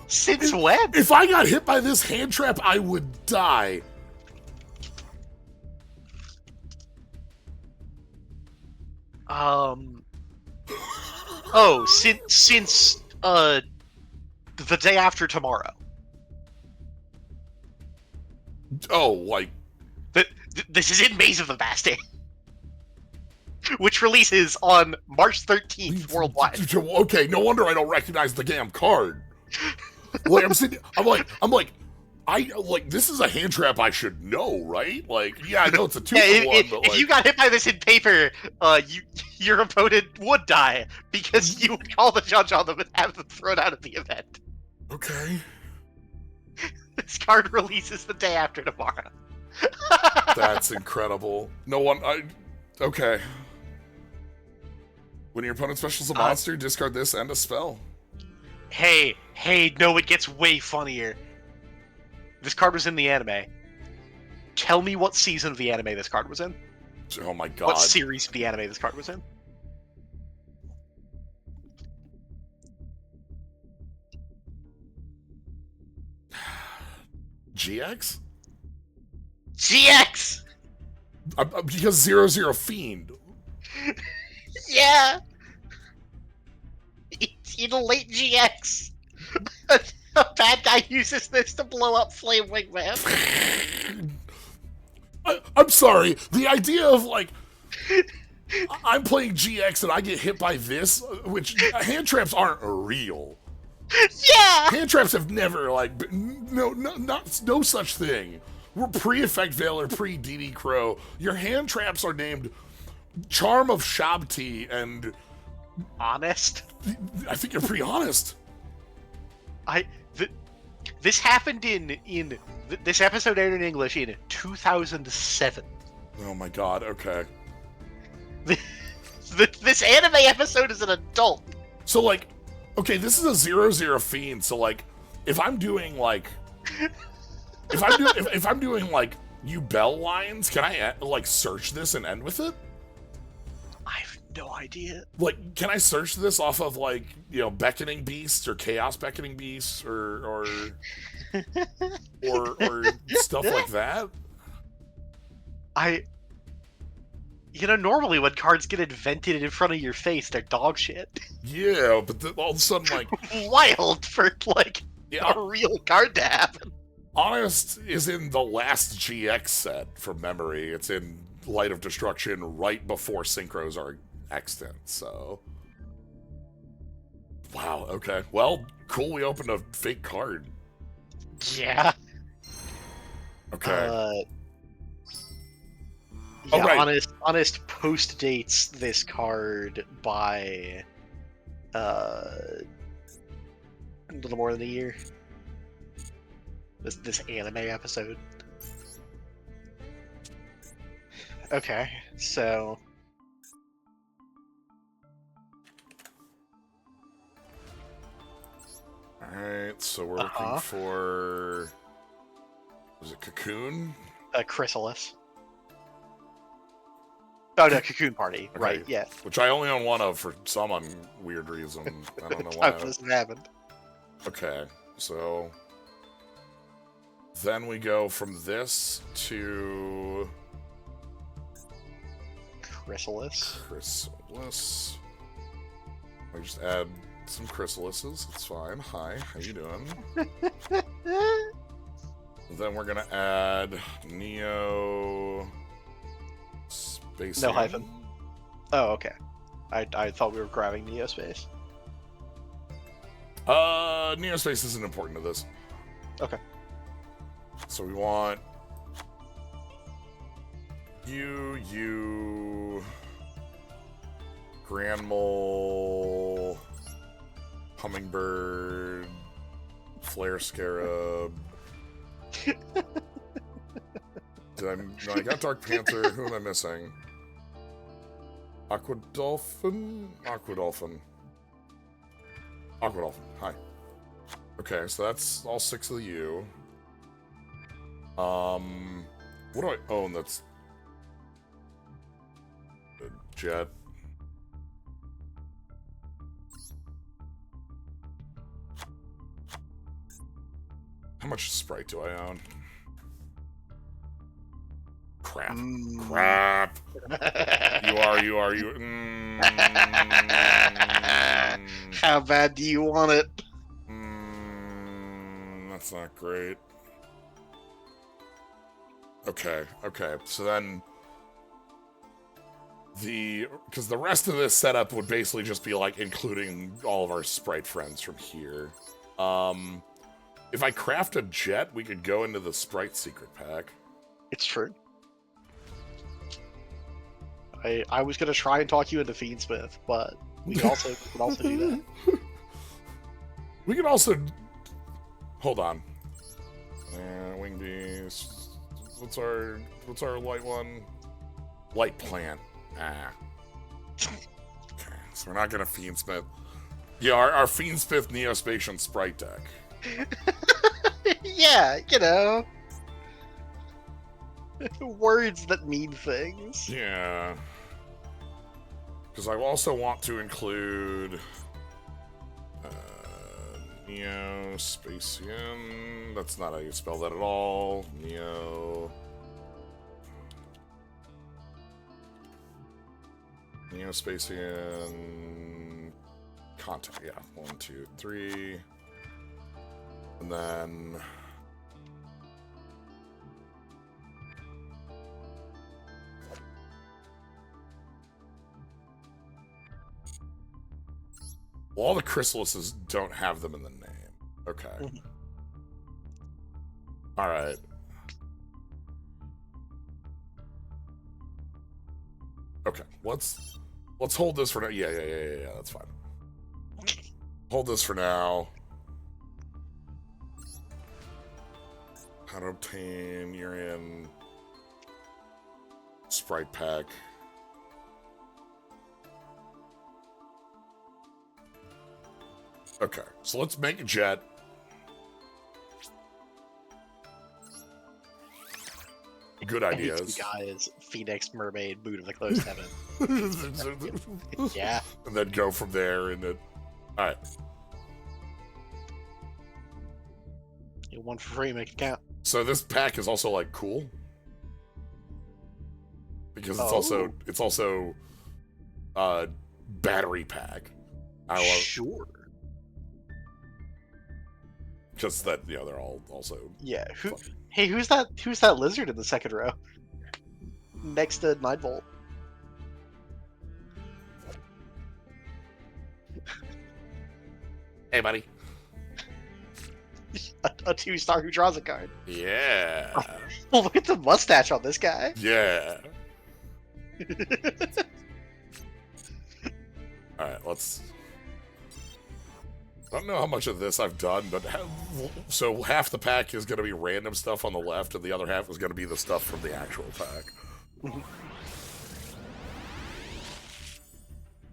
Since when? If I got hit by this hand trap, I would die. Oh, since the day after tomorrow. Oh, like... This is in Maze of the Bastard. Which releases on March 13th worldwide. Okay, no wonder I don't recognize the damn card. Like, I'm like, this is a hand trap I should know, right? Like, yeah, I know it's a 2-for-1, but if you got hit by this in paper, your opponent would die because you would call the judge on them and have them thrown out of the event. Okay. This card releases the day after tomorrow. That's incredible. Okay. When your opponent specials a monster, discard this and a spell. Hey, no, it gets way funnier. This card was in the anime. Tell me what season of the anime this card was in. Oh my god. What series of the anime this card was in. GX? GX! Because 00 Fiend. Yeah! It's in late GX. A bad guy uses this to blow up Flame Wingman. I'm sorry. The idea of, like, I'm playing GX and I get hit by this, which hand traps aren't real. Yeah! Hand traps have never, like, no such thing. We're pre-Effect Veil or pre-DD Crow. Your hand traps are named Charm of Shabti and... Honest? I think you're pretty honest. This happened in this episode aired in English in 2007. Oh my god, okay. This anime episode is an adult. So, like, okay, this is a 00 Fiend, so, like, if I'm doing, like... If I'm doing, like, Bell lines, can I, like, search this and end with it? I have no idea. Like, can I search this off of, like, Beckoning Beasts or Chaos Beckoning Beasts or stuff like that? Normally when cards get invented in front of your face, they're dog shit. Yeah, but all of a sudden, like... Wild for, like, a real card to happen. Honest is in the last GX set, from memory. It's in Light of Destruction right before Synchros are extant, so... Wow, okay. Well, cool, we opened a fake card. Yeah. Okay. Yeah, right. Honest post dates this card by a little more than a year. This anime episode. Okay, so alright, so we're looking for... Was it Cocoon? Chrysalis. Oh no, Cocoon Party. Okay. Right, yeah. Which I only own one of for some weird reason. I don't know why. This happened. Okay, so... Then we go from this to... Chrysalis. Chrysalis. I just add some chrysalises. It's fine. Hi, how you doing? Then we're gonna add Neo... Space. No hyphen. Oh, okay. I thought we were grabbing Neospace. Neospace isn't important to this. Okay. So we want you, Grand Mole, Hummingbird, Flare Scarab. No, I got Dark Panther. Who am I missing? Aquadolphin? Aquadolphin. Hi. Okay, so that's all 6 of you. What do I own that's... a jet? How much Sprite do I own? Crap. Crap. You are. How bad do you want it? That's not great. Okay. So then... Because the rest of this setup would basically just be, like, including all of our Sprite friends from here. If I craft a jet, we could go into the Sprite secret pack. It's true. I was gonna try and talk you into Fiendsmith, but we could also do that. We could also... Hold on. Wing Beast. What's our light one? Light Plant. Okay, so we're not gonna Fiendsmith. Yeah, our Fiendsmith Neospatian Sprite deck. Yeah, you know. Words that mean things. Yeah. Because I also want to include Neospatian. That's not how you spell that at all. Neospatian content. Yeah, 1, 2, 3. And then... Well, all the chrysalises don't have them in the name. Okay. Alright. Okay, let's hold this for now. Yeah, that's fine. Hold this for now. How to obtain Urian Sprite pack. Okay, so let's make a jet. Good ideas. Guys, Phoenix, Mermaid, Moon of the Closed Heaven. Yeah. And then go from there and then... Alright. You one for free, make it count. So this pack is also, like, cool. Because it's also battery pack. I love... Sure. Because that, you know, they're all also... Yeah, hey, who's that lizard in the second row? Next to 9-Volt. Hey, buddy. Shut a 2-star who draws a card. Yeah. Oh, look at the mustache on this guy. Yeah. Alright, let's... I don't know how much of this I've done, but so half the pack is going to be random stuff on the left, and the other half is going to be the stuff from the actual pack.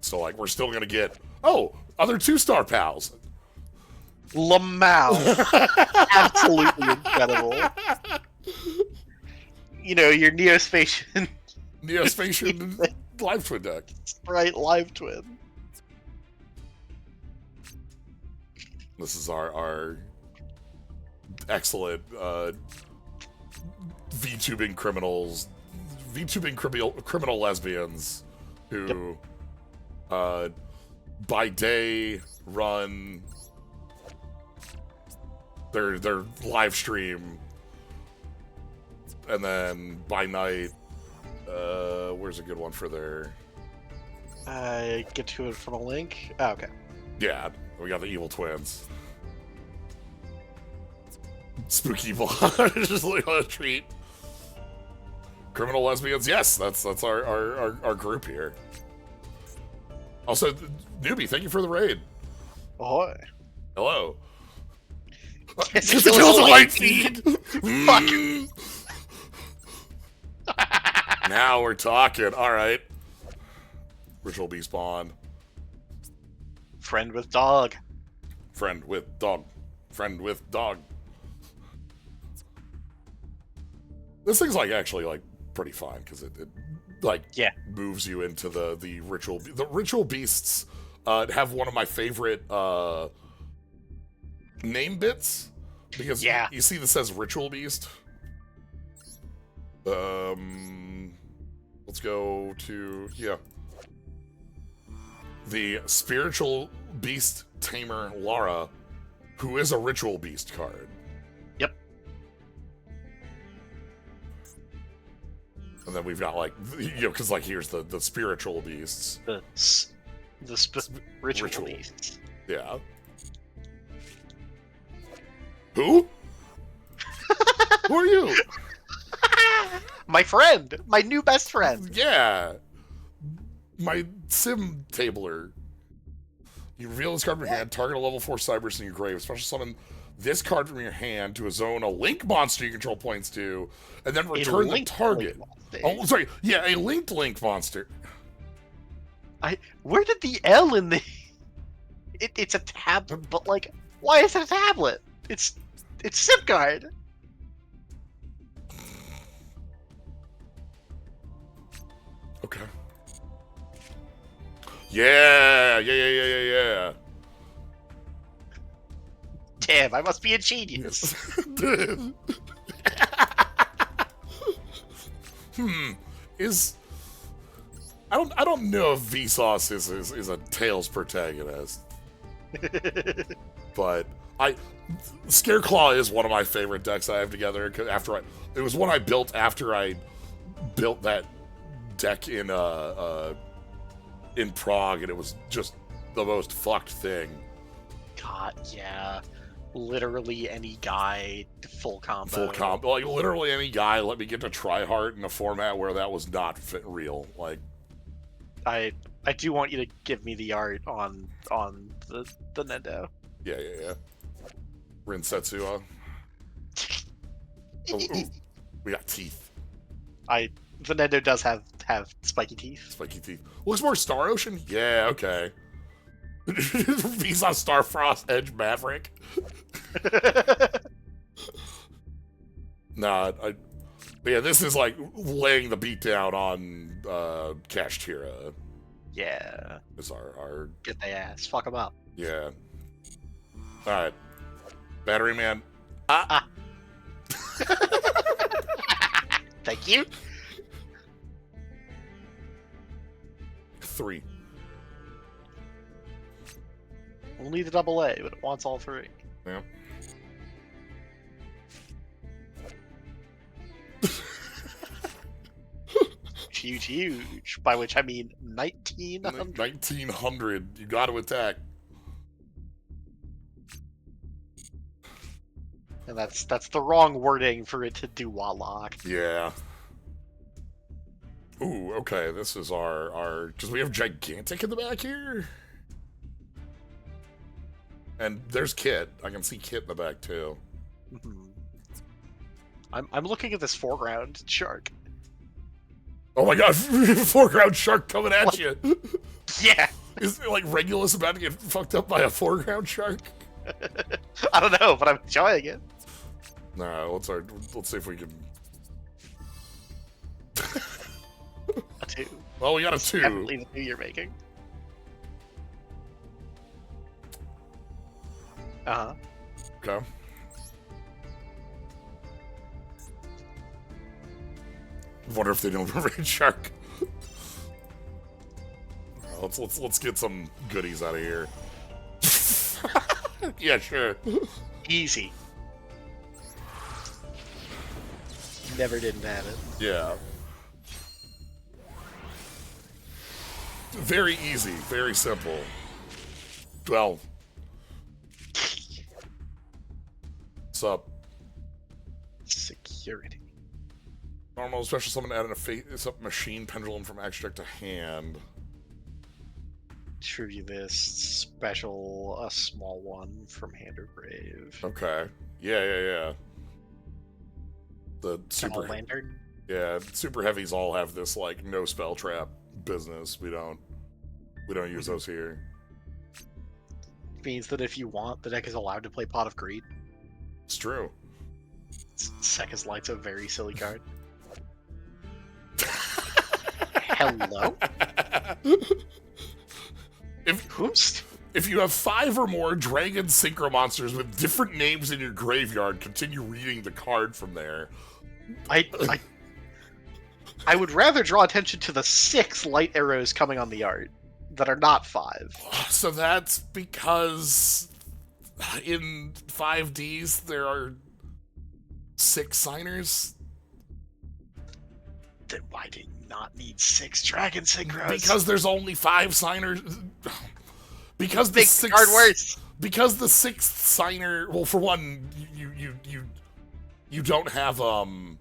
So, like, we're still going to get, oh, other 2-star pals. Lamau. Absolutely incredible. You know, your Neospatian. Neospatian Live Twin deck. Right, Live Twin. This is our excellent VTubing criminals, criminal lesbians who, by day run their live stream, and then by night, where's a good one for their? I get to it from a link. Oh, okay. Yeah, we got the evil twins. Spooky blonde, just like on a treat. Criminal lesbians, yes, that's our group here. Also, newbie, thank you for the raid. Ahoy. Hello. Yes, Just kills a light feed. Now we're talking. All right. Ritual Beast Bond. Friend with dog. Friend with dog. Friend with dog. This thing's like actually like pretty fun because it like moves you into the ritual. The ritual beasts have one of my favorite name bits because you see this says ritual beast. Let's go to the spiritual beast tamer Lara, who is a ritual beast card. Yep. And then we've got like because like here's the spiritual beasts. The ritual beasts. Yeah. Who? Who are you? My friend, my new best friend. Yeah. My sim tabler. You reveal this card from your hand, target a level 4 Cyberus in your grave. Special summon this card from your hand to a zone a link monster you control points to, and then return the target. Oh, sorry. Yeah, a linked link monster. Where did the L in the... It's a tab, but like, why is it a tablet? It's SIM card. Okay. Yeah. Damn, I must be a genius. I don't know if Vsauce is a Tails protagonist. But Scareclaw is one of my favorite decks I have together. It was one I built after I built that deck in Prague, and it was just the most fucked thing. God, yeah. Literally any guy, full combo. Full combo. Like, literally any guy let me get to Tryhard in a format where that was not real. Like, I do want you to give me the art on the Nendo. Yeah. Rin Setsuya. We got teeth. The Nendo does have spiky teeth. Spiky teeth. Looks more Star Ocean? Yeah, okay. Visa Starfrost Edge Maverick. But yeah, this is like laying the beat down on Kashtira. Yeah. Is our get their ass. Fuck them up. Yeah. Alright. Battery Man. Thank you. 3. Only the AA, but it wants all 3. Yeah. Huge. By which I mean 1900. 1900. You got to attack. And that's the wrong wording for it to do Warlock. Yeah. Ooh, okay, this is our... Because we have Gigantic in the back here? And there's Kit. I can see Kit in the back, too. Mm-hmm. I'm looking at this foreground shark. Oh my god, foreground shark coming at you! Yeah! Is it like Regulus about to get fucked up by a foreground shark? I don't know, but I'm enjoying it. Nah, let's see if we can... A 2. Well, we got a 2. Definitely the 2 you're making. Uh-huh. Okay. Wonder if they don't have a red shark. Let's get some goodies out of here. Yeah, sure. Easy. Never didn't have it. Yeah. Very easy, very simple. Well. What's up? Security. Normal special summon adding a face-up machine pendulum from action deck to hand. Tribute this special, a small one from hand or grave. Okay. Yeah. The super lantern. Yeah, super heavies all have this like no spell trap business. We don't use those here. Means that if you want, the deck is allowed to play Pot of Greed. It's true. Second Light's a very silly card. Hello? If you have 5 or more dragon synchro monsters with different names in your graveyard, continue reading the card from there. I would rather draw attention to the 6 light arrows coming on the art that are not 5. So that's because in 5Ds there are 6 signers. Then why do you not need 6 dragon synchros? Because there's only 5 signers. Because the makes the card worse. Because the 6th signer. Well, for one, you don't have EMZ,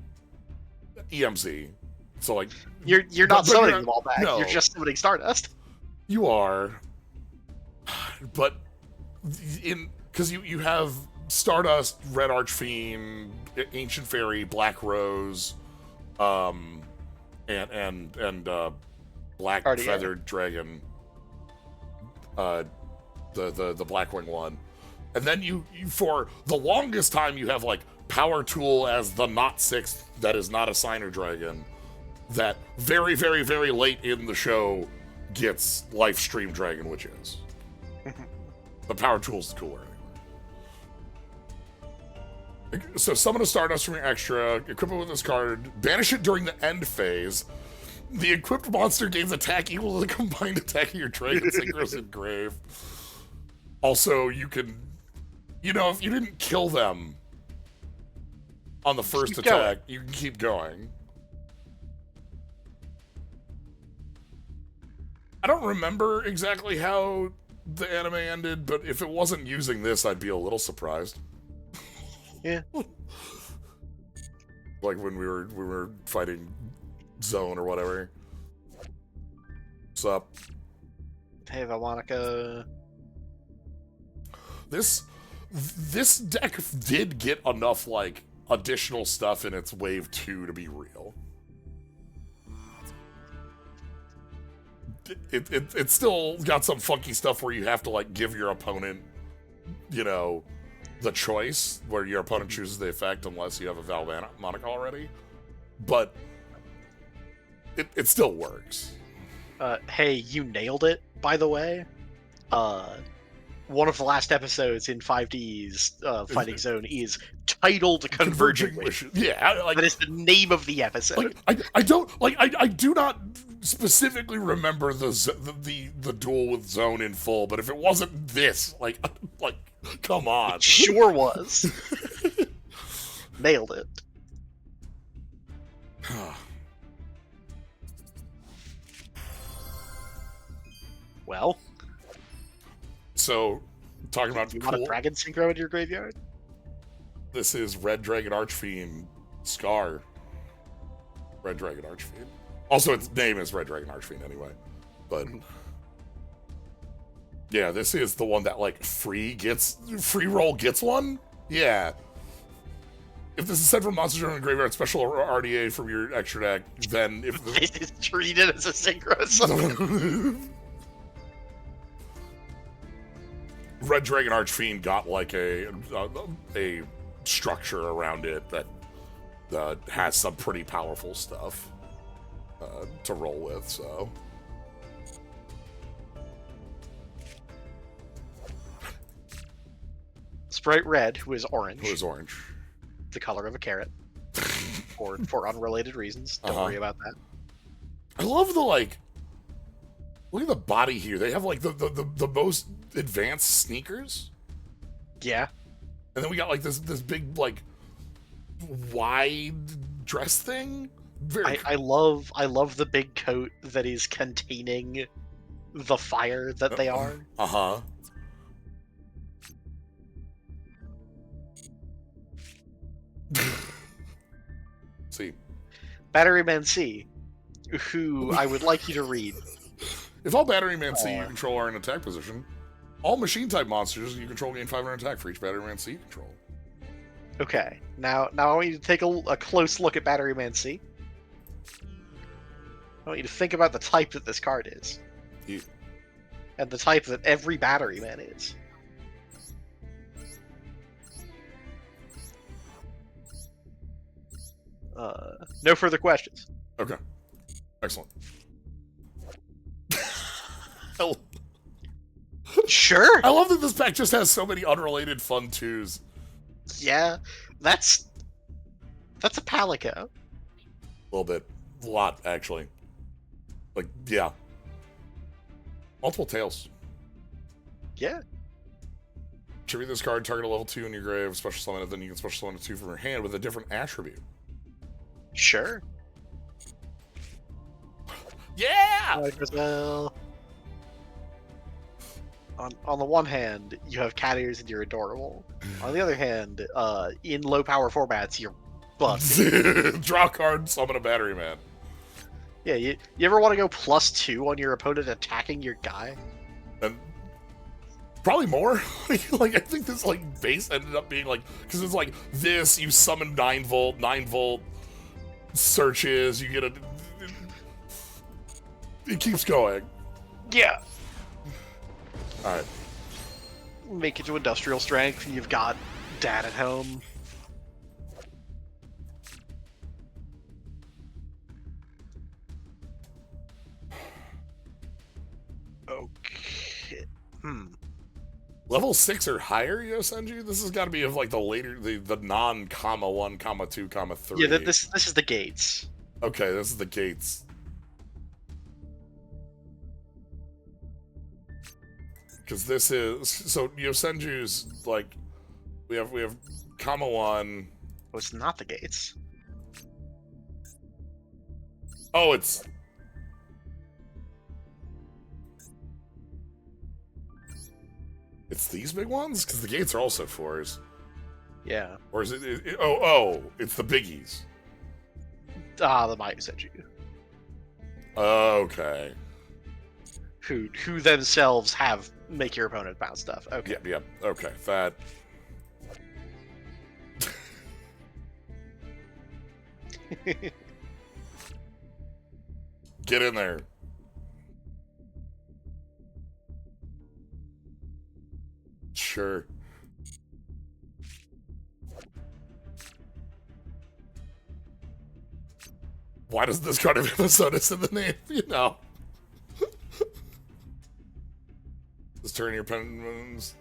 so like you're not summoning them all back. No, you're just summoning Stardust. You are, but because you have Stardust, Red Archfiend, Ancient Fairy, Black Rose, and Black Feathered Dragon, the Blackwing one, and then you for the longest time you have like Power Tool as the not 6th that is not a signer dragon that very very very late in the show gets Life Stream Dragon, which is the Power Tool's cooler. So summon a Stardust from your extra, equip it with this card, banish it during the end phase. The equipped monster gains attack equal to the combined attack of your Dragon Synchros in grave. Also, you can, if you didn't kill them on the first attack, you can keep going. I don't remember exactly how the anime ended, but if it wasn't using this, I'd be a little surprised. Yeah. Like when we were fighting Zone or whatever. What's up? Hey, Veronica. This deck did get enough like additional stuff in its wave 2 to be real. It still got some funky stuff where you have to like give your opponent, the choice where your opponent chooses the effect unless you have a Valmonic already. But it still works. Hey, you nailed it, by the way. One of the last episodes in 5D's Fighting Zone is titled Converging Wishes. Yeah, that is the name of the episode. I do not specifically remember the duel with Zone in full, but if it wasn't this, like come on. It sure was. Nailed it. Well. So, talking about you want a Dragon Synchro in your graveyard? This is Red Dragon Archfiend Scar. Red Dragon Archfiend. Also, its name is Red Dragon Archfiend anyway. But yeah, this is the one that like free roll gets one. Yeah. If this is sent from monsters in the graveyard, special RDA from your extra deck, then if this is treated as a synchro summon. Red Dragon Archfiend got like a structure around it that has some pretty powerful stuff to roll with, so. Sprite Red, who is orange. Who is orange. The color of a carrot. for unrelated reasons. Don't worry about that. I love the, like, look at the body here. They have, like, the most advanced sneakers. Yeah. And then we got, like, this big, like, wide dress thing. I love the big coat that is containing the fire that they are. Uh-huh. See. Batteryman C, who I would like you to read. If all Batteryman C you control are in attack position, all machine-type monsters you control gain 500 attack for each Batteryman C you control. Okay, now I want you to take a close look at Batteryman C. I want you to think about the type that this card is. Yeah. And the type that every Batteryman is. No further questions. Okay. Excellent. Sure. I love that this pack just has so many unrelated fun twos. Yeah, that's a Palico. A little bit. A lot, actually. Like, yeah. Multiple tails. Yeah. Tribute this card, target a level 2 in your grave, special summon it, then you can special summon a 2 from your hand with a different attribute. Sure. Yeah! Well, on the one hand, you have cat ears and you're adorable. On the other hand, in low power formats, you're busted. Draw a card, summon a Batteryman. Yeah, you ever want to go +2 on your opponent attacking your guy? And probably more. Like, I think this, like, base ended up being, like, because it's like, this, you summon 9 volt searches, you get a... It keeps going. Yeah. Alright. Make it to industrial strength, you've got dad at home. Okay. Level 6 or higher, Yosenju? This has got to be of like the later, the non-comma 1, comma 2, comma 3. Yeah, this is the gates. Okay, this is the gates. Because this is so Yosenju's like we have comma 1. Oh, it's not the gates. Oh, it's. It's these big ones? Because the gates are also 4s. Yeah. Or is it oh, it's the biggies. Ah, the Might Senju. Okay. Who themselves have make your opponent bounce stuff. Okay. Yep. Okay, that. Get in there. Sure. Why does this card have Minnesota's in the name? You know. This turn, your cards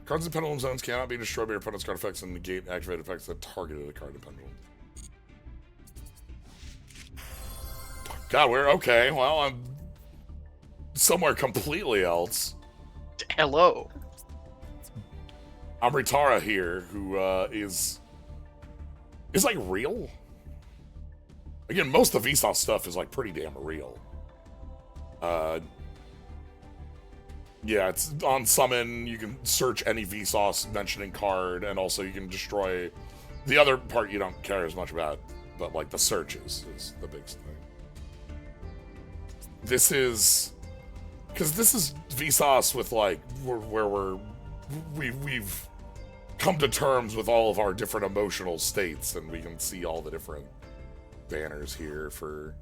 in pendulum zones cannot be destroyed by your opponent's card effects and negate activated effects that targeted the card in pendulum. God, we're okay. Well, I'm somewhere completely else. Hello. Amritara here, who is like real. Again, most of Vsauce stuff is like pretty damn real. Yeah, it's on summon. You can search any Vsauce mentioning card, and also you can destroy the other part you don't care as much about, but like the searches is the big thing. This is because this is Vsauce with like where we've come to terms with all of our different emotional states, and we can see all the different banners here for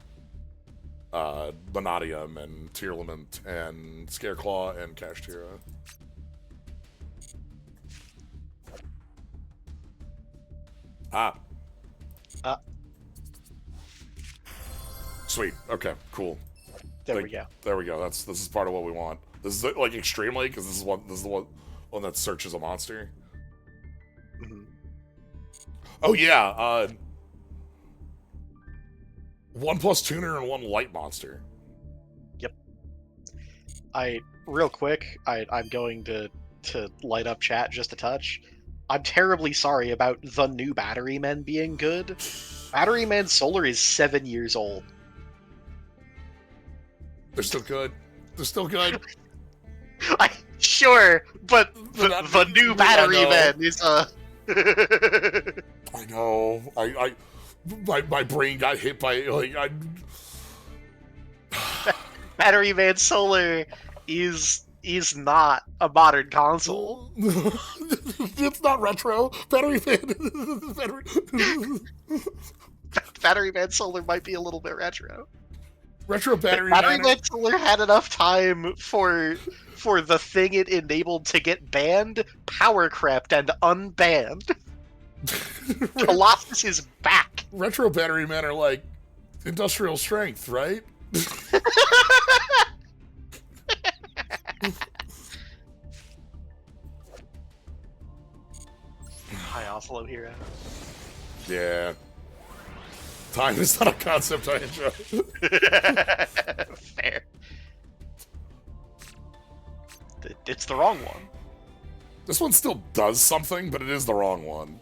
Vanadium and Tearlament and Scareclaw and Kashtira. Sweet. Okay, cool. There we go. There we go. This is part of what we want. This is like extremely, because this is the one that searches a monster. Mm-hmm. Oh yeah, 1+ tuner and 1 light monster. Yep. Real quick, I'm going to light up chat just a touch. I'm terribly sorry about the new Battery Men being good. Battery Man Solar is 7 years old. They're still good. They're still good. Sure, but the new Battery Man is I know. My brain got hit by like Battery Man Solar is not a modern console. It's not retro. Battery Man Solar might be a little bit retro. Retro Battery Man Solar had enough time for the thing it enabled to get banned, power crept, and unbanned. Colossus is back. Retro Battery Men are like industrial strength, right? Hi, Oslo Hero. Yeah. Time is not a concept I enjoy. Fair. It's the wrong one. This one still does something, but it is the wrong one.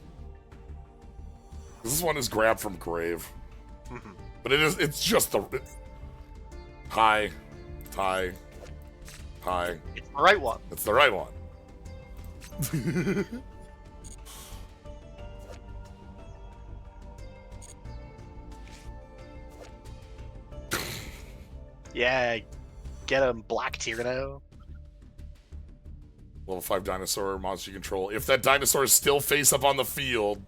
This one is grabbed from grave. Mm-hmm. But it's just the... Hi. It's the right one. It's the right one. Yeah, get him, Black Tyranno. Level 5 dinosaur monster you control. If that dinosaur is still face up on the field,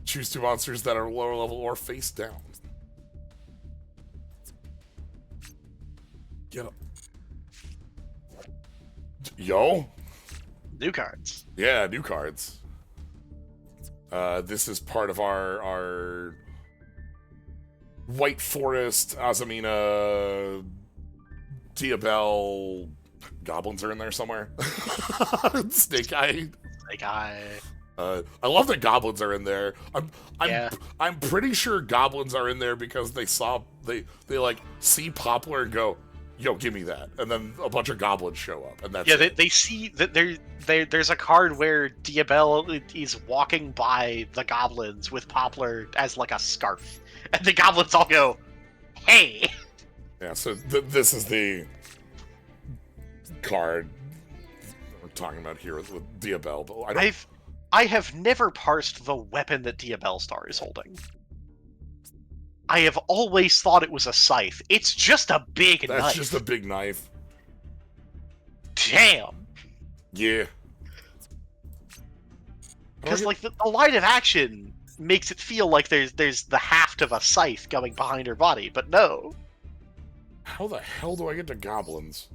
choose 2 monsters that are lower level or face down. Get him. Yo? New cards. Yeah, new cards. This is part of our White Forest, Azamina, Diabell. Goblins are in there somewhere. Snake Eye. I love that goblins are in there. I'm pretty sure goblins are in there because they like see Poplar and go, yo, give me that, and then a bunch of goblins show up, and that's they see that there's a card where Diabell is walking by the goblins with Poplar as like a scarf, and the goblins all go, hey. Yeah, so this is the card we're talking about here with Diabell, but I have never parsed the weapon that Diabell Star is holding. I have always thought it was a scythe. It's just a big knife. That's just a big knife. Damn. Yeah. Because like the line of action makes it feel like there's the haft of a scythe going behind her body, but no. How the hell do I get to goblins?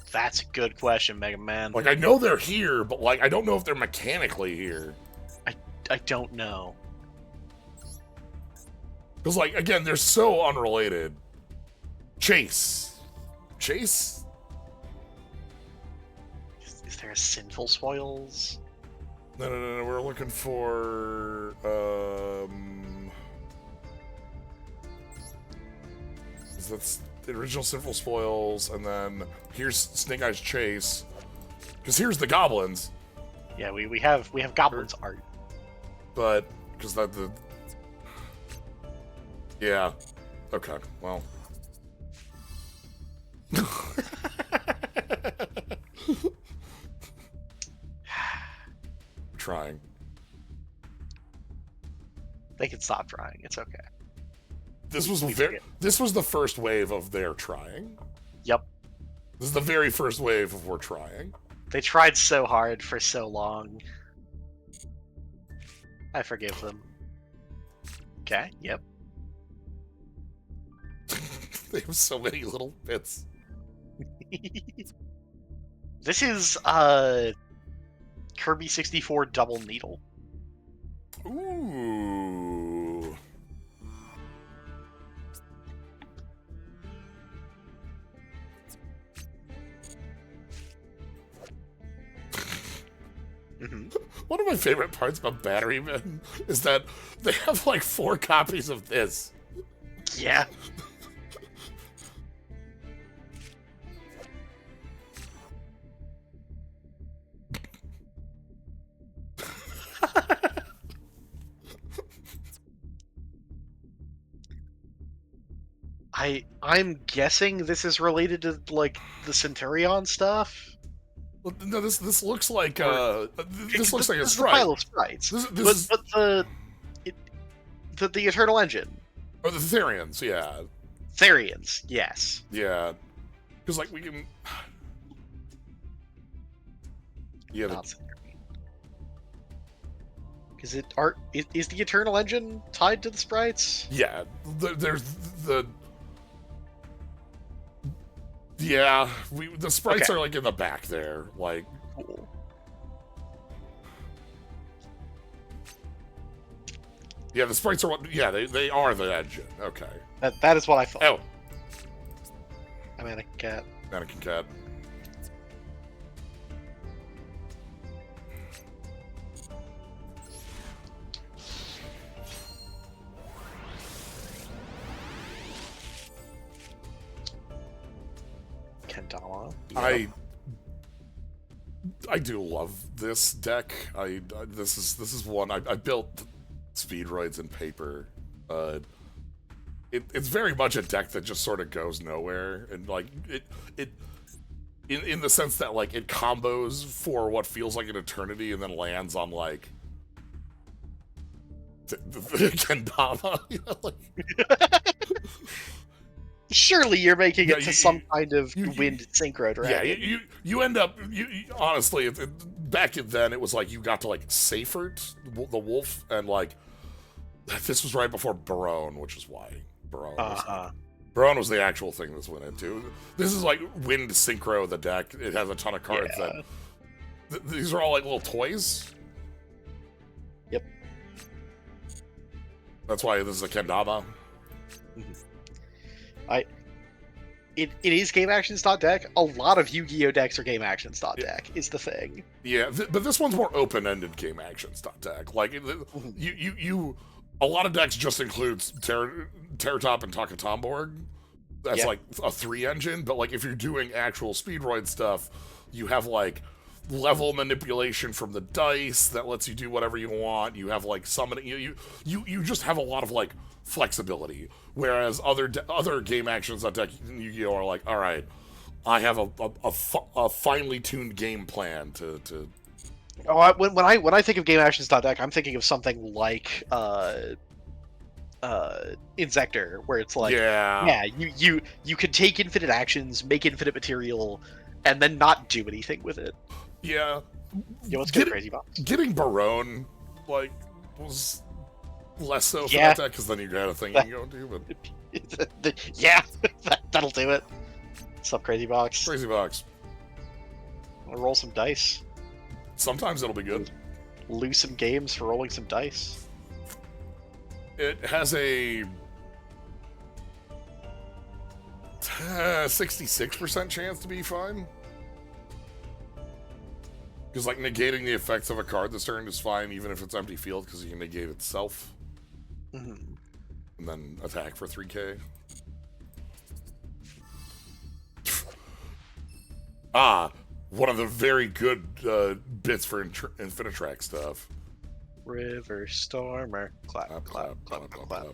That's a good question, Mega Man. Like, I know they're here, but like I don't know if they're mechanically here. I don't know. Because like again, they're so unrelated. Chase. Is there a Sinful Spoils? No. We're looking for that's the original Sinful Spoils, and then here's Snake Eyes Chase. Because here's the goblins. Yeah, we have goblins art. But because Yeah. Okay, well. Trying. They can stop trying. It's okay. This was the first wave of their trying. Yep. This is the very first wave of we're trying. They tried so hard for so long. I forgive them. Okay, yep. They have so many little bits. This is Kirby 64 Double Needle. Ooh. One of my favorite parts about Battery Men is that they have like 4 copies of this. Yeah. I'm guessing this is related to like the Centurion stuff. Well, no, this looks like this looks like a sprite. sprite. Pile of sprites. But the Eternal Engine. Or the Therians, yeah. Therians, yes. Yeah, because like we can. Yeah. Because is the Eternal Engine tied to the sprites? Yeah, there's the. Yeah, the sprites are like in the back there, like. Cool. Yeah, the sprites are what. Yeah, they are the engine. Okay. That is what I thought. Oh. A mannequin cat. Mannequin cat. Kendama. Yep. I do love this deck. This is one I built Speedroids in paper. It's very much a deck that just sort of goes nowhere, and like it in the sense that like it combos for what feels like an eternity and then lands on like the Kendama. You know, like. Surely you're making it to some kind of wind synchro dragon. Yeah, you end up honestly back then it was like you got to like Seifert the wolf, and like this was right before Barone, which is why Barone was the actual thing this went into. This is like wind synchro the deck. It has a ton of cards that these are all like little toys. Yep. That's why this is a Kendama. It is game actions deck. A lot of Yu-Gi-Oh decks are game actions deck. Is the thing. Yeah, but this one's more open-ended game actions deck. Like a lot of decks just includes Terratop and Takatomborg. That's like a 3 engine. But like if you're doing actual Speedroid stuff, you have like level manipulation from the dice that lets you do whatever you want. You have like summoning. You just have a lot of like flexibility. Whereas other game actions on deck in Yu-Gi-Oh are like, all right, I have a finely tuned game plan to. Oh, when I think of game actions deck, I'm thinking of something like Insector, where it's like you can take infinite actions, make infinite material, and then not do anything with it. Yeah. Yo, let's get crazy box. Getting Barone like was less so for that deck, because then you got a thing you can go do. But yeah, that'll do it. What's up, crazy box? Crazy box. Wanna roll some dice? Sometimes it'll be good. Lose some games for rolling some dice. It has a 66% chance to be fine. Because like negating the effects of a card this turn is fine, even if it's empty field, because you can negate itself. Mm-hmm. And then attack for 3k. One of the very good bits for Infinitrack stuff. River Stormer. Clap, clap, clap, clap, clap.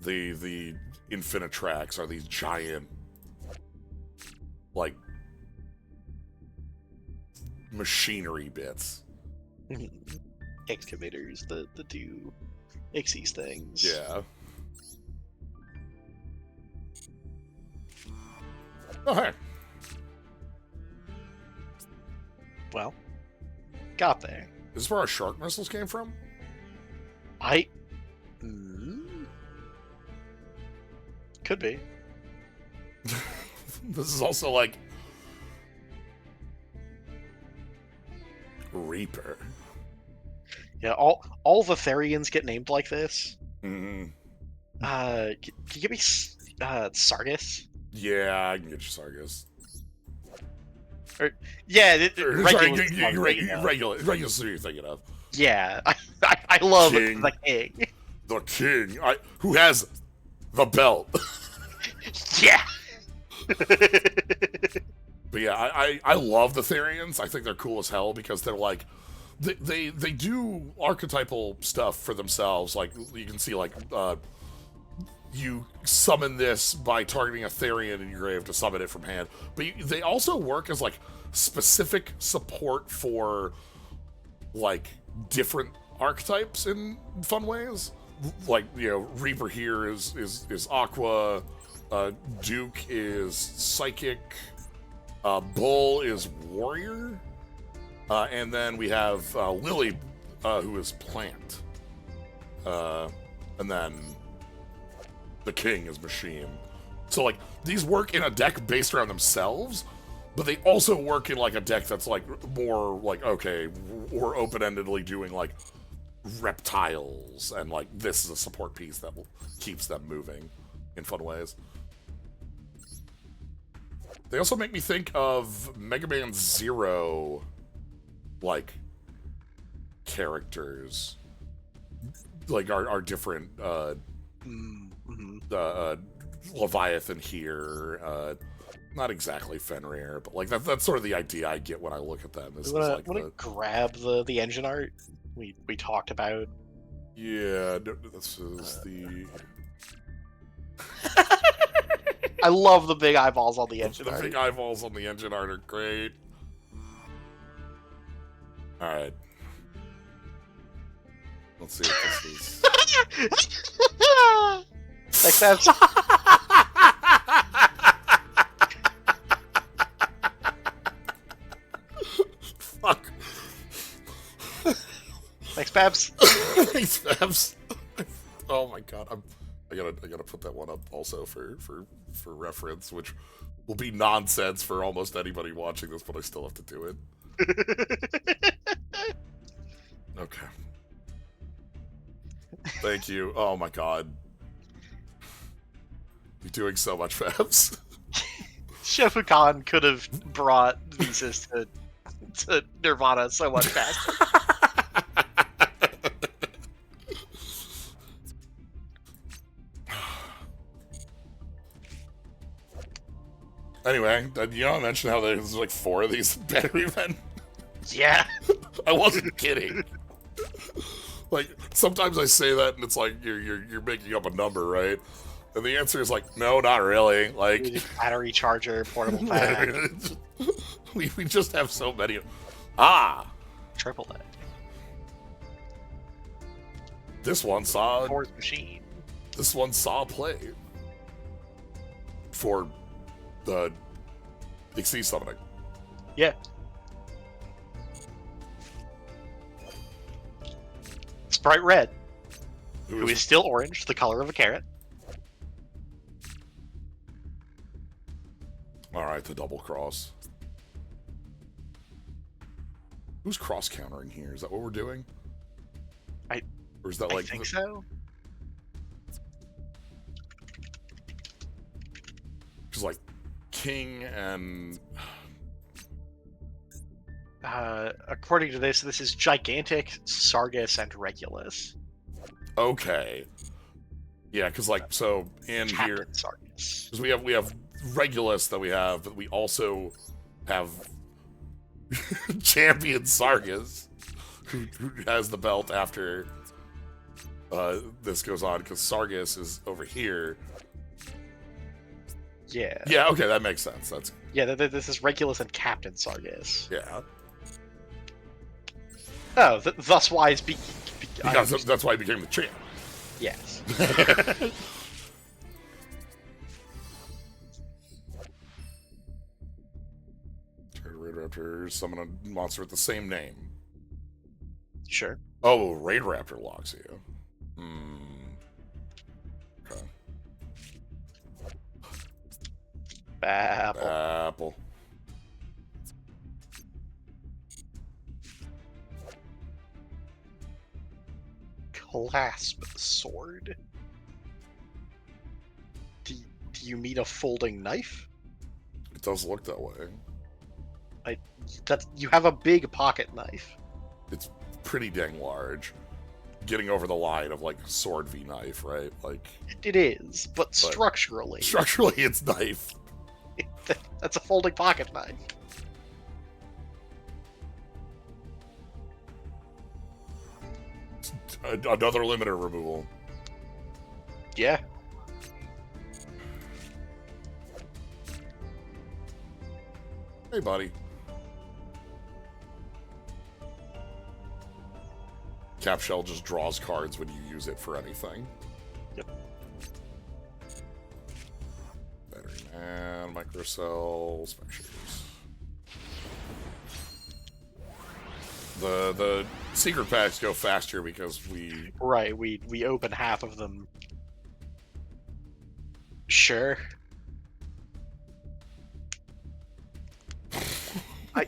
the Infinitrax are these giant, like, machinery bits. Excavators that do Ixies things. Yeah. Oh, hey. Well, got there. Is this where our shark missiles came from? Could be. This is also like Reaper. Yeah, all the Therians get named like this. Mm-hmm. Can you give me Sargus? Yeah, I can get you Sargus. Regulus who you're thinking of. Yeah, I love King. the king. The king, who has the belt. Yeah. But yeah, I love the Therians. I think they're cool as hell because they're like, they do archetypal stuff for themselves. Like, you can see, like, you summon this by targeting a Therian in your grave to summon it from hand. But they also work as, like, specific support for, like, different archetypes in fun ways. Like, you know, Reaper here is Aqua, Duke is Psychic, Bull is Warrior, and then we have Lily, who is Plant. And then the King is Machine. So, like, these work in a deck based around themselves, but they also work in, like, a deck that's, like, more, like, okay, we're open-endedly doing, like, reptiles, and, like, this is a support piece that keeps them moving in fun ways. They also make me think of Mega Man Zero, like, characters. Like, our different, Leviathan here, not exactly Fenrir, but, like, that's sort of the idea I get when I look at them. I want to grab the engine art we talked about. Yeah, this is the... I love the big eyeballs on the engine art. The big eyeballs on the engine art are great. Alright. Let's see what this is. Like that's... Fuck. Thanks, Babs. Thanks, Babs. Oh my god, I gotta put that one up also for reference, which will be nonsense for almost anybody watching this, but I still have to do it. Okay. Thank you. Oh my god. You're doing so much, Babs. Shofukan could have brought Visas to Nirvana so much faster. Anyway, you know, I mentioned how there's like 4 of these battery men. Yeah. I wasn't kidding. Like, sometimes I say that and it's like you're making up a number, right? And the answer is like, no, not really. Like, battery charger, portable pack. we just have so many. Triple A. This one saw Ford machine. This one saw play for the Xyz summoning. Yeah. Sprite Red, who is still orange, the color of a carrot. Alright, the double cross. Who's cross countering here? Is that what we're doing? Or is that like... I think so. Because, like, King and... According to this is Gigantic, Sargus, and Regulus. Okay. Yeah, because, like, so in Captain here... Sargus. Because we have Regulus that we have, but we also have Champion Sargus, who has the belt after this goes on because Sargus is over here. Yeah. Yeah, okay, that makes sense. That's this is Regulus and Captain Sargus. Yeah. Oh, thus why it's because that's why he became the champ. Yes. Raid Raptor, summon a monster with the same name. Sure. Oh, Raid Raptor locks you. Okay. Apple. Clasp sword. Do you mean a folding knife? It does look that way. You have a big pocket knife. It's pretty dang large. Getting over the line of like sword v knife, right? Like it is, but structurally. Structurally, it's knife. That's a folding pocket knife. Another limiter removal. Yeah. Hey, buddy. Cap Shell just draws cards when you use it for anything. Yep. Battery Man, microcells, pictures. The secret packs go faster because we open half of them. Sure.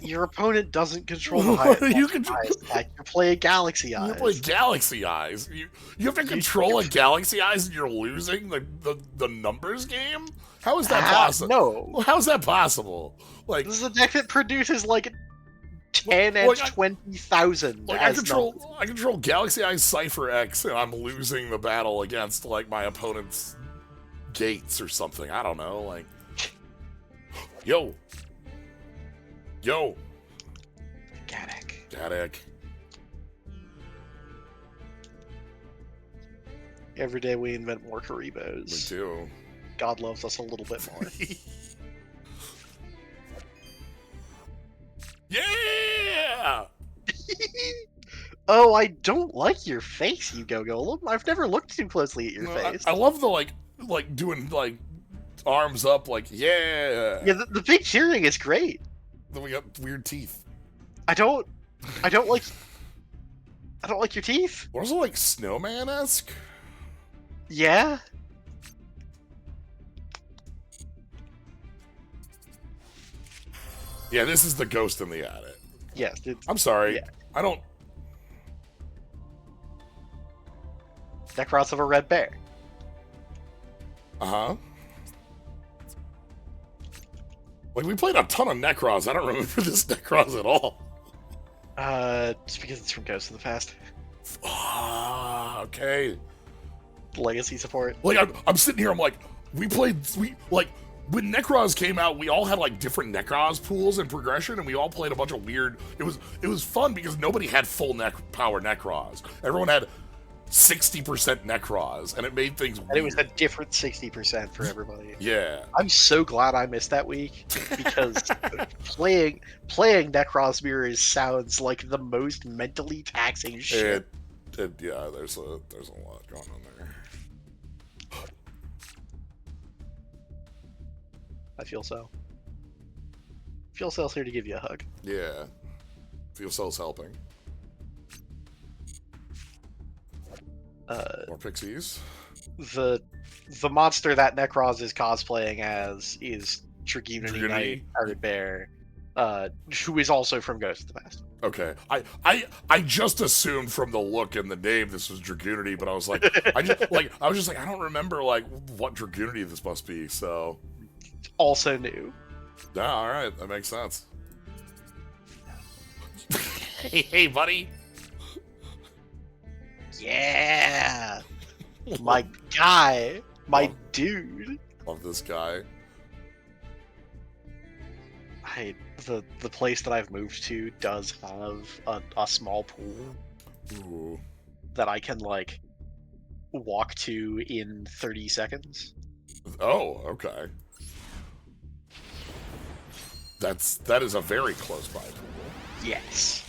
Your opponent doesn't control the highest attack. You play a Galaxy Eyes. You play Galaxy Eyes. You have to control a Galaxy Eyes and you're losing the numbers game? How is that possible? No. How is that possible? Like, this is a deck that produces like 10 and 20,000. Like I control Galaxy Eyes Cypher X and I'm losing the battle against like my opponent's gates or something. I don't know. Like, Yo. Gaddock. Every day we invent more Karibos. We do. God loves us a little bit more. Yeah! Oh, I don't like your face, Yugioh. I've never looked too closely at your face. I love the like doing like arms up, like yeah. Yeah, the big cheering is great. Then we got weird teeth. I don't like your teeth. Was it like snowman-esque? Yeah. Yeah, this is the ghost in the attic. Yes. I'm sorry. Yeah. I don't. Necros of a red bear. Uh-huh. Like, we played a ton of Necros. I don't remember this Necros at all. Just because it's from Ghosts of the Past. Ah, okay. Legacy support. Like, I'm sitting here, I'm like, when Necros came out, we all had, like, different Necros pools and progression, and we all played a bunch of weird... It was fun because nobody had full power Necros. Everyone had 60% Necros, and it made things weird. And it was a different 60% for everybody. Yeah. I'm so glad I missed that week, because playing Necros Mirrors sounds like the most mentally taxing shit. Yeah, there's a lot going on there. I feel so. Feel Cell's here to give you a hug. Yeah. Feel Cell's helping. More pixies. The monster that Necros is cosplaying as is Dragunity Knight, Iron Bear, who is also from Ghost of the Past. Okay, I just assumed from the look and the name this was Dragunity, but I was like, I was just like, I don't remember like what Dragunity this must be. So, also new. Yeah, all right, that makes sense. hey, buddy. Yeah, my guy, my dude. Love this guy. The place that I've moved to does have a small pool. Ooh. That I can like walk to in 30 seconds. Oh, okay. That is a very close by pool. Yes.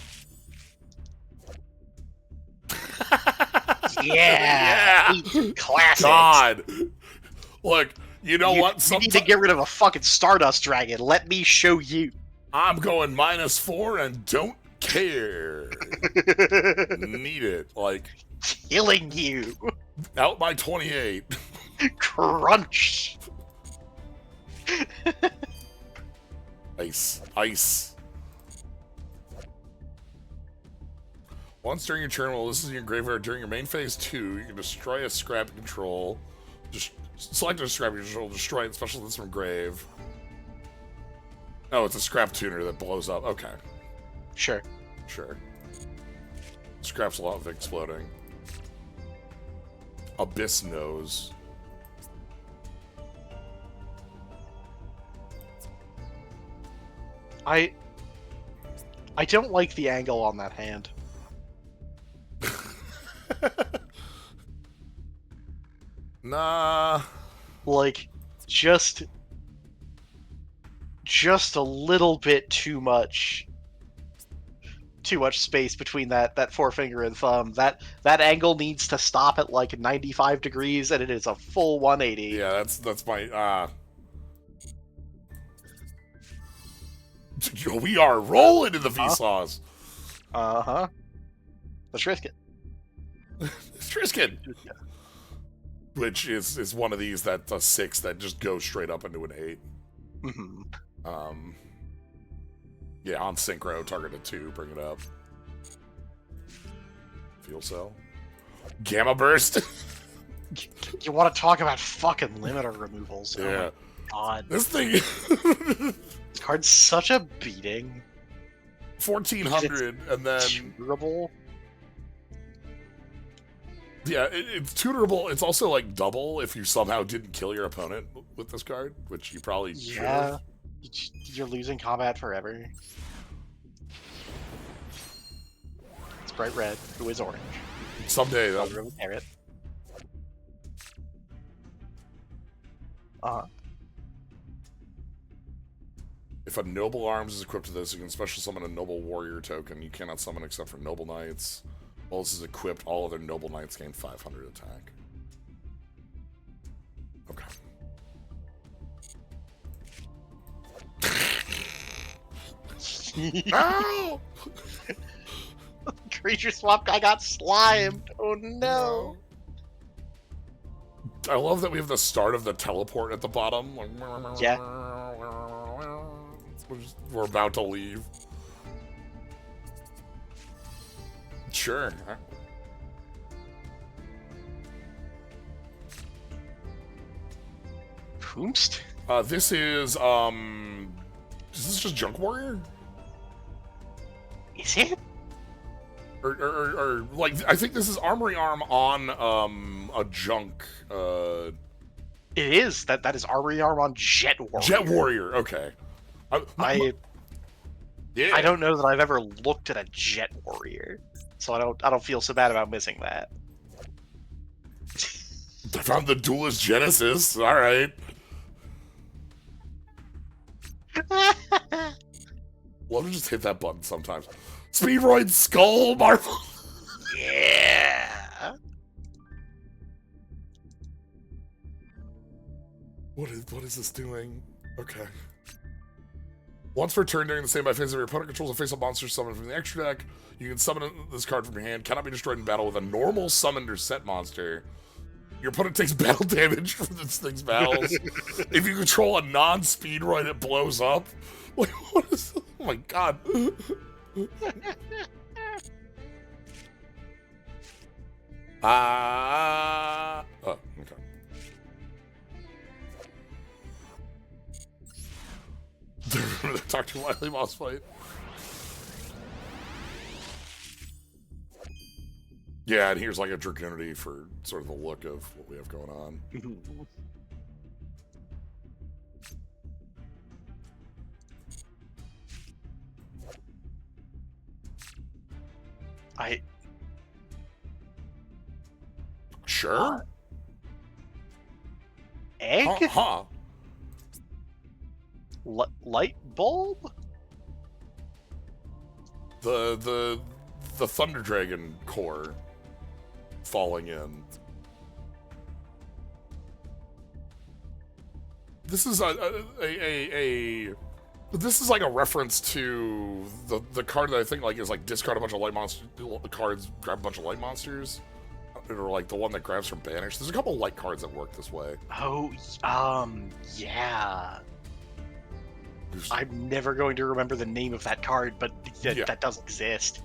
Yeah. Classic. God. Look, you know what? You need to get rid of a fucking Stardust Dragon. Let me show you. I'm going -4 and don't care. Need it. Like, killing you. Out by 28. Crunch. Ice. Once during your turn, while this is in your graveyard during your main phase 2, you can destroy a scrap control. Just select a scrap control, destroy it, special this from grave. Oh, it's a scrap tuner that blows up. Okay. Sure. Scrap's a lot of exploding. Abyss Nose. I don't like the angle on that hand. Nah. Like, just a little bit too much space between that forefinger and thumb. That angle needs to stop at like 95 degrees, and it is a full 180. Yeah, that's my we are rolling in the Vsauce. Uh-huh. Let's risk it. Which is one of these that's a 6 that just goes straight up into an 8. Mm-hmm. Yeah, on synchro, target at 2, bring it up. Fuel cell. Gamma burst. You want to talk about fucking limiter removals? Yeah. Oh my god. This thing. This card's such a beating. 1400 and then tunerable. Yeah, it's tunerable. It's also like double if you somehow didn't kill your opponent with this card, which you probably yeah. You're losing combat forever. It's bright red, who is orange. Someday they'll really care it. If a Noble Arms is equipped to this, you can special summon a Noble Warrior token. You cannot summon except for Noble Knights. While this is equipped, all other Noble Knights gain 500 attack. Okay. Ow! Creature swap guy got slimed. Oh no. I love that we have the start of the teleport at the bottom. Yeah. We're about to leave. Sure. Whomst? This is this just Junk Warrior? Is it? Or like, I think this is Armory Arm on a Junk. It is. That is Armory Arm on Jet Warrior. Jet Warrior, okay. I don't know that I've ever looked at a Jet Warrior, so I don't feel so bad about missing that. I found the Duelist Genesis. All right. Love to just hit that button sometimes. Speedroid Skull Marvel. Yeah. What is this doing? Okay. Once per turn during the same by phase of your opponent controls a face-up monster summoned from the extra deck, you can summon this card from your hand. Cannot be destroyed in battle with a normal summoned or set monster. Your opponent takes battle damage from this thing's battles. If you control a non-speedroid, it blows up. Like, what is this? Oh my god. Oh, okay. Remember the Dr. Wily boss fight? Yeah, and here's like a Dragonity for sort of the look of what we have going on. Sure. Egg? Huh. Light bulb? The Thunder Dragon core falling in. This is this is like a reference to the card that I think like is like discard a bunch of light monster cards, grab a bunch of light monsters, or like the one that grabs from banish. There's a couple light cards that work this way. Oh, yeah. I'm never going to remember the name of that card, but that does exist.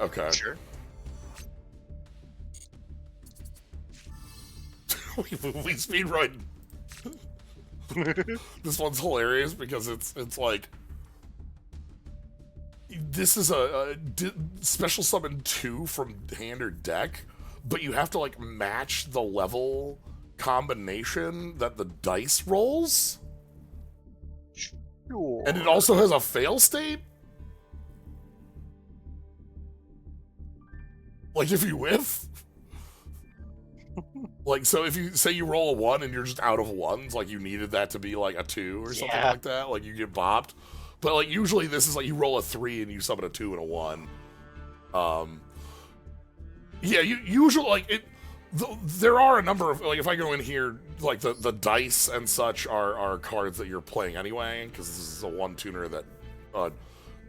Okay. Sure. we speedrun. This one's hilarious because it's like this is a special summon 2 from hand or deck, but you have to like match the level combination that the dice rolls. Sure. And it also has a fail state. Like if you whiff. Like, so if you say you roll a 1 and you're just out of 1s, like you needed that to be like a 2 or something like that, like you get bopped. But like usually this is like you roll a 3 and you summon a 2 and a 1. Yeah, you usually like it. There are a number of like if I go in here, like the dice and such are cards that you're playing anyway, because this is a 1-tuner that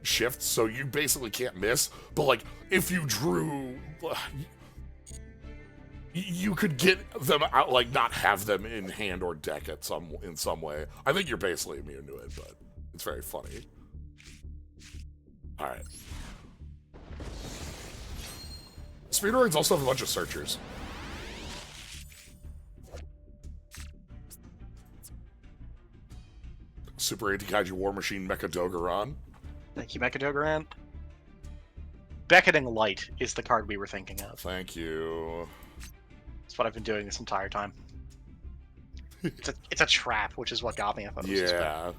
shifts, so you basically can't miss. But like if you drew. You could get them out, like not have them in hand or deck in some way. I think you're basically immune to it, but it's very funny. All right. Speedruns also have a bunch of searchers. Super Anti-Kaiju War Machine Mecha Dogoran. Thank you, Mecha Dogoran. Beckoning Light is the card we were thinking of. Thank you. That's what I've been doing this entire time. It's a trap, which is what got me. I thought it was yeah.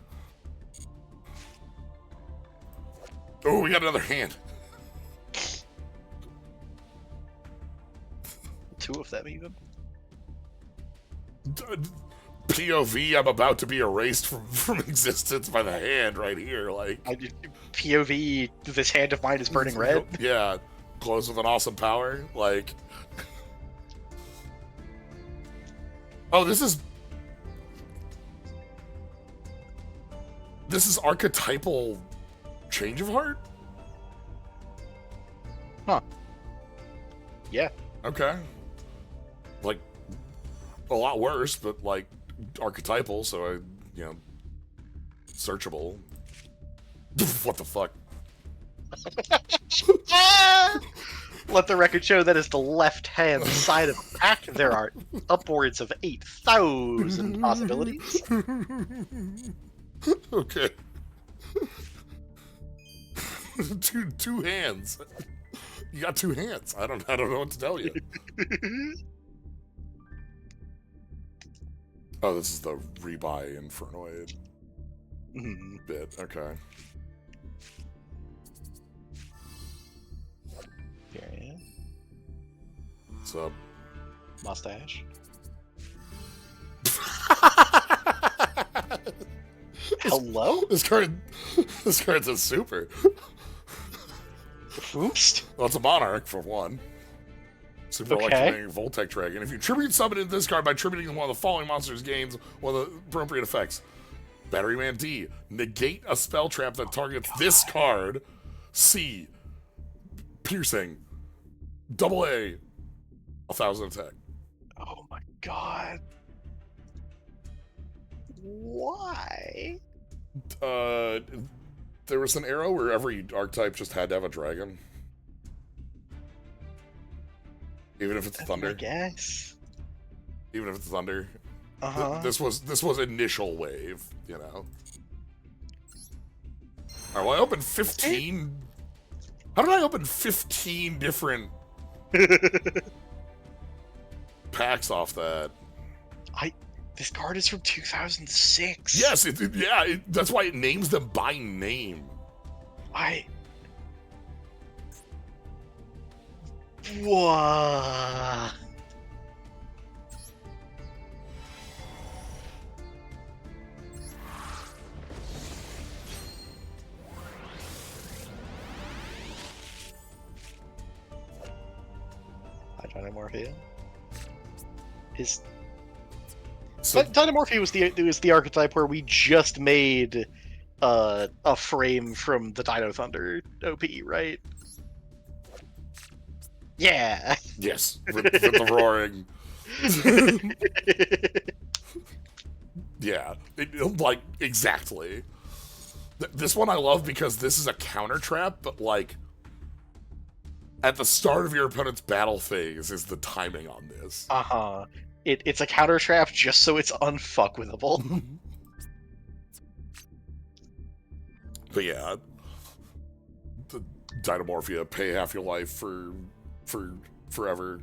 Oh, we got another hand. 2 of them, even. POV, I'm about to be erased from existence by the hand right here. Like POV, this hand of mine is burning red. Yeah, glows with an awesome power. Like, oh, this is archetypal change of heart. Huh. Yeah. Okay. Like, a lot worse, but like archetypal, so searchable. What the fuck? Let the record show that is the left-hand side of the pack. There are upwards of 8,000 possibilities. Okay. two hands. You got 2 hands. I don't know what to tell you. Oh, this is the rebuy Infernoid bit. Okay. Period. What's up? Mustache. Hello? This card's a super. Oops. Well, it's a monarch for one. Super electromagnetic Voltec Dragon. If you tribute summon in this card by tributing one of the following monsters, gains one of the appropriate effects. Batteryman D. Negate a spell trap that targets this card. C. Piercing. AA. 1,000 attack. Oh my god. Why? There was an era where every archetype just had to have a dragon. Even if it's thunder. I guess. Even if it's thunder. This Uh-huh. was initial wave, you know. Alright, well I opened 15. How did I open 15 different packs off that? This card is from 2006. Yes, that's why it names them by name. What? Dynamorphia is so Dynamorphia was the archetype where we just made a frame from the Dino Thunder OP, right? Yeah. Yes, with the roaring. Yeah, like exactly. This one I love because this is a counter trap, but like at the start of your opponent's battle phase is the timing on this. It's a counter trap just so it's unfuckwithable. But yeah, the Dynamorphia, pay half your life for forever.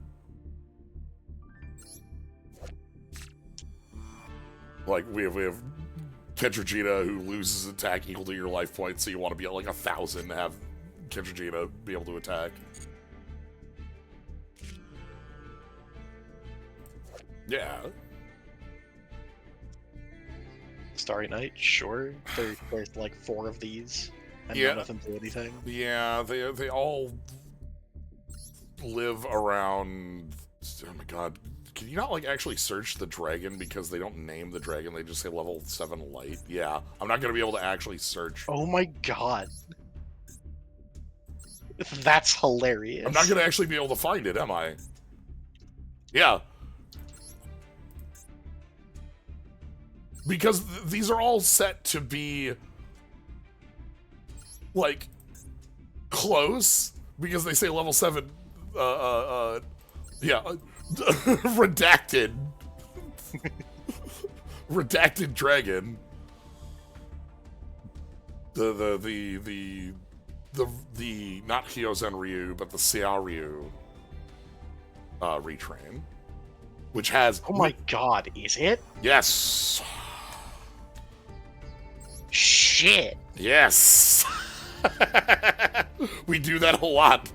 Like we have Kentragita who loses attack equal to your life points, so you want to be at like 1,000 to have Kentragita be able to attack. Yeah. Starry Night, sure. There's like 4 of these, and none of them do anything. Yeah, they all live around. Oh my god, can you not like actually search the dragon because they don't name the dragon? They just say level 7 light. Yeah, I'm not gonna be able to actually search. Oh my god, that's hilarious. I'm not gonna actually be able to find it, am I? Yeah. Because these are all set to be, like, close, because they say level 7, redacted. Redacted dragon. The not Hyozen Ryu, but the Xiao Ryu, retrain. Which has... Oh my god, is it? Yes! Shit. Yes. We do that a lot.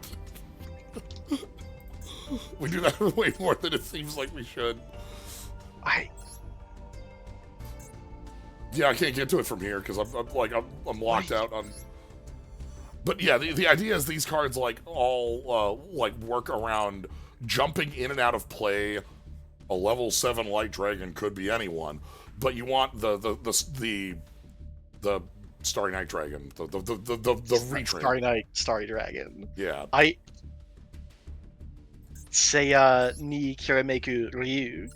We do that way more than it seems like we should. Yeah, I can't get to it from here because I'm locked out on. But yeah, the idea is these cards like all like work around jumping in and out of play. A level 7 light dragon could be anyone, but you want the Starry Night Dragon, the retrain. Starry Night, Starry Dragon. Yeah. Seiya ni Kirameku Ryu.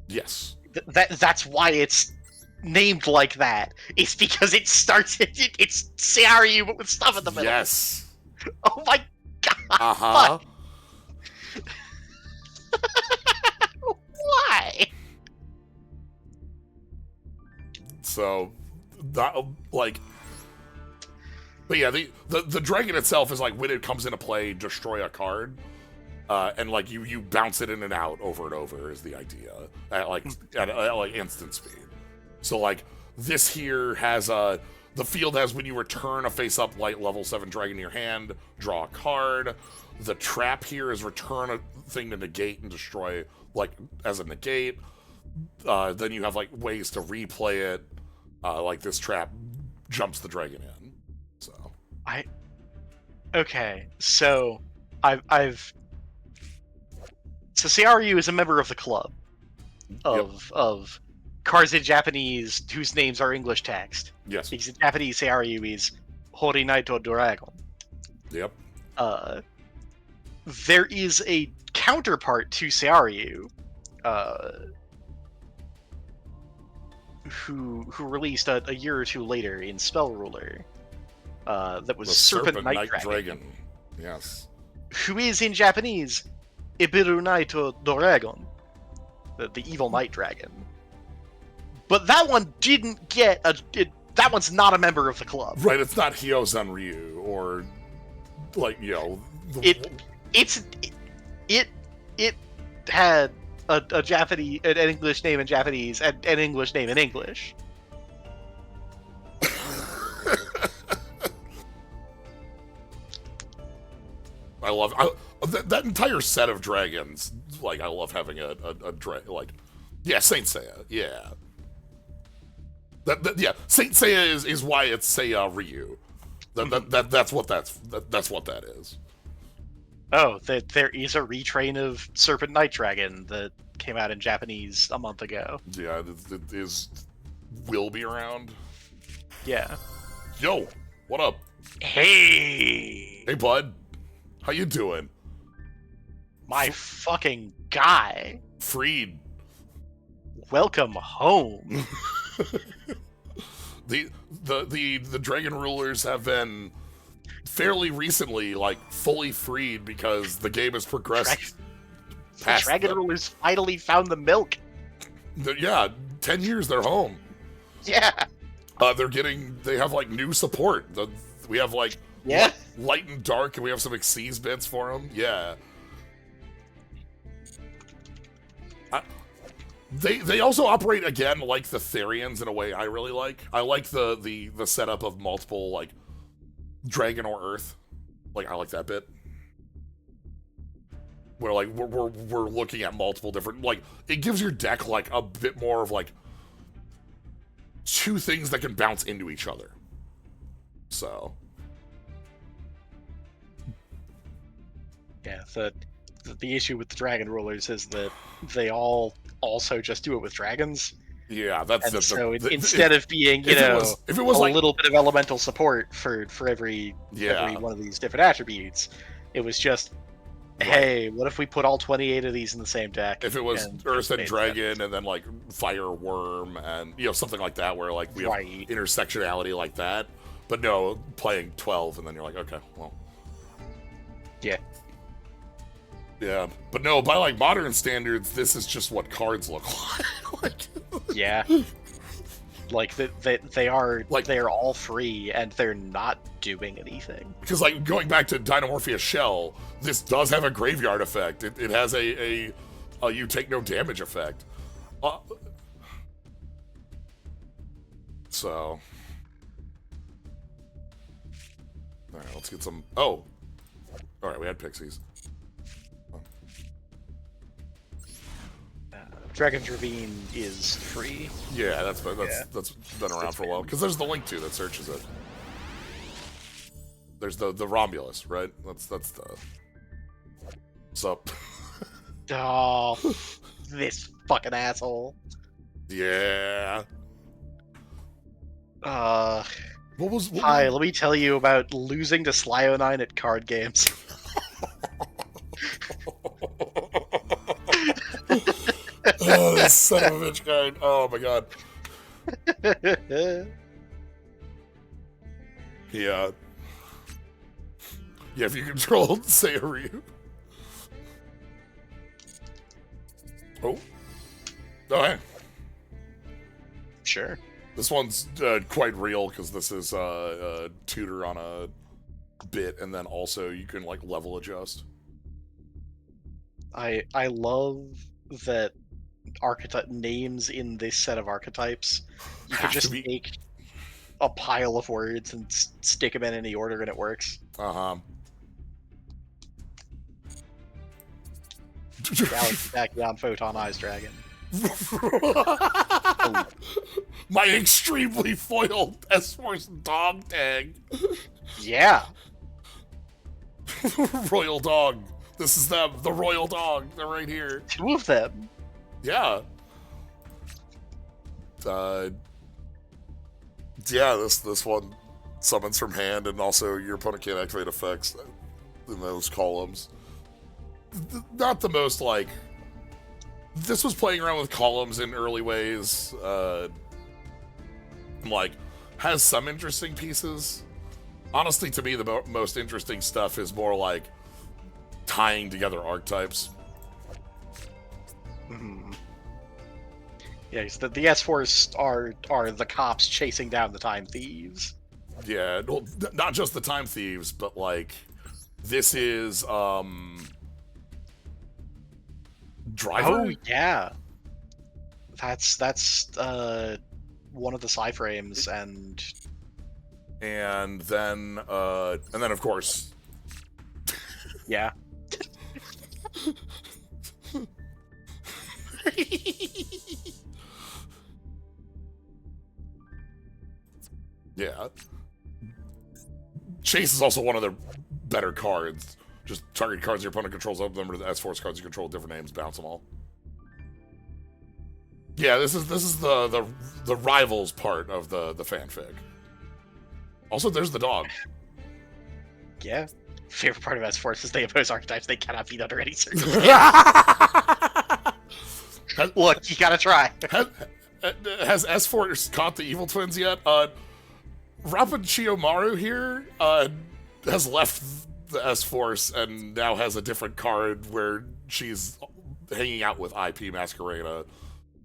Yes. That's why it's named like that. It's because it starts. It's Seiya Ryu but with stuff in the middle. Yes. Oh my god. Uh-huh. Why? So, that, like, but yeah, the dragon itself is like when it comes into play, destroy a card, and like you bounce it in and out over and over is the idea at like instant speed. So like this here has the field has when you return a face-up light level 7 dragon in your hand, draw a card. The trap here is return a thing to negate and destroy like as a negate. Then you have like ways to replay it. Like this trap jumps the dragon in. So okay. So so CRU is a member of the club of cards in Japanese whose names are English text. Yes. Because in Japanese CRU is Hori Naito Dragon. Yep. There is a counterpart to Seiryu, who released a year or two later in Spell Ruler, that was Serpent Night Dragon. Yes. Who is in Japanese Ibiru Naito Dragon, the evil night dragon. But that one didn't get that one's not a member of the club. Right, it's not Hyozen Ryu or like, you know, it had a Japanese, an English name in Japanese, and an English name in English. I love that entire set of dragons. Like, I love having a like, yeah, Saint Seiya, yeah. Yeah, Saint Seiya is why it's Seiya Ryu. That's what that is. Oh, there is a retrain of Serpent Night Dragon that came out in Japanese a month ago. Yeah, it will be around. Yeah. Yo, what up? Hey, bud. How you doing? My fucking guy. Freed. Welcome home. The dragon rulers have been fairly recently, like, fully freed because the game has progressed. The dragon rulers finally found the milk. Yeah, 10 years they're home. Yeah. They have, like, new support. We have, like, light and dark, and we have some Xyz bits for them. Yeah. They also operate, again, like the Therians in a way I really like. I like the setup of multiple, like, dragon or earth. Like, I like that bit. Where, like, we're looking at multiple different, like, it gives your deck, like, a bit more of, like, two things that can bounce into each other. So. Yeah, the issue with the dragon rulers is that they all also just do it with dragons. Yeah, instead of being, if it was like, little bit of elemental support for every one of these different attributes, it was just, hey, what if we put all 28 of these in the same deck? If it was Earth and Dragon, and then, like, Fire Worm, and, something like that, where, like, we have intersectionality like that. But no, playing 12, and then you're like, okay, well. Yeah. Yeah, but no, by, like, modern standards, this is just what cards look like. Yeah. Like, they are all free, and they're not doing anything. Because, like, going back to Dynamorphia's Shell, this does have a graveyard effect. It has a you take no damage effect. So. Alright, let's get some... Oh! Alright, we had Pixies. Dragon's Ravine is free. Yeah, that's been around for a while. Because there's the link to that searches it. There's the Romulus, right? That's the... Sup? Oh, this fucking asshole. Yeah. Hi, let me tell you about losing to Slionine at card games. Oh, this son of a bitch guy. Oh my god. Yeah. Yeah, if you control Seiya. Oh. Oh, hey. Sure. This one's quite real, because this is tutor on a bit, and then also you can, like, level adjust. I love that archetype names in this set of archetypes. You can just make a pile of words and stick them in any order, and it works. Uh-huh. Galaxy Tachyon Photon Eyes Dragon. My extremely foiled S-Force dog tag. Yeah. Royal dog. This is them, the royal dog. They're right here. Two of them. Yeah. Yeah, this one summons from hand, and also your opponent can't activate effects in those columns. Not the most, like... This was playing around with columns in early ways. Like, has some interesting pieces. Honestly, to me, the most interesting stuff is more like tying together archetypes. Mm-hmm. Yeah, the S-Force are the cops chasing down the Time Thieves. Yeah, well, not just the Time Thieves, but, like, this is, Driver? Oh, yeah. That's one of the Psy-frames, and then, of course, Yeah. Yeah. Chase is also one of their better cards. Just target cards your opponent controls, up them to the S-Force cards you control, different names, bounce them all. Yeah, this is the rivals part of the fanfic. Also, there's the dog. Yeah. Favorite part of S-Force is they oppose archetypes they cannot beat under any circumstance. Look, you gotta try. Has S-Force caught the evil twins yet? Rapid Chiyomaru here has left the S-Force and now has a different card where she's hanging out with IP Masquerada.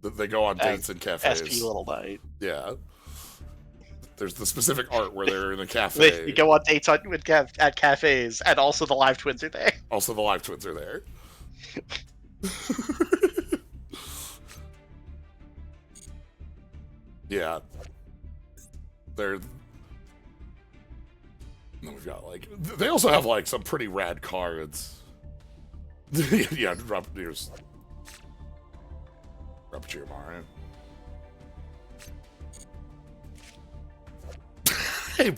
They go on dates in cafes. SP Little Knight. Yeah. There's the specific art where they're in a cafe. You go on dates at cafes, and also the live twins are there. Also, the live twins are there. Yeah. Then we've got, like... They also have, like, some pretty rad cards. Yeah, here's... Rapid Mario. Hey,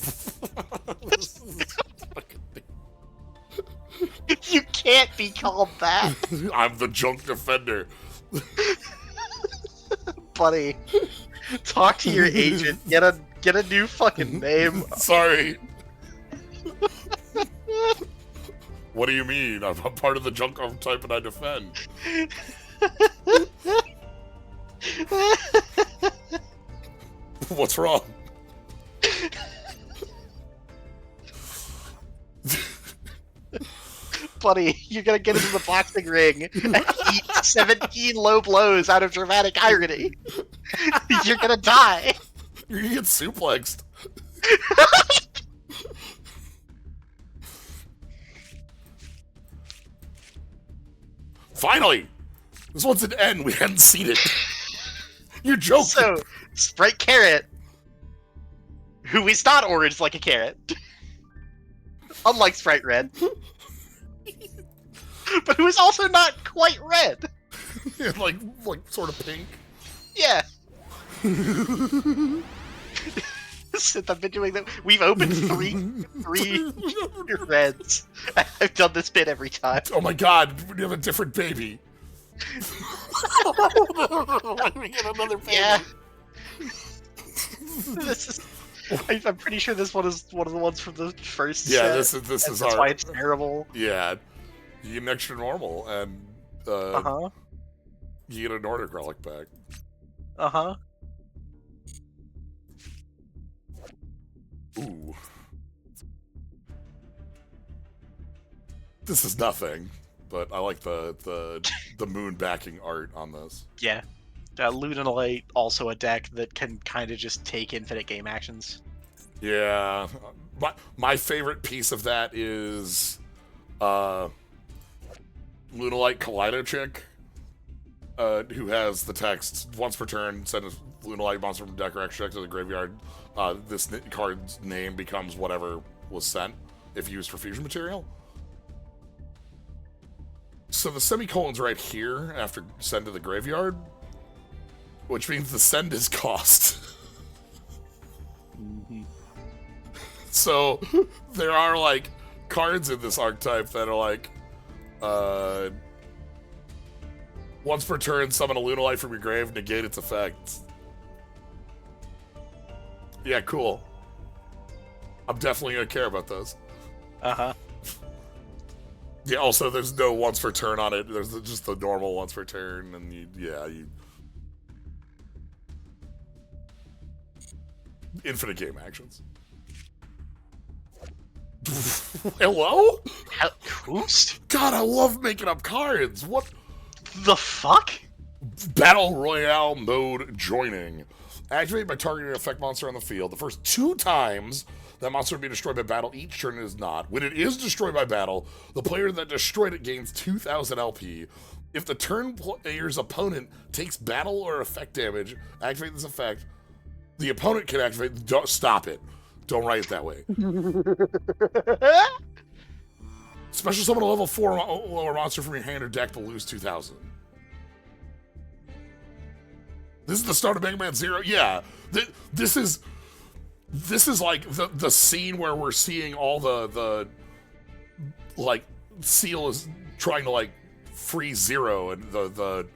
you can't be called that. I'm the junk defender. Buddy, talk to your agent. Get a new fucking name. Sorry. What do you mean? I'm part of the junk type and I defend. What's wrong? Buddy, you're gonna get into the boxing ring and eat 17 low blows out of dramatic irony. You're gonna die. You're gonna get suplexed. Finally! This one's an N. We hadn't seen it. You're joking. So, Sprite Carrot, who is not orange like a carrot, unlike Sprite Red, but who is also not quite red. Yeah, like sort of pink. Yeah. Since I've been doing that, we've opened three reds. I've done this bit every time. Oh my god, we have a different baby. We get another baby. Yeah. This is. I'm pretty sure this one is one of the ones from the first. Yeah, set, this is that's why it's terrible. Yeah, you get an extra normal and you get a Nordic relic back. Ooh. This is nothing, but I like the moon backing art on this. Yeah. Lunalite, also a deck that can kind of just take infinite game actions. Yeah. My favorite piece of that is Lunalite Kaleido Chick, who has the text, once per turn, send a Lunalite monster from deck or extra deck to the graveyard. This card's name becomes whatever was sent, if used for fusion material. So the semicolon's right here after send to the graveyard, which means the send is cost. Mm-hmm. So there are, like, cards in this archetype that are like, once per turn, summon a Lunalite from your grave, negate its effects. Yeah, cool. I'm definitely gonna care about those. Yeah, also, there's no once per turn on it. There's just the normal once per turn, and you... Infinite game actions. Hello? God, I love making up cards. What the fuck? Battle Royale mode joining. Activate by targeting an effect monster on the field. The first 2 times that monster will be destroyed by battle, each turn it is not. When it is destroyed by battle, the player that destroyed it gains 2,000 LP. If the turn player's opponent takes battle or effect damage, activate this effect. The opponent can activate... Don't stop it. Don't write it that way. Special summon a level 4 lower monster from your hand or deck to lose 2,000. This is the start of Mega Man Zero? Yeah. This is like the scene where we're seeing all the like, Seal is trying to, like, free Zero, and the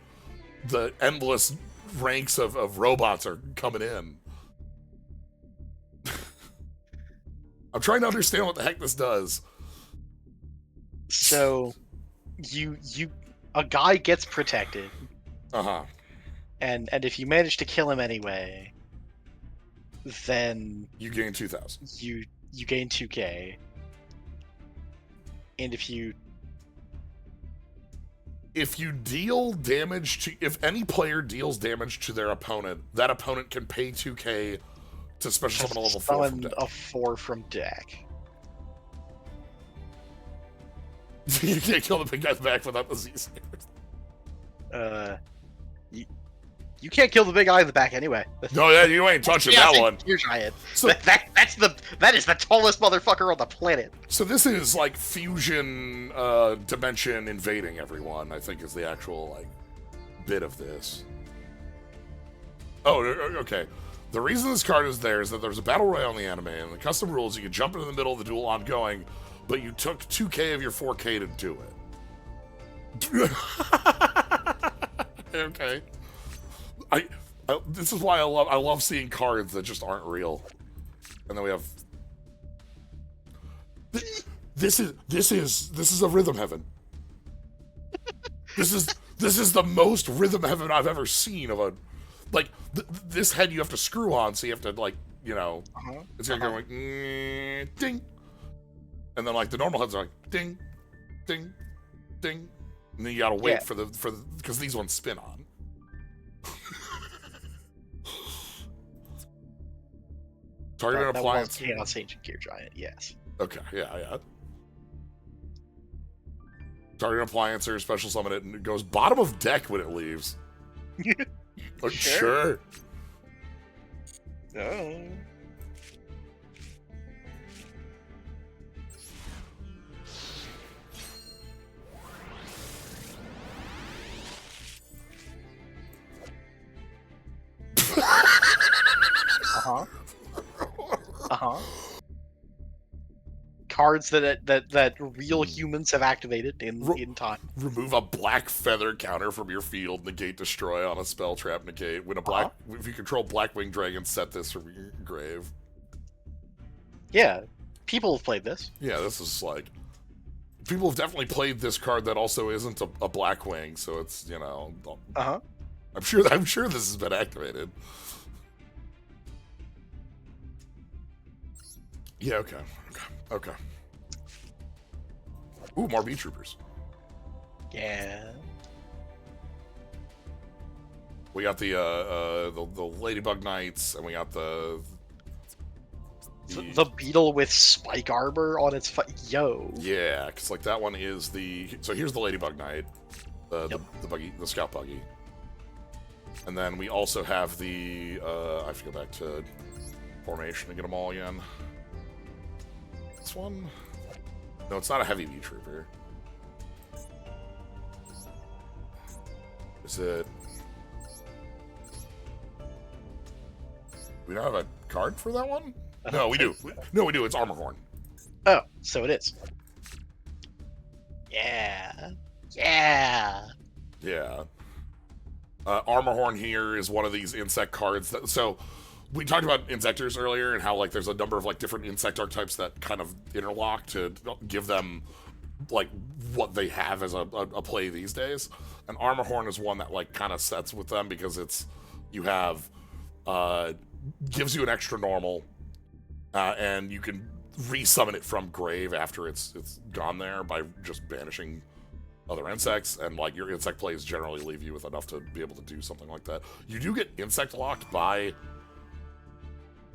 endless ranks of robots are coming in. I'm trying to understand what the heck this does. So, a guy gets protected. Uh-huh. And if you manage to kill him anyway, then you gain 2,000. You gain 2K. And if you deal damage to, if any player deals damage to their opponent, that opponent can pay 2K to special summon a level 4 from deck. A 4 from deck. You can't kill the big guy back without the Z You can't kill the big guy in the back anyway. No, yeah, you ain't touching that one. Gear Giant. So that is the tallest motherfucker on the planet. So this is like fusion dimension invading everyone, I think, is the actual like bit of this. Oh, okay. The reason this card is there is that there's a battle royale in the anime, and the custom rules you can jump into the middle of the duel ongoing, but you took 2K of your 4K to do it. Okay. This is why I love seeing cards that just aren't real. And then we have this is a rhythm heaven. This is the most rhythm heaven I've ever seen of a, like, this head you have to screw on, so you have to, like, you know, it's gonna go like ding, and then like the normal heads are like ding, ding, ding, and then you gotta wait for the because these ones spin on. Targeted appliance. Chaos Ancient Gear Giant, yes. Okay, yeah. Target appliance or special summon it, and it goes bottom of deck when it leaves. Sure. Oh. Cards that real humans have activated in time. Remove a black feather counter from your field. Negate destroy on a spell trap. Negate. When a black, if you control black winged dragon, set this from your grave. Yeah, people have played this. Yeah, this is like, people have definitely played this card that also isn't a black wing, so it's, you know. I'm sure this has been activated. Yeah. Okay. Ooh, more V-Troopers. Yeah. We got the Ladybug Knights, and we got the beetle with spike armor on its yo. Yeah, because like that one is the, so here's the Ladybug Knight, the buggy, the scout buggy, and then we also have the I have to go back to formation to get them all again. This one? No, it's not a heavy V-Trooper. Is it? We don't have a card for that one? No, we do. No, we do. It's Armorhorn. Oh, so it is. Yeah. Armorhorn here is one of these insect cards that, so we talked about insectors earlier and how like there's a number of like different insect archetypes that kind of interlock to give them like what they have as a play these days. And Armorhorn is one that like kind of sets with them because it's, you have gives you an extra normal, and you can resummon it from grave after it's gone there by just banishing other insects, and like your insect plays generally leave you with enough to be able to do something like that. You do get insect locked by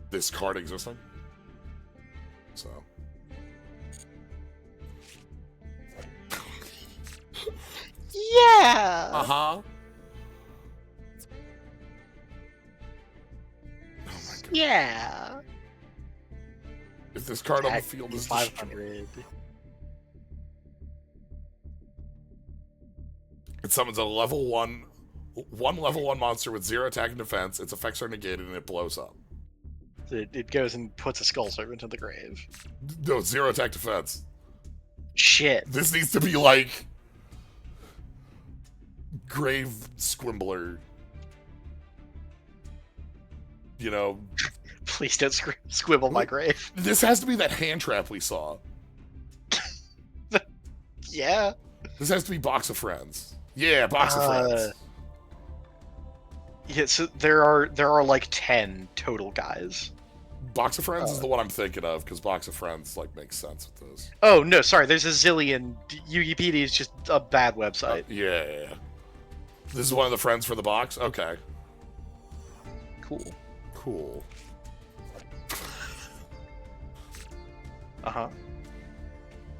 this card existing, so yeah. Oh Yeah. If this card on the field is 500. It summons a one level 1 monster with 0 attack and defense. Its effects are negated and it blows up. It goes and puts a skull servant in the grave. No, 0 attack defense. Shit. This needs to be like Grave Squimbler. You know. Please don't squibble my grave. This has to be that hand trap we saw. Yeah. This has to be Box of Friends. Yeah, Box of Friends. Yeah, so there are like 10 total guys. Box of Friends is the one I'm thinking of, because Box of Friends like makes sense with this. Oh no, sorry, there's a zillion. Wikipedia is just a bad website. Yeah. This is one of the friends for the box? Okay. Cool.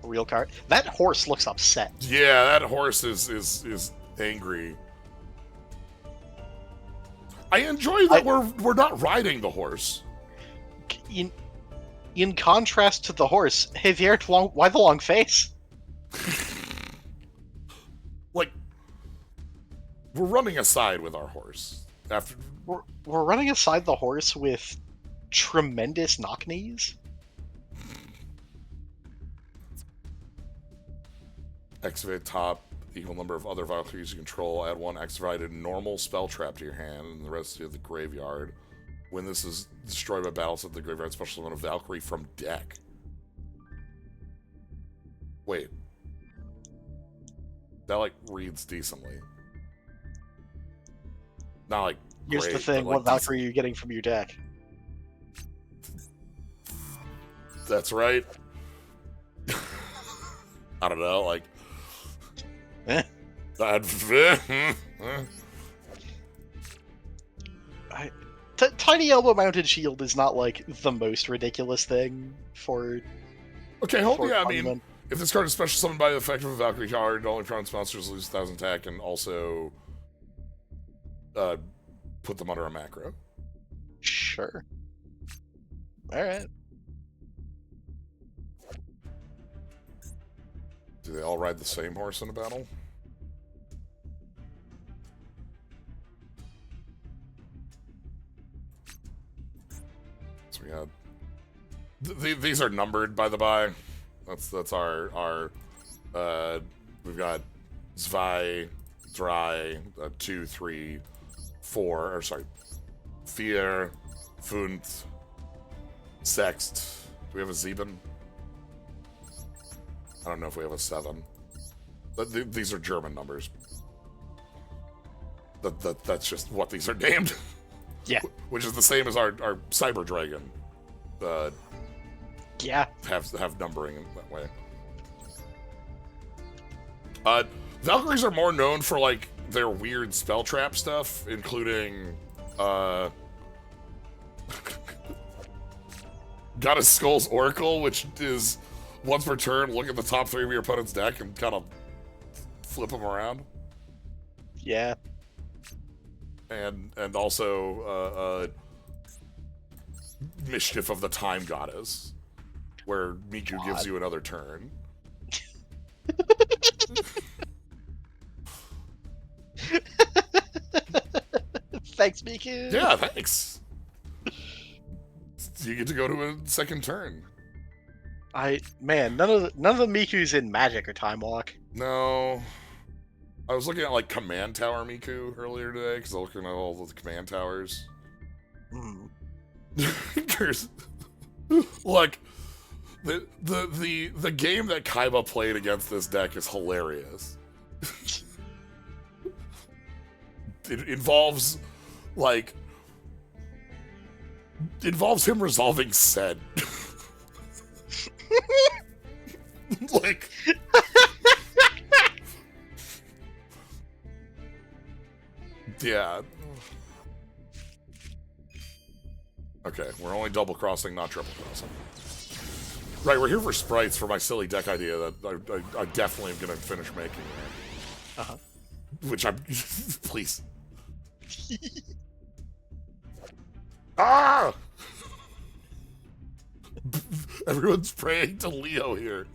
Real card. That horse looks upset. Yeah, that horse is angry. I enjoy that we're not riding the horse. In contrast to the horse, Javier, why the long face? Like, we're running aside with our horse. We're running aside the horse with tremendous knock knees. Activate top equal number of other Valkyries you control. Add 1 activated normal spell trap to your hand and the rest to the graveyard. When this is destroyed by battles at the graveyard, special summon a Valkyrie from deck. Wait. That, like, reads decently. Not, like, Here's great, the thing, like, what Valkyrie are you getting from your deck? That's right. I don't know, like... Tiny elbow mounted shield is not like the most ridiculous thing for. Okay, I mean, if this card is special summoned by the effect of a Valkyrie card, only prone monsters lose 1,000 attack, and also put them under a macro. Sure. All right. Do they all ride the same horse in a battle? So we got... These are numbered, by the by. That's our we've got Zwei, Drei, 2, 3, 4, or sorry, Vier, Fünf, Sext. Do we have a Sieben? I don't know if we have a 7. But these are German numbers. That's just what these are named. Yeah. Which is the same as our Cyber Dragon. Yeah. Have numbering in that way. Valkyries are more known for, like, their weird spell trap stuff, including, Goddess Skull's Oracle, which is... Once per turn, look at the top 3 of your opponent's deck and kind of flip them around. Yeah. And also Mischief of the Time Goddess, where Miku gives you another turn. Thanks, Miku. Yeah, thanks. You get to go to a second turn. None of the Mikus in Magic are Time Walk. No. I was looking at, like, Command Tower Miku earlier today, because I'm looking at all the Command Towers. There's... Look, the game that Kaiba played against this deck is hilarious. It involves, like... Involves him resolving Sen. Like... Yeah. Okay, we're only double crossing, not triple crossing. Right, we're here for sprites for my silly deck idea that I definitely am gonna finish making. Which I'm... Please. Ah! Everyone's praying to Leo here.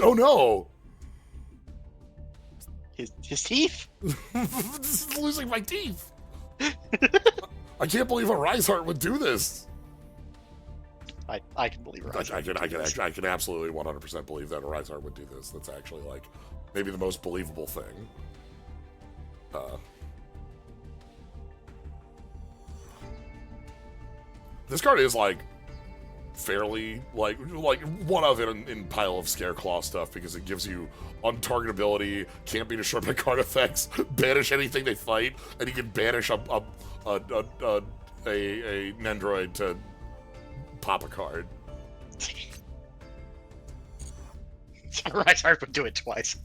Oh no! His teeth. This is losing my teeth. I can't believe a Riseheart would do this. I can believe it. I can absolutely 100% believe that a Riseheart would do this. That's actually like maybe the most believable thing. This card is like fairly like one of it in pile of Scareclaw stuff because it gives you untargetability, can't be destroyed by card effects, banish anything they fight, and you can banish a Nendroid to pop a card. Riseheart would do it twice.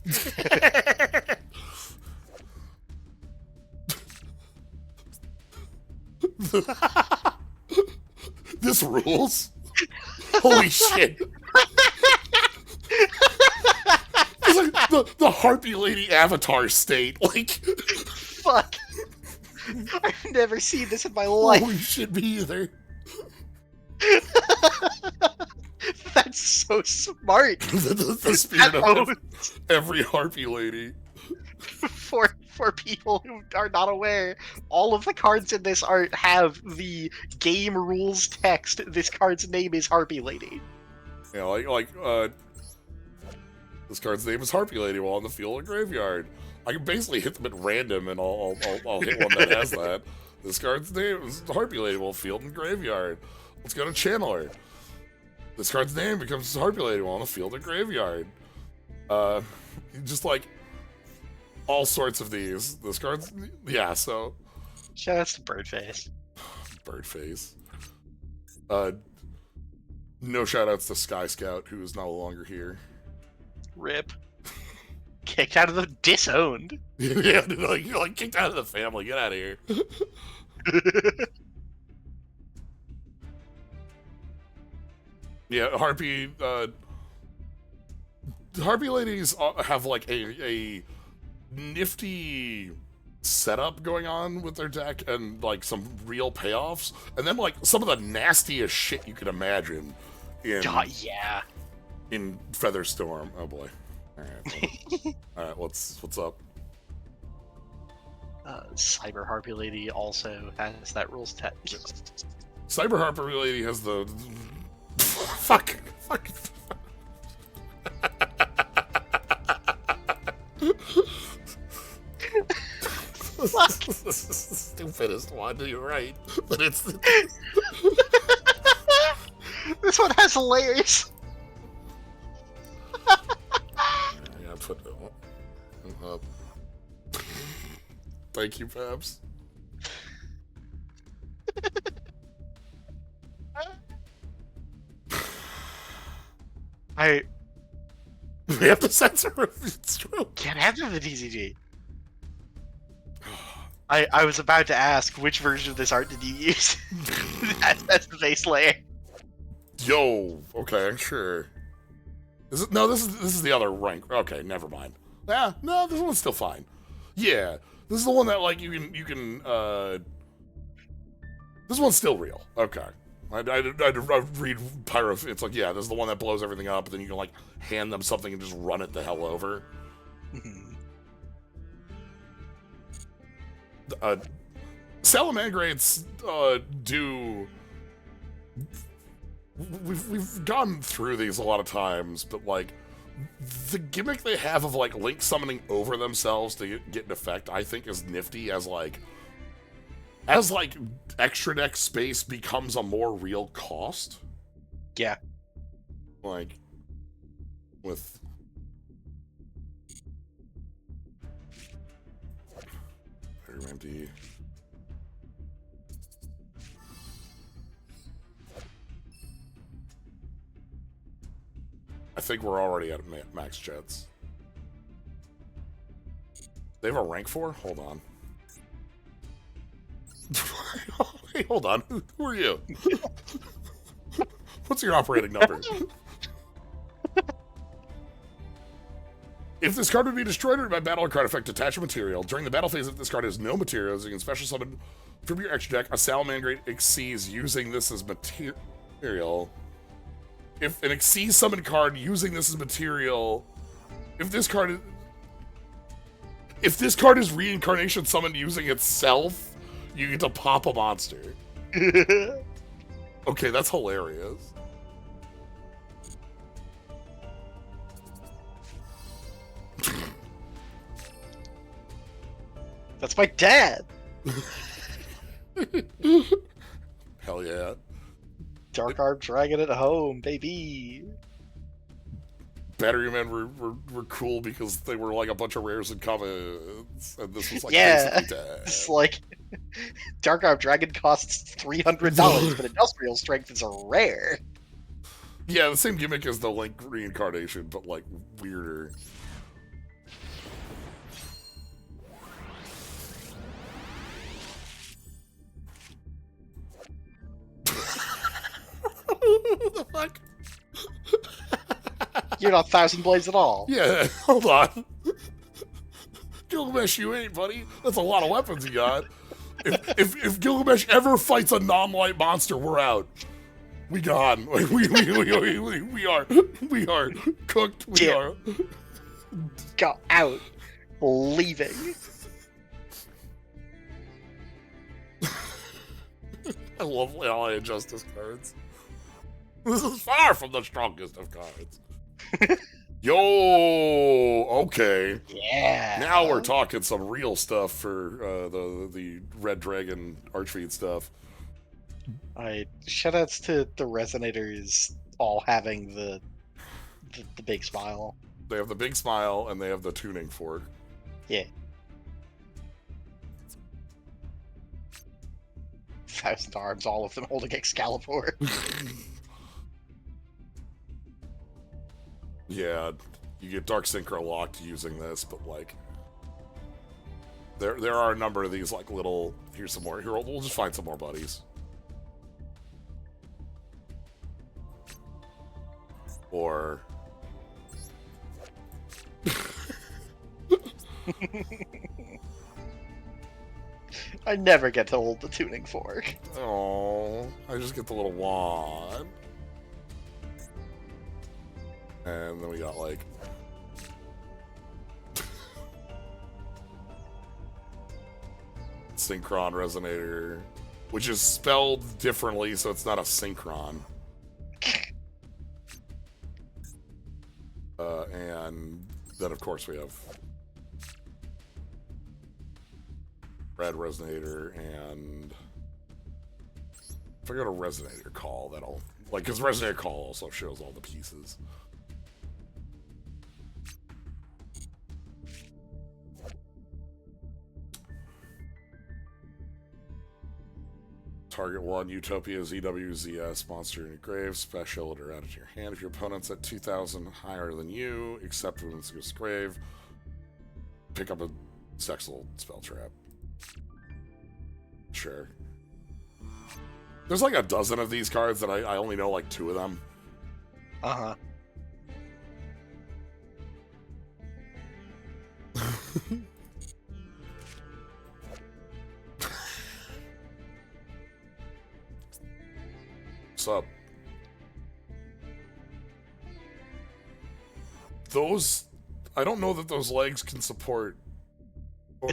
This rules. Holy shit. It's like the Harpy Lady avatar state. Like, fuck. I've never seen this in my life. Holy shit, me either. That's so smart. the spirit of every Harpy Lady. For people who are not aware, all of the cards in this art have the game rules text. This card's name is Harpy Lady. Yeah, this card's name is Harpy Lady while in the field or graveyard. I can basically hit them at random and I'll hit one that has that. This card's name is Harpy Lady while field and graveyard. Let's go to Channeler. This card's name becomes Harpy Lady while in the field or graveyard. Just like all sorts of these. This card's, yeah, so. Shoutouts to Birdface. Birdface. No shoutouts to Sky Scout, who is no longer here. RIP. Kicked out of the disowned. Yeah, you're like kicked out of the family. Get out of here. Yeah, Harpy Ladies have like a nifty setup going on with their deck and like some real payoffs, and then like some of the nastiest shit you could imagine in yeah, in Featherstorm. Oh boy. Alright, what's up? Cyber Harpy Lady also has that rules text. Cyber Harpy Lady has the fuck. Stupidest one, you're right. But it's this one has layers. Yeah, put it up. Thank you, Fabs. We have to censor it. It's true. Can't have the DCG. I was about to ask which version of this art did you use? That's the base layer. Yo, okay, sure. Is it, no, this is the other rank. Okay, never mind. Yeah, no, this one's still fine. Yeah, this is the one that like you can. This one's still real. Okay. I read Pyro. It's like, yeah, this is the one that blows everything up, but then you can like hand them something and just run it the hell over. Salamandrates do. We've gone through these a lot of times, but like the gimmick they have of like Link summoning over themselves to get an effect, I think is nifty as extra deck space becomes a more real cost. Yeah. Like with very empty. I think we're already at max jets. They have a rank 4? Hold on. Hey, hold on. Who are you? What's your operating number? If this card would be destroyed by battle or card effect, attach a material. During the battle phase, if this card has no materials, you can special summon from your extra deck a Salamandrate Xyz using this as material. if an Xyz summon card using this as material, if this card is reincarnation summoned using itself, you get to pop a monster. Okay, that's hilarious. That's my dad. Hell yeah. Dark Arm Dragon at home, baby. Battery Men were cool because they were like a bunch of rares and commons, and this was like yeah, basically dead. It's like Dark Arm Dragon costs $300, but Industrial Strength is a rare. Yeah, the same gimmick as the Link reincarnation, but like weirder. What the fuck? You're not Thousand Blades at all. Yeah, hold on. Gilgamesh, you ain't, buddy. That's a lot of weapons you got. If Gilgamesh ever fights a non-light monster, we're out. We gone. We are cooked. We are. Got out. Leaving. I love Allied Justice cards. This is far from the strongest of cards. Yo, okay. Yeah. Now we're talking some real stuff for the Red Dragon Archfiend stuff. Alright, shoutouts to the Resonators all having the big smile. They have the big smile and they have the tuning fork. Yeah. 1,000 arms, all of them holding Excalibur. Yeah, you get Dark Synchro locked using this, but like there are a number of these like little. Here's some more. Here, we'll just find some more buddies. Or I never get to hold the tuning fork. oh, I just get the little wand. And then we got like Synchron Resonator, which is spelled differently, so it's not a Synchron. And then of course we have Red Resonator, and if I go to Resonator Call, that'll like because Resonator Call also shows all the pieces. Target 1, Utopia, ZWZS, monster in your grave, special it or add it to your hand. If your opponent's at 2,000 higher than you, except when it's goes grave, pick up a Sexual Spell Trap. Sure. There's like a dozen of these cards that I only know like 2 of them. Uh-huh. What's up? Those... I don't know that those legs can support... Oh,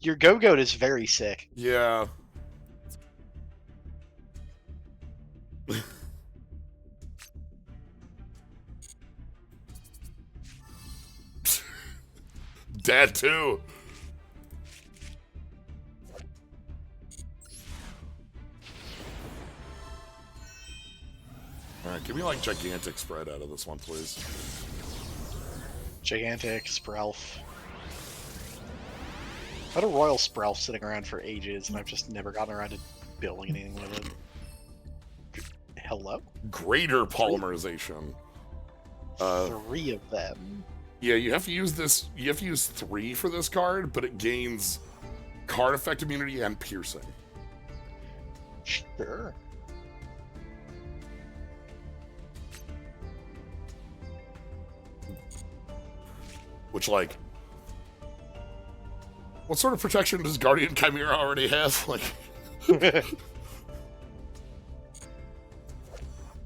Your Go-Goat is very sick. Yeah. Dad too. Alright, give me like gigantic spread out of this one, please. Gigantic, Sprelf. I've had a Royal Sprelf sitting around for ages, and I've just never gotten around to building anything with it. Hello? Greater polymerization. 3 of them. Yeah, you have to use this. You have to use 3 for this card, but it gains card effect immunity and piercing. Sure. Which, like, what sort of protection does Guardian Chimera already have? Like,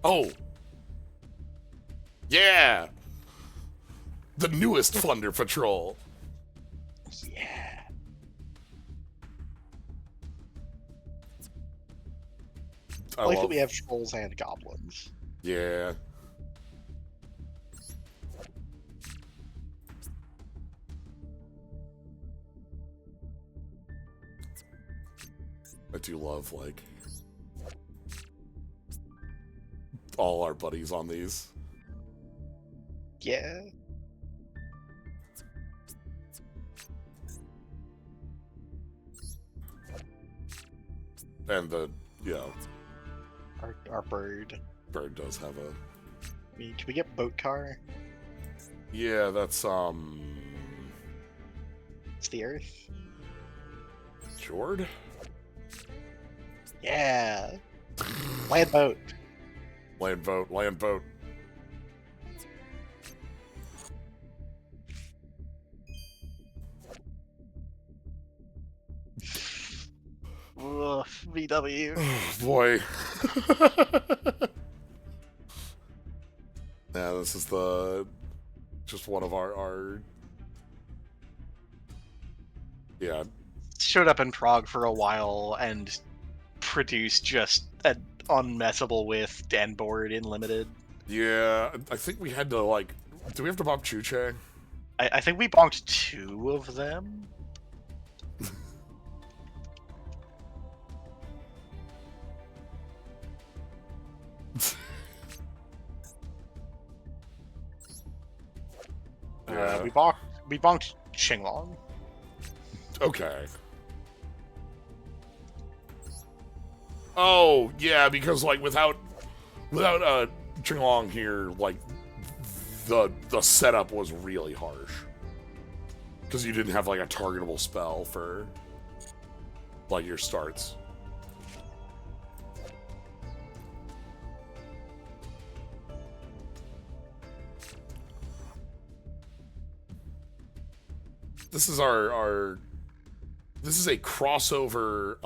Oh! Yeah! The newest Thunder Patrol! Yeah. I like that we have trolls and goblins. Yeah. I do love, like, all our buddies on these. Yeah. And the, Our bird. Bird does have a... I mean, can we get boat car? Yeah, that's, It's the Earth. Jord? Yeah. Land boat. Land boat, land boat. Ugh, VW. Oh, boy. Yeah, this is just one of our yeah. Showed up in Prague for a while and produced just an unmessable with Dan board in limited. Yeah, I think we had to, like, do we have to bump Chuche? I think we bonked 2 of them. Yeah. We bonked Qinglong. Okay. Oh, yeah, because, like, without Qinglong here, like, the setup was really harsh. Because you didn't have, like, a targetable spell for, like, your starts. This is this is a crossover,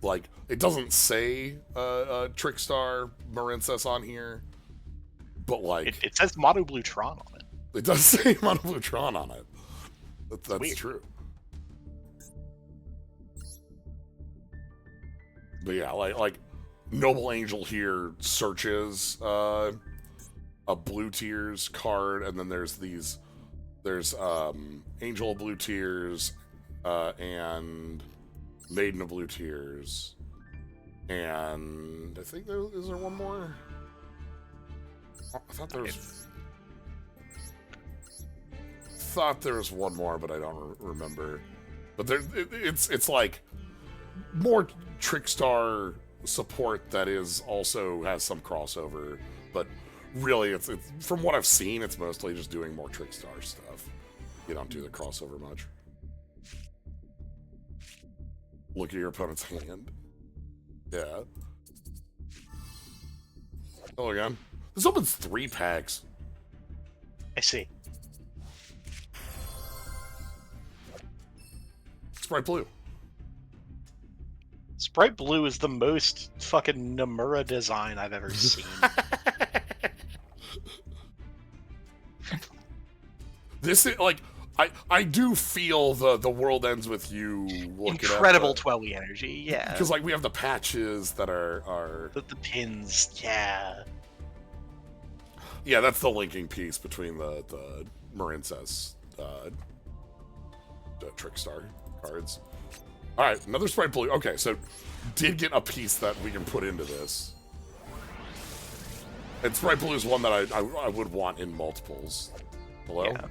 like, it doesn't say Trickstar Marincess on here, but, like... It says Mono Blue Tron on it. It does say Mono Blue Tron on it. That's weird. True. But yeah, like Noble Angel here searches a Blue Tears card, and then there's Angel of Blue Tears and Maiden of Blue Tears, and I think is there one more? I thought there was one more, but I don't remember. But it's like more Trickstar support that is also has some crossover, but really it's from what I've seen, it's mostly just doing more Trickstar stuff. You don't do the crossover much. Look at your opponent's hand. Yeah. Hello again. This opens 3 packs. I see. Sprite Blue. Sprite Blue is the most fucking Nomura design I've ever seen. This is, like, I do feel the world ends with you looking incredible Twelly energy, yeah. Because, like, we have the patches that are... The pins, yeah. Yeah, that's the linking piece between the Marincess Trickstar cards. Alright, another Sprite Blue. Okay, so did get a piece that we can put into this. And Sprite Blue is one that I would want in multiples. Hello? Yeah.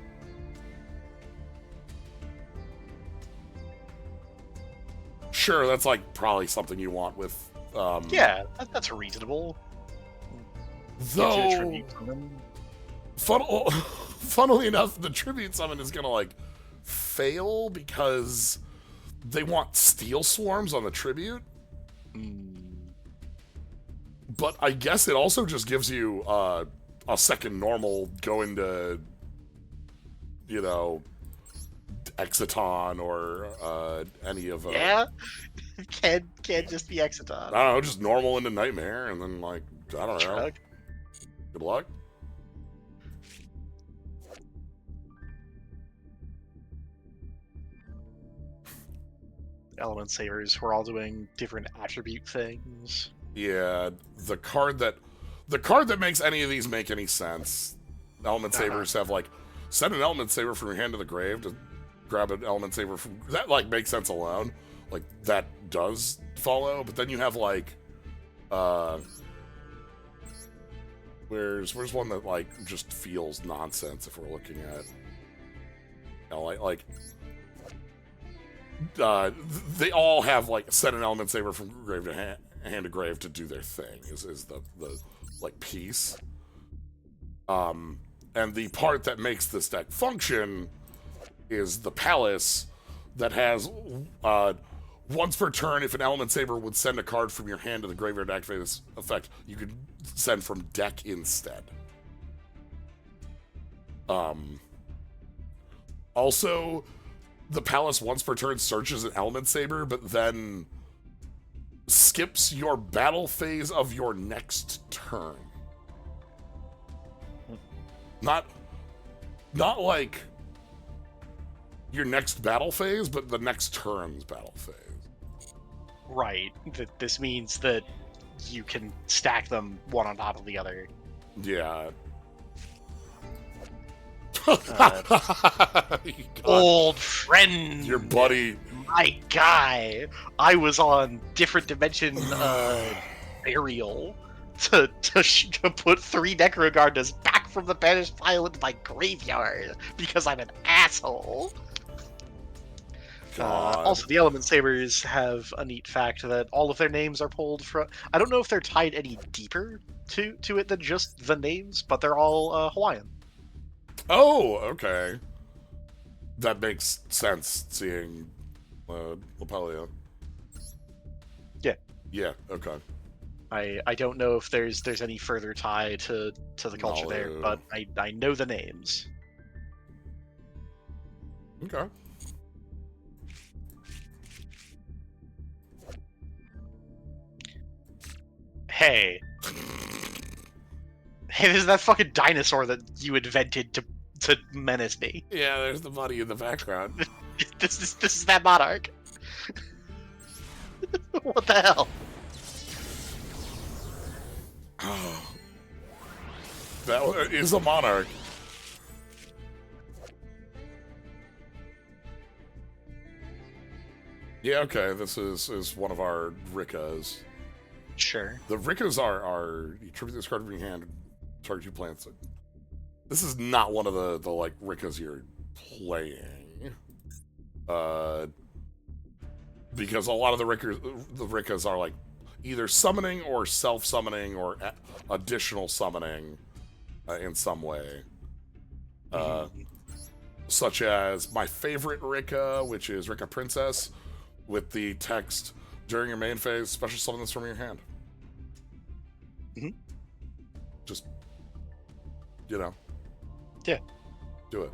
Sure, that's, like, probably something you want with... yeah, that's reasonable. Though... Funnily enough, the Tribute Summon is gonna, like, fail because they want Steel Swarms on the Tribute. But I guess it also just gives you a second normal going to, you know, Exciton or any of yeah, can't just be Exciton. I don't know, just normal into Nightmare, and then like I don't know. Good luck. Element Savers, we're all doing different attribute things. Yeah, the card that makes any of these make any sense. Element Savers have like send an Element Saver from your hand to the grave to grab an Element Saver from that like makes sense alone. Like that does follow, but then you have like where's one that like just feels nonsense if we're looking at like they all have like send an Element Saver from grave to hand to grave to do their thing is the like piece. And the part that makes this deck function is the Palace that has once per turn, if an Element Saver would send a card from your hand to the graveyard to activate this effect, you could send from deck instead. Also, the Palace once per turn searches an Element Saber, but then skips your battle phase of your next turn. Not like your next battle phase, but the next turn's battle phase. Right. This means that you can stack them one on top of the other. Yeah. Old friend, your buddy, my guy. I was on different dimension burial to put 3 Necrogardas back from the banished pile into my graveyard because I'm an asshole. Also, the Element Sabers have a neat fact that all of their names are pulled from. I don't know if they're tied any deeper to it than just the names, but they're all Hawaiian. Oh, okay. That makes sense, seeing Lapelia. Yeah. Yeah, okay. I don't know if there's any further tie to the culture there, but I know the names. Okay. Hey, there's that fucking dinosaur that you invented to menace me. Yeah, there's the buddy in the background. This is that monarch. What the hell? Oh, that is a monarch. Yeah, okay, this is one of our Rickas. Sure. The Rickas are you tribute this card from your hand, target 2 plants. This is not one of the like Rickas you're playing. Because a lot of the Rickas are like either summoning or self-summoning or additional summoning in some way. Such as my favorite Ricka, which is Ricka Princess, with the text, during your main phase, special summon this from your hand. Just, Yeah. Do it.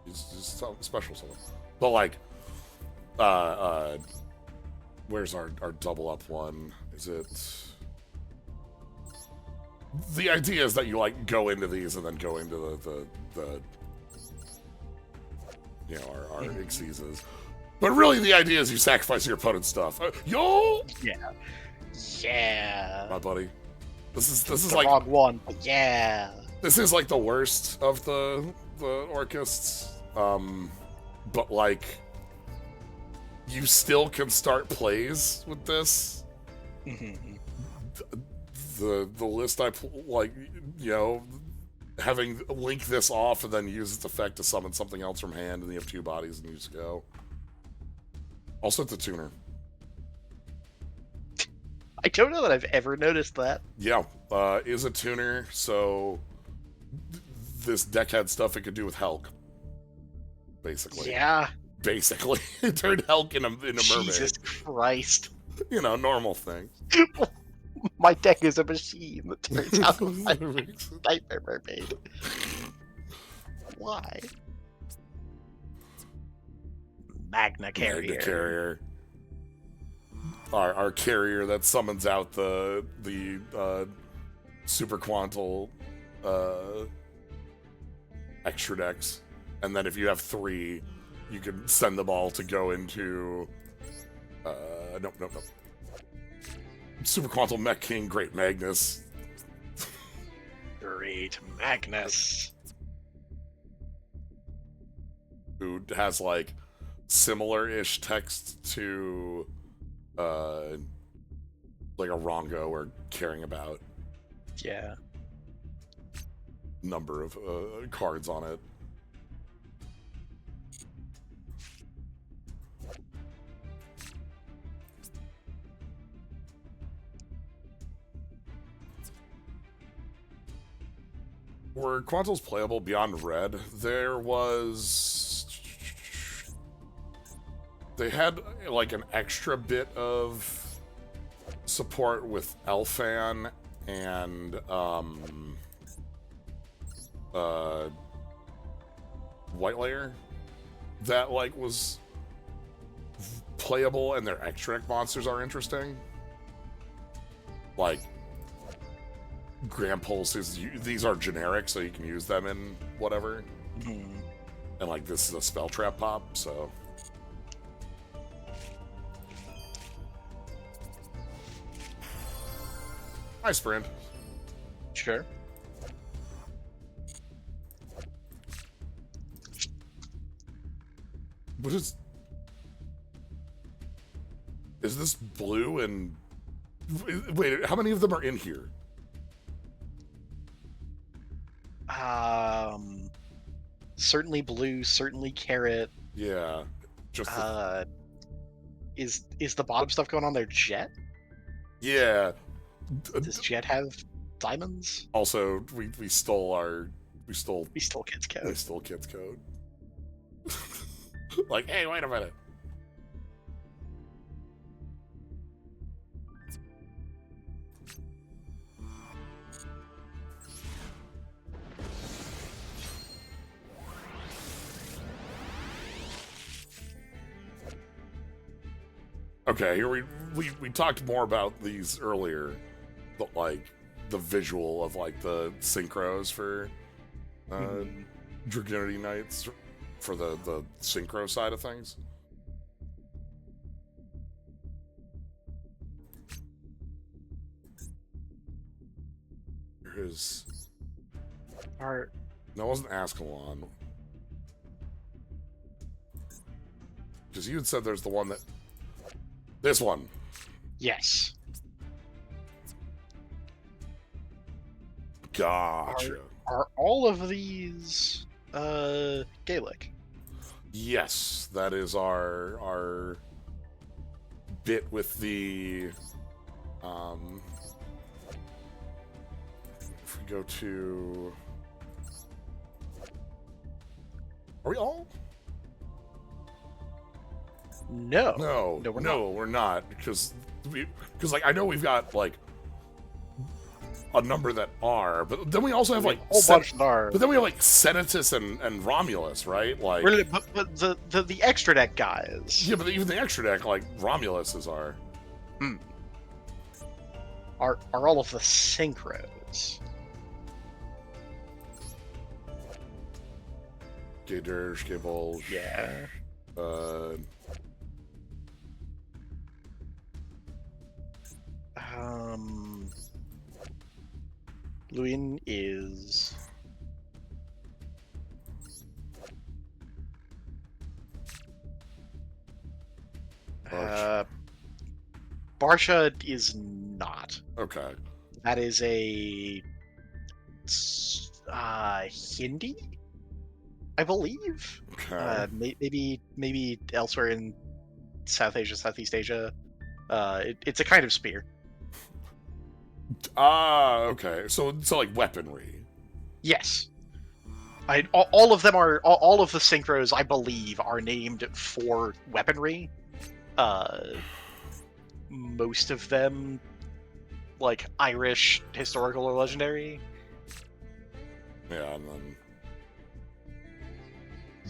Just special summon. But like, where's our double up one? Is it... The idea is that you like go into these and then go into the you know, our Xyzes. But really the idea is you sacrifice your opponent's stuff. Yo! Yeah. My buddy. This is the like wrong one, but yeah. This is like the worst of the Orcists. But like you still can start plays with this. The list I like, you know, having link this off and then use its effect to summon something else from hand, and you have 2 bodies and you just go. Also, it's a tuner. I don't know that I've ever noticed that. Yeah, is a tuner, so this deckhead stuff it could do with Helk. Basically. Yeah. Basically. It turned Helk in a mermaid. Jesus Christ. You know, normal thing. My deck is a machine that turns out like Nightmare Mermaid. Why? Magna Carrier. Magna Carrier. Our carrier that summons out the super quantal extra decks, and then if you have 3, you can send them all to go into nope. Super quantal Mech King, Great Magnus. Great Magnus. Who has like similar-ish text to like a Rongo or Caring About. Yeah. Number of cards on it. Were Quantals playable beyond Red? They had like an extra bit of support with Elfan and White Layer that like was playable, and their extra deck monsters are interesting. Like Grand Pulses, these are generic, so you can use them in whatever. Mm-hmm. And like this is a spell trap pop, so. Hi, Sprint. Sure. What is this blue and... Wait, how many of them are in here? Certainly blue, certainly carrot. Yeah. Just is the bottom stuff going on there Jet? Yeah. Does Jet have diamonds? Also, we stole Kit's code. We stole Kit's code. Like, hey, wait a minute. Okay, here we talked more about these earlier, but like the visual of like the synchros for Dragunity Knights for the synchro side of things. Here is Art. No, it wasn't Ascalon. Because you had said there's the one that... This one. Yes. Gotcha. Are all of these Gaelic? Yes, that is our bit with the if we go to... Are we all? No, we're not, because like I know we've got like a number that are, but then we also have like a whole bunch that are. But then we have like Senatus and Romulus, right? Like, really, but the extra deck guys. Yeah, but even the extra deck, like Romuluses are. Are all of the synchros? Gadersh, Gable. Yeah. Luin is Barsha is not. Okay. That is a Hindi, I believe. Okay. Maybe elsewhere in South Asia, Southeast Asia. It's a kind of spear. Okay. So like weaponry. Yes. All of them are all of the synchros, I believe, are named for weaponry. Most of them, like Irish, historical or legendary. Yeah, and then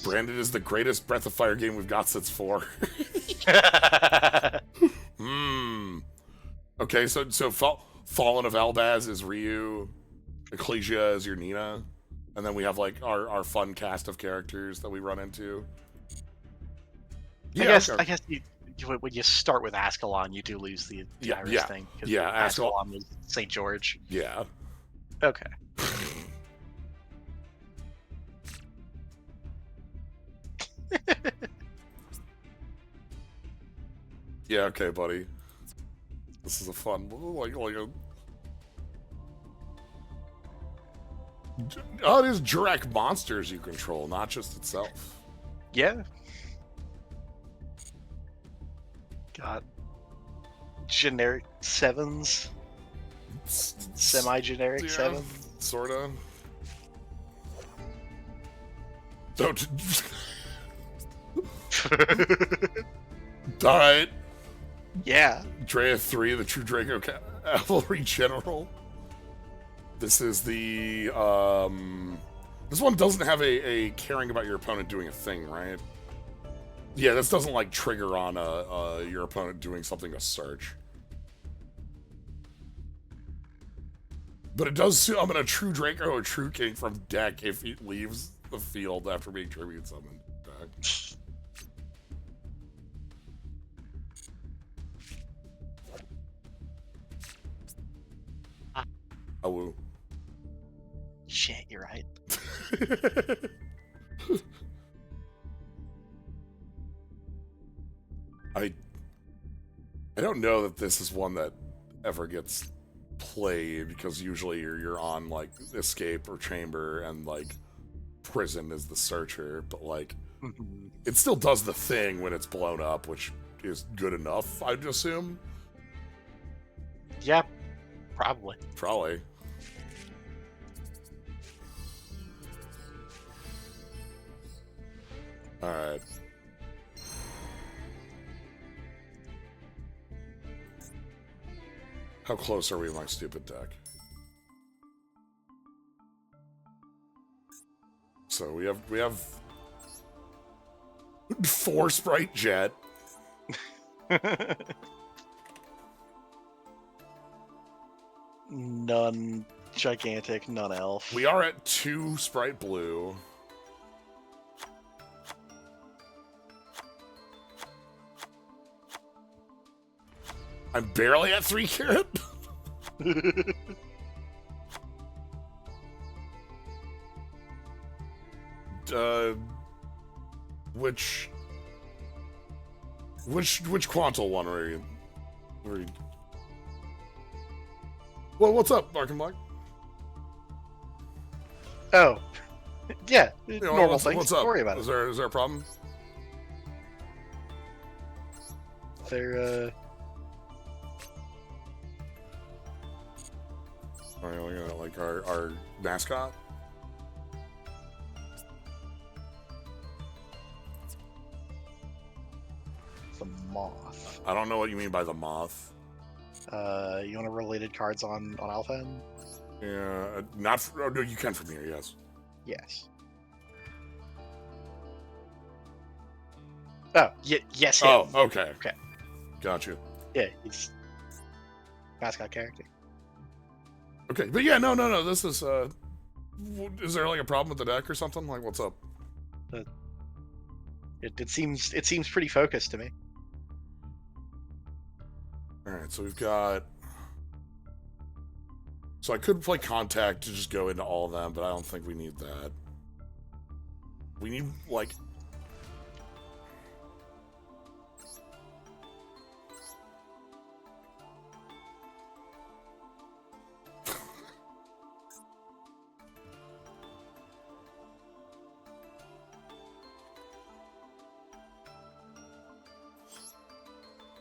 Branded is the greatest Breath of Fire game we've got since 4. Okay, so Fallen of Eldaz is Ryu, Ecclesia is your Nina, and then we have like our fun cast of characters that we run into. Yeah, I guess when you start with Ascalon, you do lose the Iris thing. Yeah, Ascalon was St. George. Yeah. Okay. Yeah, okay, buddy. This is a fun, like a... Oh, it is Jurek monsters you control, not just itself. Yeah. Got generic 7s. Semi-generic 7s. Sorta. Don't... Alright. Yeah. Drea 3, the True Draco Cavalry General. This is the, this one doesn't have a caring about your opponent doing a thing, right? Yeah, this doesn't, like, trigger on your opponent doing something to search. But it does summon a True Draco or True King from deck if he leaves the field after being tribute summoned. Oh, shit, you're right. I don't know that this is one that ever gets played, because usually you're on like escape or chamber and like prison is the searcher, but like it still does the thing when it's blown up, which is good enough, I'd assume. Yeah, probably. Probably. Alright. How close are we to my stupid deck? So we have 4 Sprite Jet. None Gigantic, none Elf. We are at 2 Sprite Blue. I'm barely at 3 Carat. Which Quantal one are you? Well, what's up, Mark and Black? Oh, yeah, You know, normal things. What's up? Don't worry about Is it. there a problem? They're Are you looking at like our mascot? the moth. I don't know what you mean by the moth. You want related cards on Alphen? Yeah, not. Oh no, you can from here. Yes. Yes. Oh, yes. Oh, okay. Okay. Gotcha. Yeah, he's mascot character. Okay, but yeah, no. This is. Is there like a problem with the deck or something? Like, what's up? It seems pretty focused to me. All right, so we've got. So I could play Contact to just go into all of them, but I don't think we need that. We need like.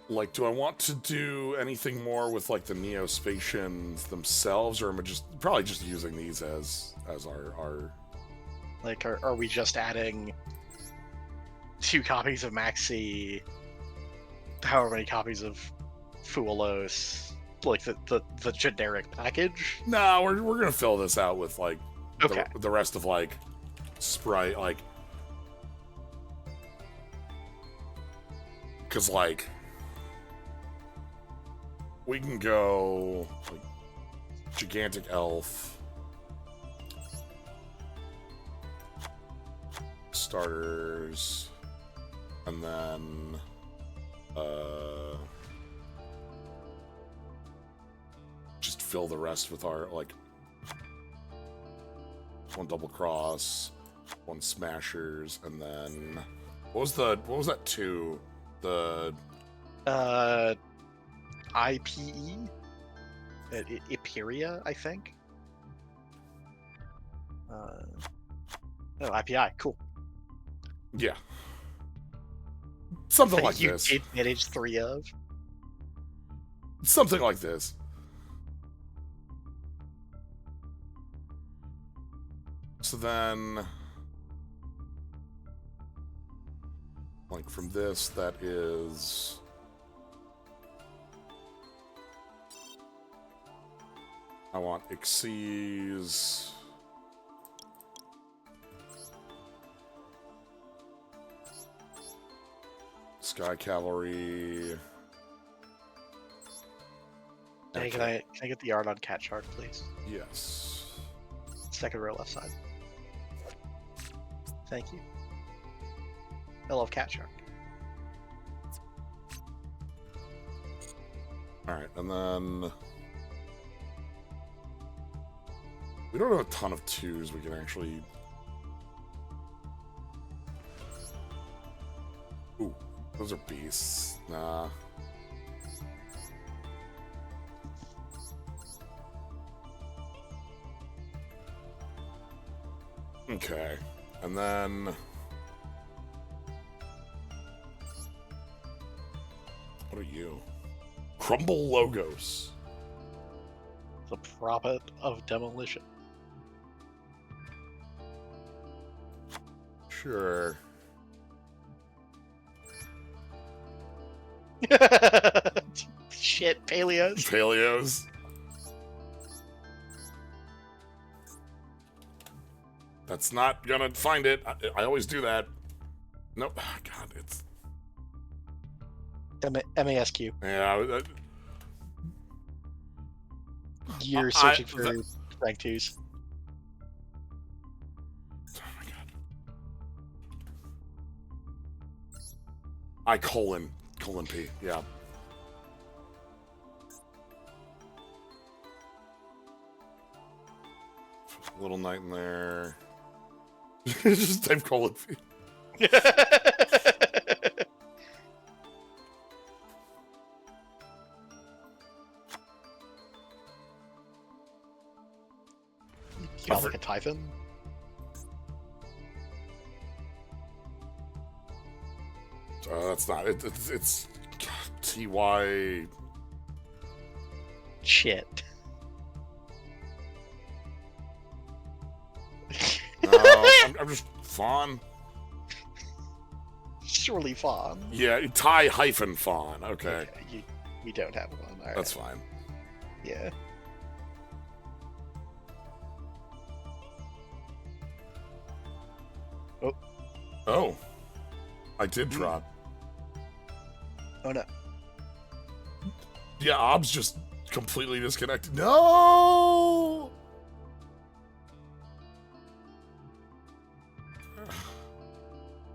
Like, do I want to do anything more with like the Neospatians themselves, or am I probably just using these as our Like, are we just adding 2 copies of Maxi, however many copies of Fuelos, like the generic package? No, we're gonna fill this out with like Okay. the rest of like Sprite, like because, like, we can go, like, gigantic elf, starters, and then, just fill the rest with our, like, one double cross, one smashers, and then what was that 2? The IPE? Iperia, I think. Oh, IPI, cool. Yeah. Something like this. You did manage 3 of. Something like this. So then, like, from this, that is... I want Xyz... Sky Cavalry... Hey, can I get the art on Cat Shark, please? Yes. Second row left side. Thank you. I love Cat Shark. Alright, and then... we don't have a ton of 2s we can actually... Ooh, those are beasts. Nah. Okay, and then... what are you? Crumble Logos. The prophet of demolition. Sure. Shit, paleos. Paleos. That's not gonna find it. I always do that. Nope. Oh, God, it's... MASQ. Yeah. You're searching for rank 2s. Oh my God. I::P. Yeah. Little knight in there. Just type :P. You got like a Typhon? That's not it. It's TY. Shit. I'm just Fawn. Surely Fawn. Yeah, Ty-Fawn. Okay. We don't have one. All right. That's fine. Yeah. Oh. I did drop. Oh no. Yeah, Ob's just completely disconnected. No!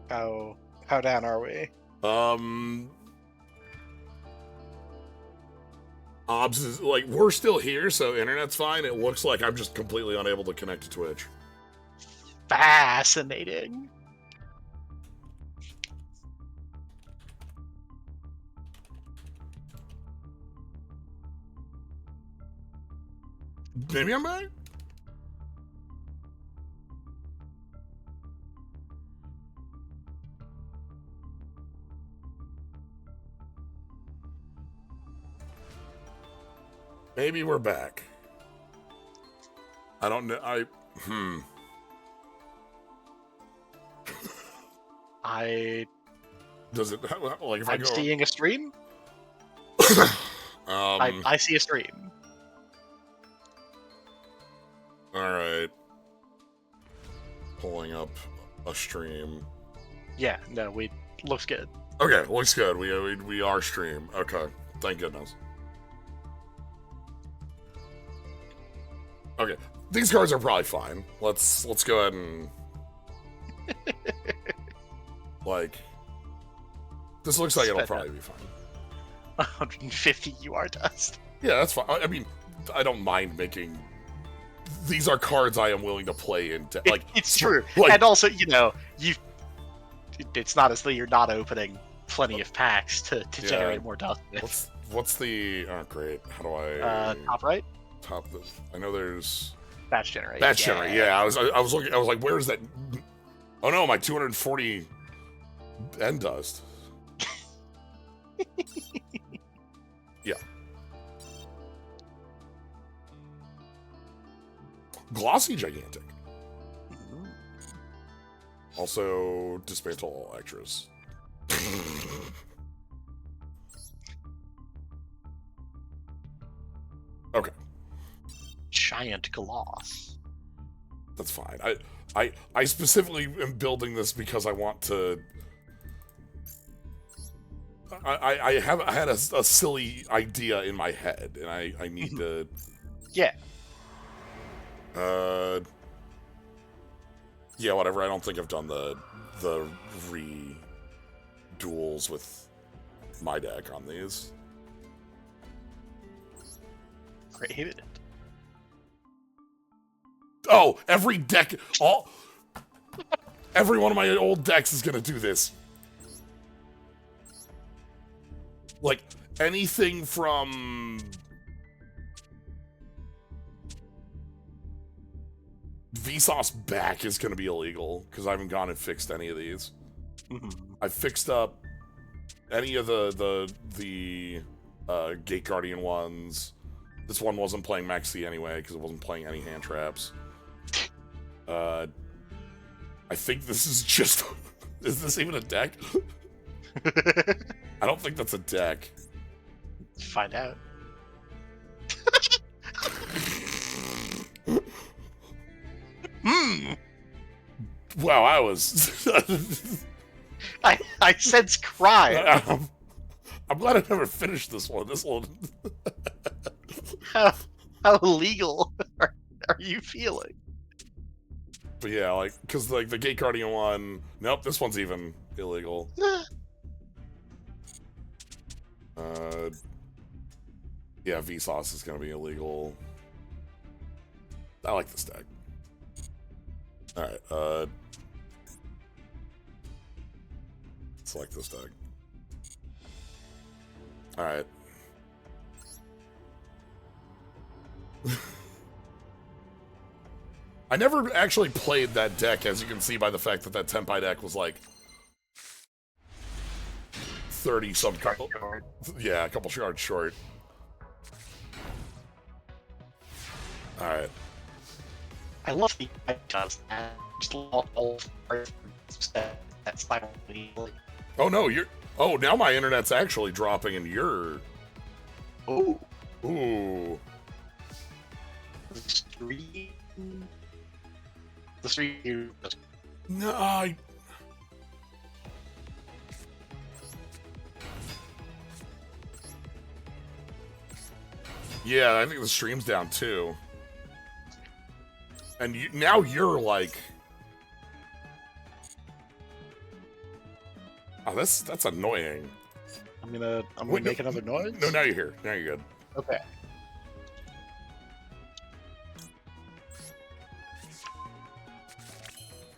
How down are we? Obs is, like, we're still here, so internet's fine. It looks like I'm just completely unable to connect to Twitch. Fascinating. Maybe I'm back? Maybe we're back. I don't know. Does it, like, if I'm seeing a stream? I see a stream. Alright. Pulling up a stream. Yeah, no, looks good. Okay, looks good. We are stream. Okay, thank goodness. Okay, these cards are probably fine. Let's go ahead and like. This looks like it'll probably be fine. 150 UR dust. Yeah, that's fine. I mean, I don't mind making. These are cards I am willing to play in. Like it's true, like, and also it's not as though you're not opening plenty of packs to generate more dust. What's the? Oh, great. How do I? Top right. I know there's. Batch generate. Batch generate. Yeah, I was looking. I was like, where's that? Oh no, my 240 end dust. Yeah. Glossy gigantic. Also, dismantle all extras. Okay. Giant gloss. That's fine. I specifically am building this because I want to. I had a silly idea in my head, and I need to. Yeah. Yeah, whatever. I don't think I've done the re-duels with my deck on these. Hated it. Oh, every deck, every one of my old decks is gonna do this. Like anything from Vsauce back is gonna be illegal because I haven't gone and fixed any of these. I fixed up any of the Gate Guardian ones. This one wasn't playing Max C anyway because it wasn't playing any hand traps. I think this is just. Is this even a deck? I don't think that's a deck. Let's find out. Wow, I was. I sense crime. I'm glad I never finished this one. This one. How illegal are you feeling? But yeah, like, because like the Gate Guardian one. Nope, this one's even illegal. Yeah, Vsauce is gonna be illegal. I like this deck. Alright, select this deck. Alright. I never actually played that deck, as you can see by the fact that Tempai deck was like 30-some couple. Yeah, a couple shards short. Alright. I love the just all that's Oh no, you're. Oh, now my internet's actually dropping, and you're. Ooh. Ooh. The stream. No, I. Yeah, I think the stream's down too. And now you're like. Oh, that's annoying. I'm gonna make another noise. No, now you're here. Now you're good. Okay.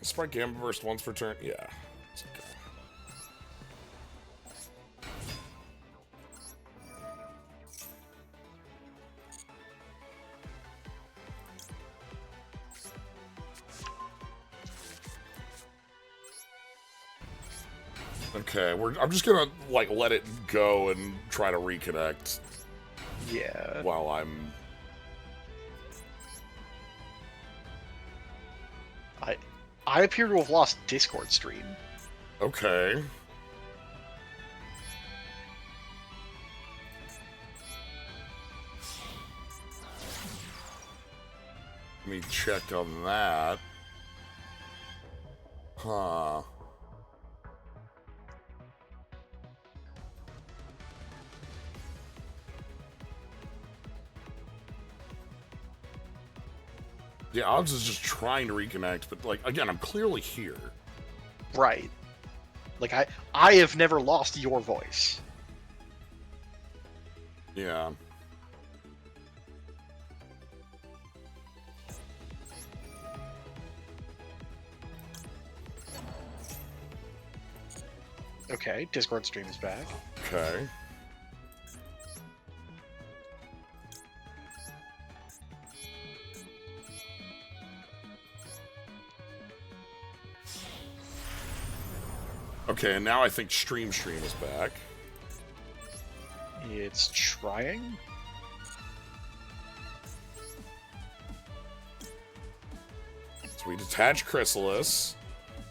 Spark Gamma Burst once per turn. Yeah. It's okay. I'm just gonna like let it go and try to reconnect. Yeah. While I'm. I appear to have lost Discord stream. Okay. Let me check on that. Huh. Yeah, Oggs is just trying to reconnect, but, like, again, I'm clearly here. Right. Like, I have never lost your voice. Yeah. Okay, Discord stream is back. Okay. Okay, and now I think Stream is back. It's trying. So we detach Chrysalis.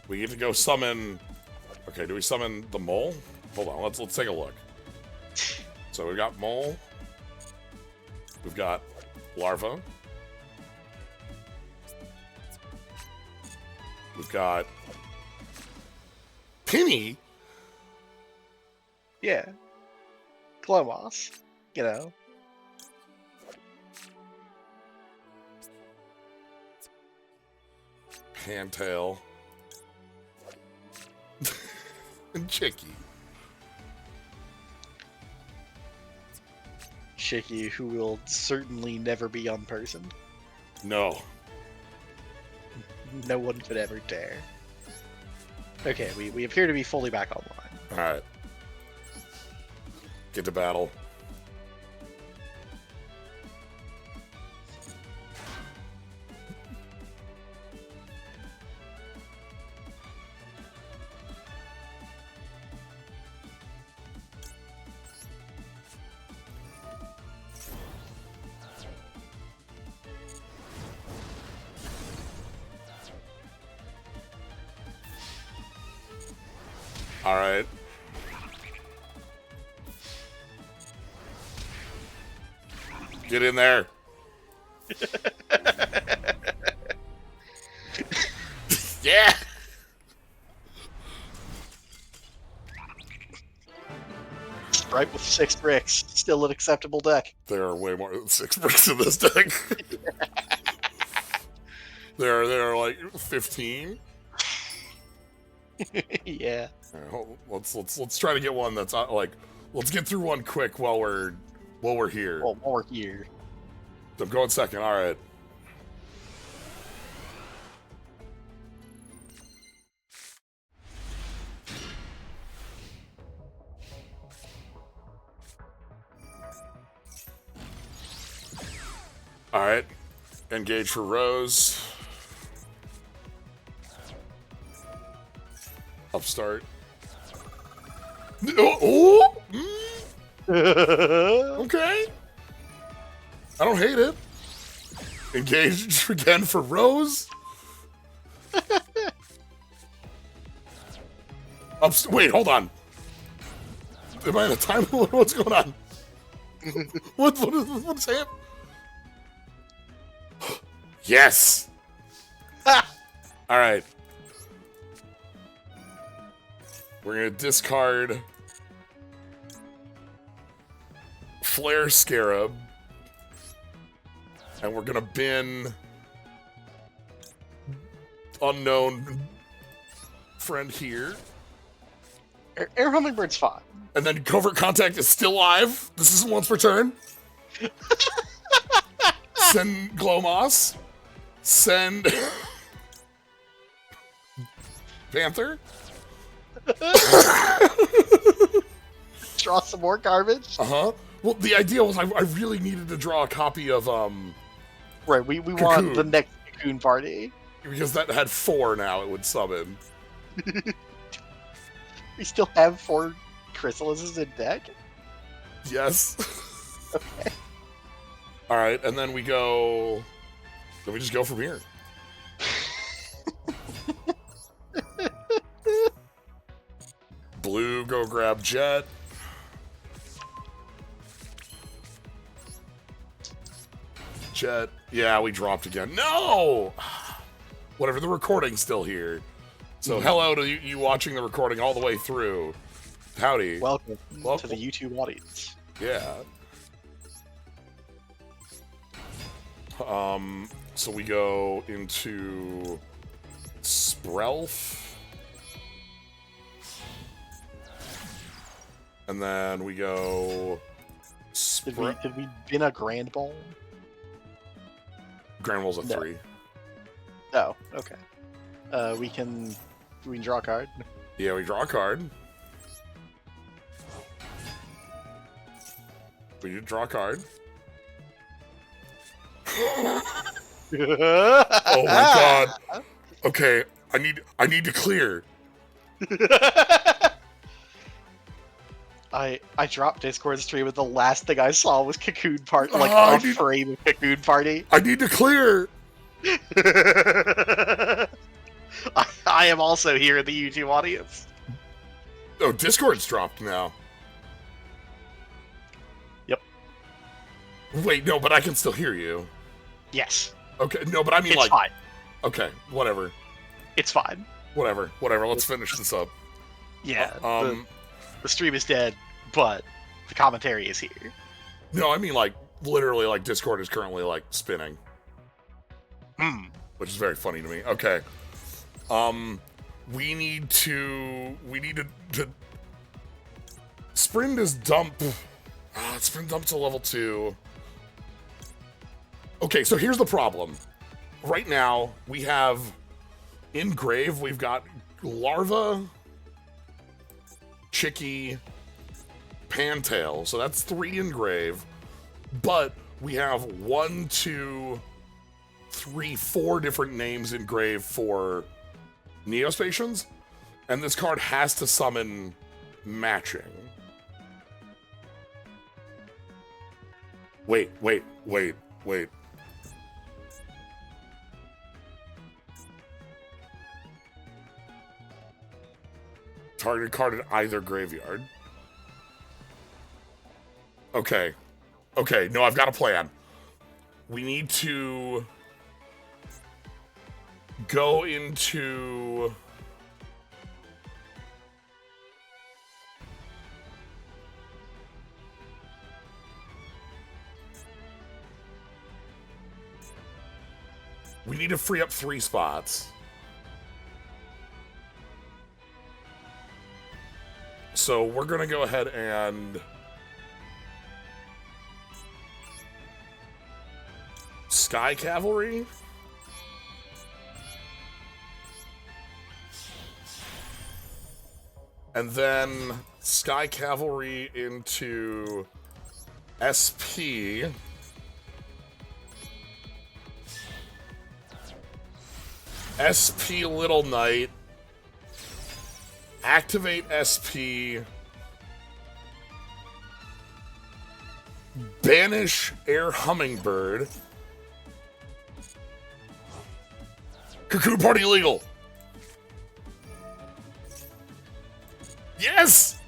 We get to go summon... Okay, do we summon the mole? Hold on, let's take a look. So we've got mole. We've got larva. We've got Penny. Yeah. Glomos. You know. Pantail. And Chicky. Chicky, who will certainly never be unpersoned. No. No one could ever dare. Okay, we appear to be fully back online. Alright. Get to battle. Alright. Get in there. Yeah. Sprite with 6 bricks. Still an acceptable deck. There are way more than 6 bricks in this deck. there are like 15. Yeah. Right, let's try to get one that's like, let's get through one quick while we're here. Well, while we're here. I'm going second. All right. All right. Engage for Rose. Upstart. Oh! Okay. I don't hate it. Engage again for Rose. Wait, hold on. Am I in a time? What's going on? What is happening? Yes. All right. We're gonna discard Flare Scarab, and we're gonna bin unknown friend here. Air Hummingbird's fine. And then Covert Contact is still live. This isn't once per turn. Send Glomos. Send Panther. Draw some more garbage. Uh-huh. Well, the idea was I really needed to draw a copy of Right, we want the next Cocoon Party. Because that had 4 now it would summon. We still have 4 Chrysalises in deck? Yes. Okay. Alright, and then we go... Then we just go from here. Blue, go grab Jet. Jet. Yeah, we dropped again. No! Whatever, the recording's still here. So hello to you watching the recording all the way through. Howdy. Welcome to the YouTube audience. Yeah. So we go into Sprelf. And then we go... Did we win a Grand Ball? Grand Ball's a 3. Oh, okay. We can draw a card? Yeah, we draw a card. We need to draw a card. Oh my god. Okay, I need to clear. I dropped Discord stream and the last thing I saw was Cocoon Party, like a frame of Cocoon Party. I need to clear. I am also here in the YouTube audience. Oh, Discord's dropped now. Yep. Wait, no, but I can still hear you. Yes. Okay, no, but I mean, it's fine. Okay, whatever. It's fine. Whatever. Let's finish this up. Yeah. The stream is dead, but the commentary is here. No, I mean, literally, Discord is currently, spinning. Which is very funny to me. Okay. We need to Sprint is dump. Sprint dump to level 2. Okay, so here's the problem. Right now, we have in Grave, we've got Larva, Chicky, Pantail. So that's 3 in Grave. But we have 1, 2, 3, 4 different names in Grave for Neospatians. And this card has to summon matching. Wait. Targeted card in either graveyard. Okay, no, I've got a plan. We need to go into... We need to free up 3 spots. So we're going to go ahead and... Sky Cavalry? And then Sky Cavalry into SP. SP Little Knight. Activate SP. Banish Air Hummingbird. Cocoon Party illegal. Yes!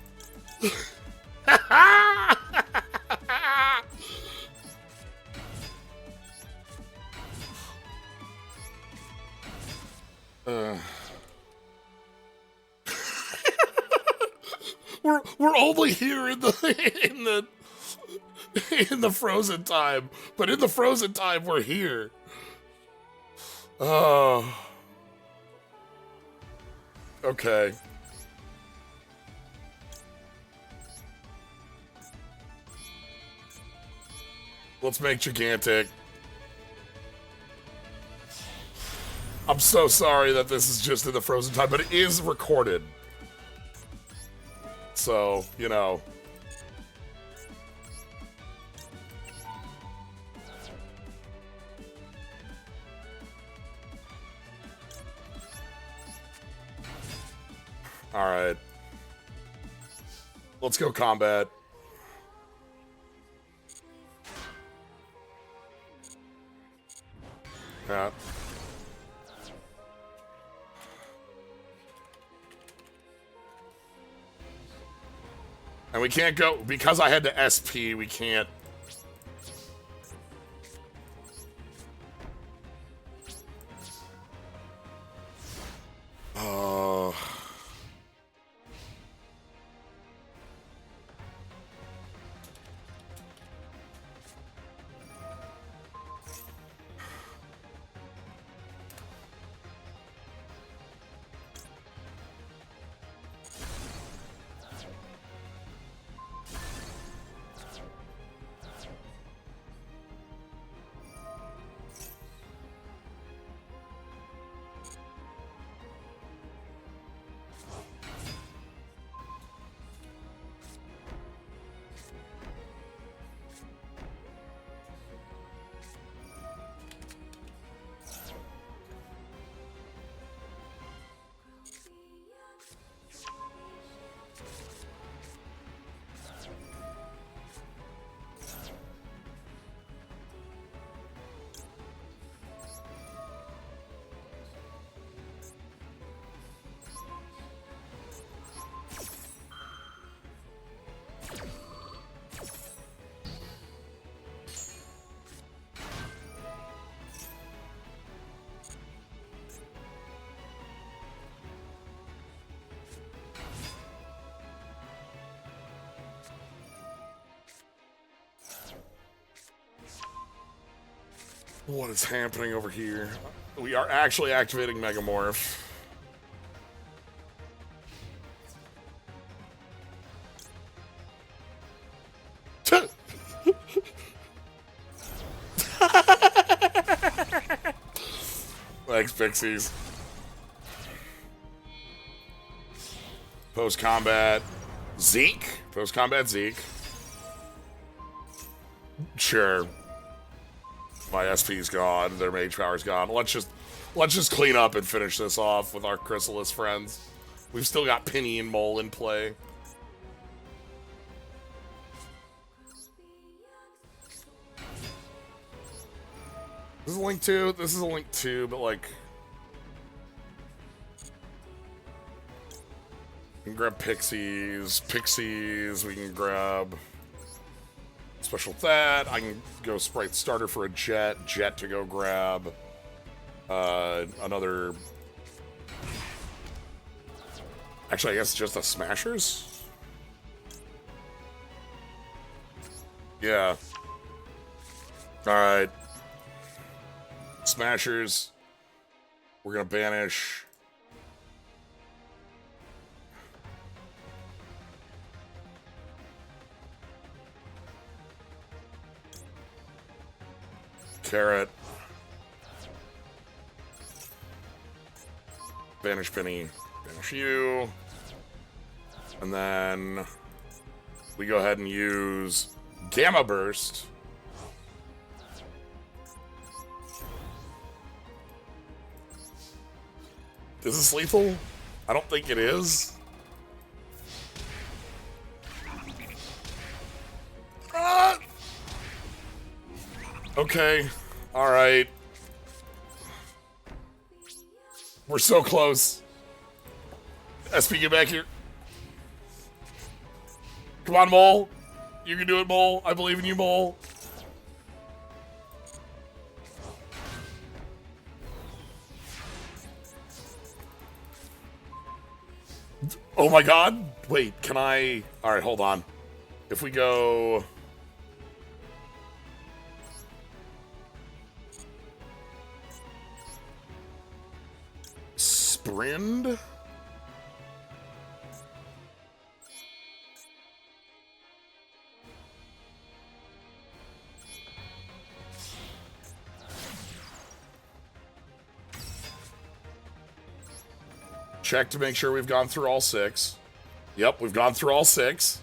We're only here in the frozen time, but in the frozen time we're here. Oh. Okay. Let's make gigantic. I'm so sorry that this is just in the frozen time, but it is recorded. So, you know. All right. Let's go combat. Yeah. And we can't go, because I had to SP, we can't. Oh. What is happening over here? We are actually activating Megamorph. Thanks, Pixies. Post-combat Zeke. Post-combat Zeke. Sure. My SP's gone. Their mage power's gone. Let's just clean up and finish this off with our Chrysalis friends. We've still got Penny and Mole in play. This is a Link 2. This is a Link 2, but like... We can grab Pixies. Pixies, we can grab... Special that. I can go Sprite Starter for a Jet. Jet to go grab... another... Actually, I guess just a Smashers? Yeah. Alright. Smashers. We're gonna banish. Carrot. Banish Penny. Banish you. And then we go ahead and use Gamma Burst. Is this lethal? I don't think it is. Ah! Okay. Alright. We're so close. SP, get back here. Come on, Mole. You can do it, Mole. I believe in you, Mole. Oh my god. Wait, can I... Alright, hold on. If we go... Sprind? Check to make sure we've gone through all 6. Yep, we've gone through all 6.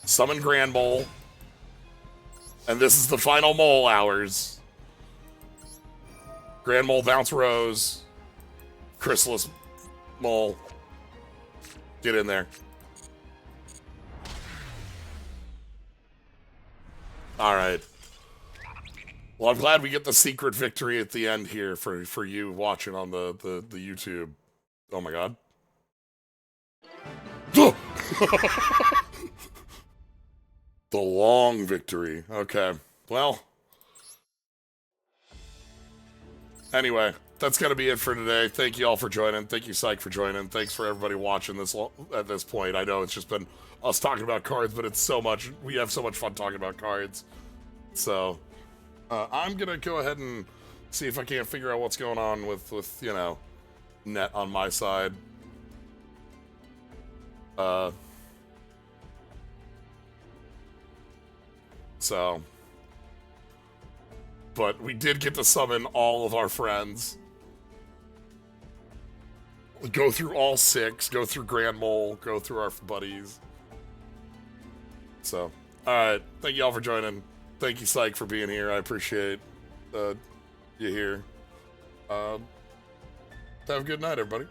Summon Grand Mole. And this is the final Mole hours. Grand Mole Bounce Rose. Chrysalis Mole. Get in there. Alright. Well, I'm glad we get the secret victory at the end here for you watching on the YouTube. Oh my god. The long victory. Okay. Well. Anyway, that's going to be it for today. Thank you all for joining. Thank you, Psyche, for joining. Thanks for everybody watching this at this point. I know it's just been us talking about cards, but it's so much. We have so much fun talking about cards. So... I'm gonna go ahead and see if I can't figure out what's going on with you know, net on my side. So, but we did get to summon all of our friends. Go through all 6, go through Grand Mole, go through our buddies. So, alright, thank you all for joining. Thank you, Psyche, for being here. I appreciate you here. Have a good night, everybody.